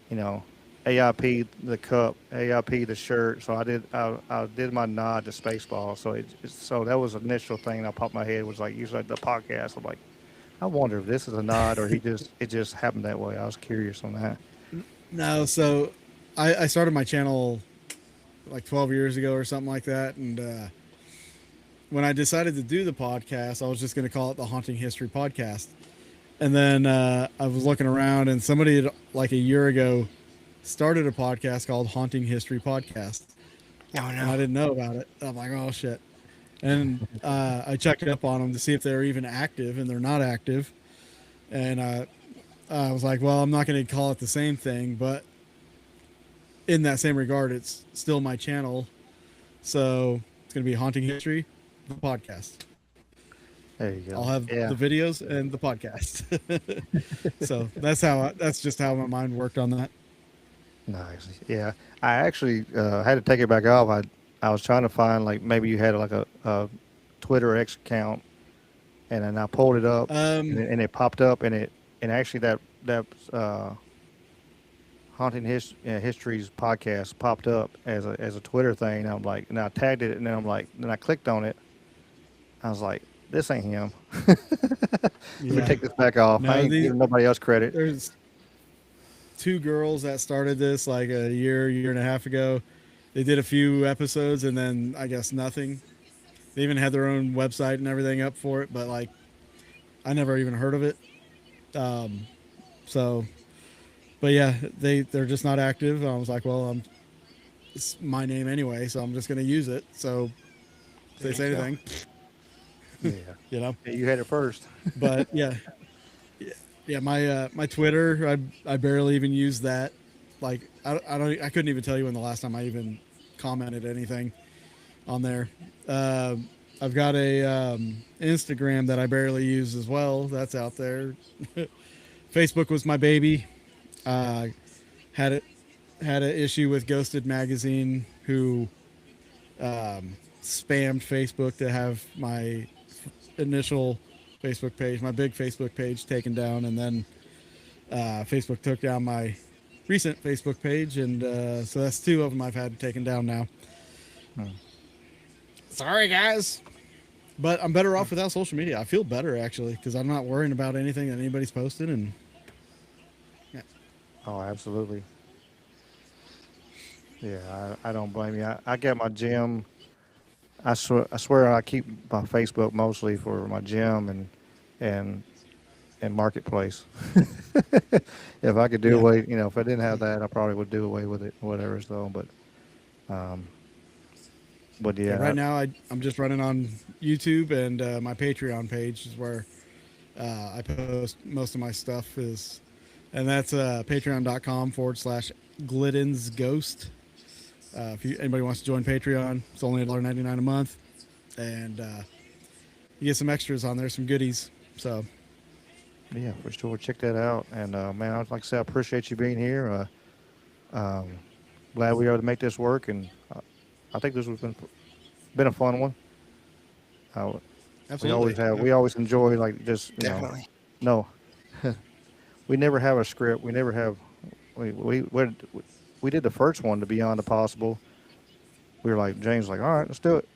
Speaker 2: you know, AIP the cup, AIP the shirt. So I did my nod to Spaceball. So so that was the initial thing that popped in my head was like usually the podcast. I'm like, I wonder if this is a nod or it just happened that way. I was curious on that.
Speaker 3: No, so I started my channel like 12 years ago or something like that, and when I decided to do the podcast, I was just going to call it the Haunting History Podcast. And then I was looking around, and somebody had, like a year ago, started a podcast called Haunting History Podcast,
Speaker 4: Oh
Speaker 3: and I
Speaker 4: no.
Speaker 3: didn't know about it. I'm like, oh shit. And I checked up on them to see if they were even active, and they're not active. And I was like, well, I'm not going to call it the same thing, but in that same regard, it's still my channel. So it's going to be Haunting History, the podcast.
Speaker 2: There you
Speaker 3: I'll
Speaker 2: go.
Speaker 3: have
Speaker 2: Yeah.
Speaker 3: the videos and the podcast. So that's just how my mind worked on that.
Speaker 2: Nice. Yeah. I actually had to take it back off. I was trying to find like maybe you had like a Twitter X account, and then I pulled it up, and it popped up, and actually that Histories podcast popped up as a Twitter thing. I'm like, and I tagged it, and then I'm like, then I clicked on it. I was like, this ain't him. Let me
Speaker 3: Yeah.
Speaker 2: take this back off. I
Speaker 3: No,
Speaker 2: ain't giving nobody else credit.
Speaker 3: there's two girls that started this like a year and a half ago. They did a few episodes and then I guess nothing. They even had their own website and everything up for it, but like I never even heard of it. Um, so, but yeah, they're just not active. I was like, well, it's my name anyway, so I'm just gonna use it. So if they say
Speaker 2: you go.
Speaker 3: anything,
Speaker 2: Yeah.
Speaker 3: you know.
Speaker 2: Yeah, you had it first.
Speaker 3: But yeah, my Twitter, I barely even use that. Like I couldn't even tell you when the last time I even commented anything on there. I've got a Instagram that I barely use as well. That's out there. Facebook was my baby. Uh, had it had an issue with Ghosted Magazine, who spammed Facebook to have my initial Facebook page, my big Facebook page, taken down, and then Facebook took down my recent Facebook page, and so that's two of them I've had taken down now. Sorry, guys, but I'm better off without social media. I feel better actually because I'm not worrying about anything that anybody's posted, and yeah,
Speaker 2: Oh, absolutely. Yeah, I don't blame you. I get my gym. I swear I keep my Facebook mostly for my gym and and marketplace. If I could do
Speaker 3: yeah.
Speaker 2: away, if I didn't have that, I probably would do away with it, whatever. So, um, but
Speaker 3: Yeah,
Speaker 2: yeah,
Speaker 3: right now I'm just running on YouTube, and my Patreon page is where I post most of my stuff is, and that's patreon.com/Glidden's Ghost. If anybody wants to join Patreon, it's only $1.99 a month, and you get some extras on there, some goodies. So
Speaker 2: yeah, for sure. Check that out. And man, like I said, I appreciate you being here. Glad we were able to make this work, and I think this has been a fun one.
Speaker 3: absolutely,
Speaker 2: We always enjoy like just
Speaker 4: Definitely.
Speaker 2: no, we never have a script. We never have. We did the first one to Beyond the Possible. We were like, James was like, all right, let's do it.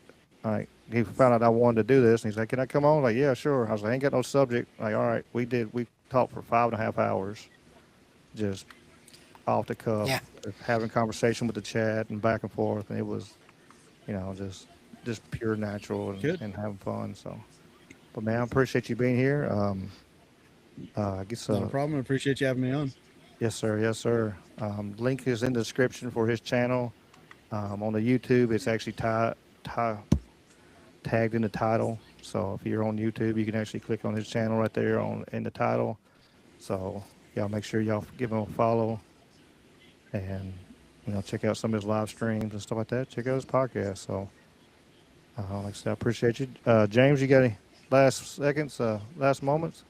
Speaker 2: All right. He found out I wanted to do this, and he's like, can I come on? Like, yeah, sure. I was like, I ain't got no subject. Like, all right, we did. We talked for 5.5 hours, just off the cuff,
Speaker 4: Yeah.
Speaker 2: having conversation with the chat and back and forth, and it was, just pure natural
Speaker 3: good.
Speaker 2: and having fun. So, but man, I appreciate you being here. I guess
Speaker 3: Not a problem. I appreciate you having me on.
Speaker 2: yes, sir. Yes, sir. Link is in the description for his channel. On the YouTube, it's actually tagged in the title. So if you're on YouTube, you can actually click on his channel right there in the title. So y'all make sure y'all give him a follow, and check out some of his live streams and stuff like that. Check out his podcast. So like I said, I appreciate you, James. You got any last seconds, last moments?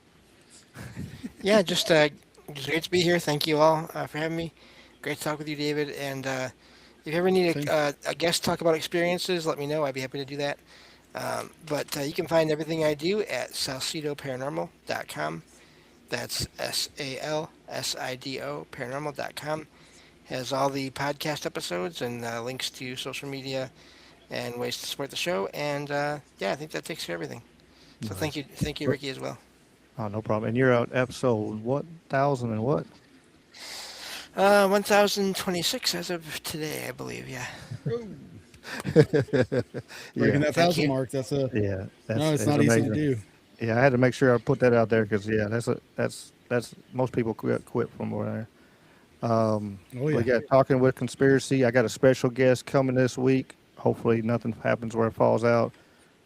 Speaker 4: Yeah, just great to be here. Thank you all for having me. Great to talk with you, David. And if you ever need
Speaker 3: Same.
Speaker 4: a guest to talk about experiences, let me know. I'd be happy to do that. But you can find everything I do at salsidoparanormal.com. That's SALSIDO paranormal.com. Has all the podcast episodes and links to social media and ways to support the show. And yeah, I think that takes care of everything. So
Speaker 2: Nice.
Speaker 4: thank you, Ricky, as well.
Speaker 2: Oh, no problem. And you're out episode what? 1,000 and what?
Speaker 4: 1026 as of today, I believe. Yeah.
Speaker 3: Breaking
Speaker 2: Yeah,
Speaker 3: that
Speaker 4: Thank
Speaker 3: 1,000
Speaker 4: you.
Speaker 3: mark. That's a
Speaker 2: yeah.
Speaker 3: no. It's
Speaker 2: It's
Speaker 3: not easy to
Speaker 2: amazing.
Speaker 3: do.
Speaker 2: Yeah, I had to make sure I put that out there because yeah, that's most people quit from where.
Speaker 3: Oh yeah.
Speaker 2: We got talking with conspiracy. I got a special guest coming this week. Hopefully, nothing happens where it falls out.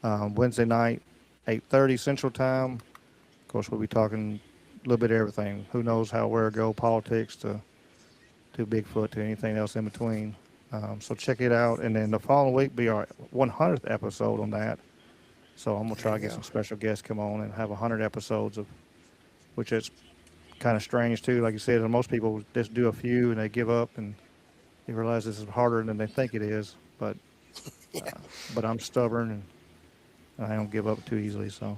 Speaker 2: Wednesday night, 8:30 Central Time. Of course, we'll be talking a little bit of everything. Who knows how where it go? Politics to Bigfoot to anything else in between. So check it out, and then the following week be our 100th episode on that. So I'm gonna try
Speaker 4: There
Speaker 2: to
Speaker 4: you
Speaker 2: get
Speaker 4: go.
Speaker 2: some special guests come on and have 100 episodes of, which is kind of strange too. Like you said, most people just do a few and they give up and they realize this is harder than they think it is.
Speaker 4: Yeah.
Speaker 2: But I'm stubborn and I don't give up too easily. So,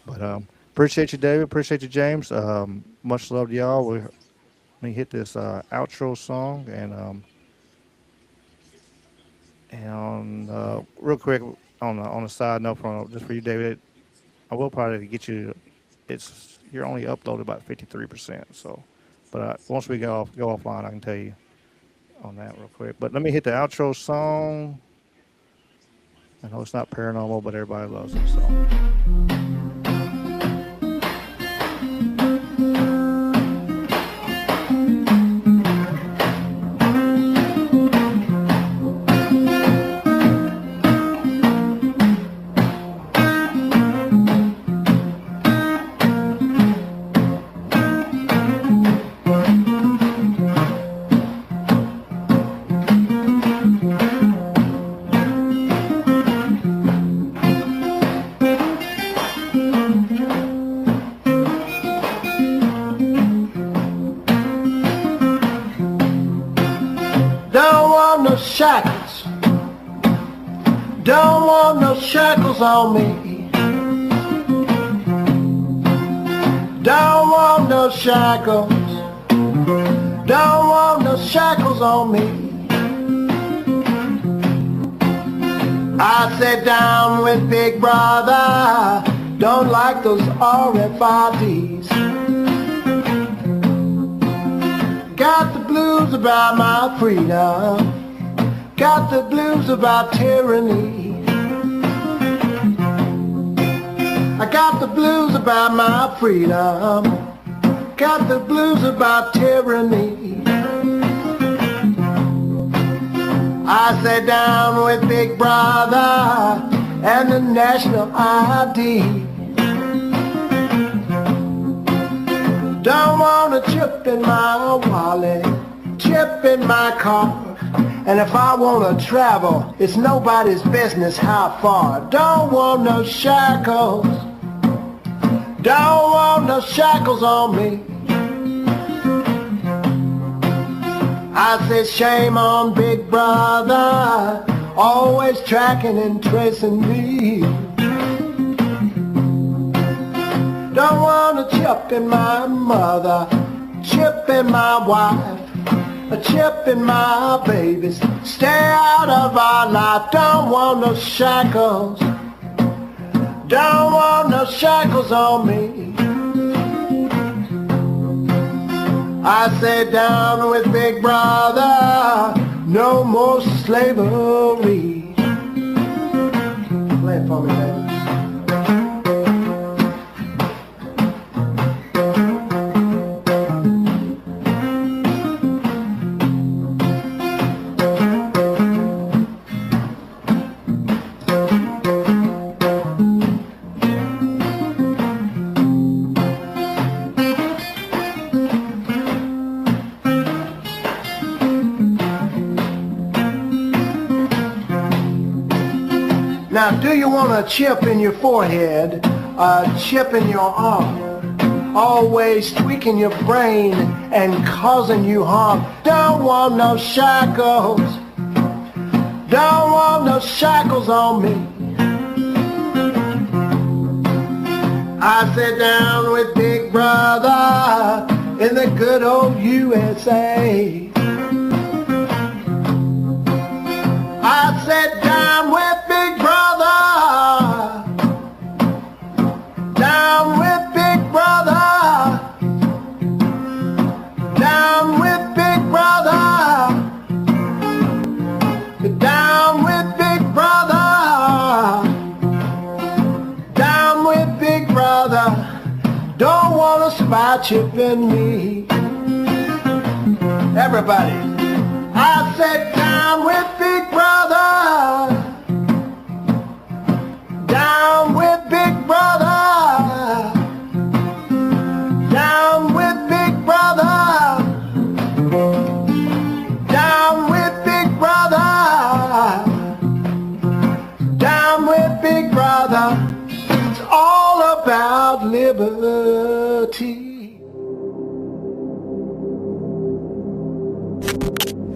Speaker 2: but appreciate you, David. Appreciate you, James. Much love to y'all. Let me hit this outro song and on real quick on a side note from just for you, David. I will probably get you. It's you're only uploaded about 53%. So, but once we go offline, I can tell you on that real quick. But let me hit the outro song. I know it's not paranormal, but everybody loves it. So.
Speaker 5: Don't want no shackles. Don't want no shackles on me. Don't want no shackles. Don't want no shackles on me. I sat down with Big Brother. Don't like those RFIDs. Got the blues about my freedom. Got the blues about tyranny. I got the blues about my freedom. Got the blues about tyranny. I sat down with Big Brother and the national ID. Don't want a chip in my wallet, chip in my car. And if I want to travel, it's nobody's business how far. Don't want no shackles. Don't want no shackles on me. I said shame on Big Brother, always tracking and tracing me. Don't want a chip in my mother, chip in my wife, a chip in my babies. Stay out of our life. Don't want no shackles. Don't want no shackles on me. I sat down with Big Brother, no more slavery. Play it for me, baby. Now, do you want a chip in your forehead, a chip in your arm, always tweaking your brain and causing you harm? Don't want no shackles. don't want no shackles on me. I sit down with Big Brother in the good old USA. I sat down with Big Brother, down with Big Brother, down with Big Brother, down with Big Brother, down with Big Brother. Don't want a spot chip in me. Everybody, I sat down with Big Brother, down with Big Brother, down with Big Brother, down with Big Brother, down with Big Brother. It's all about liberty.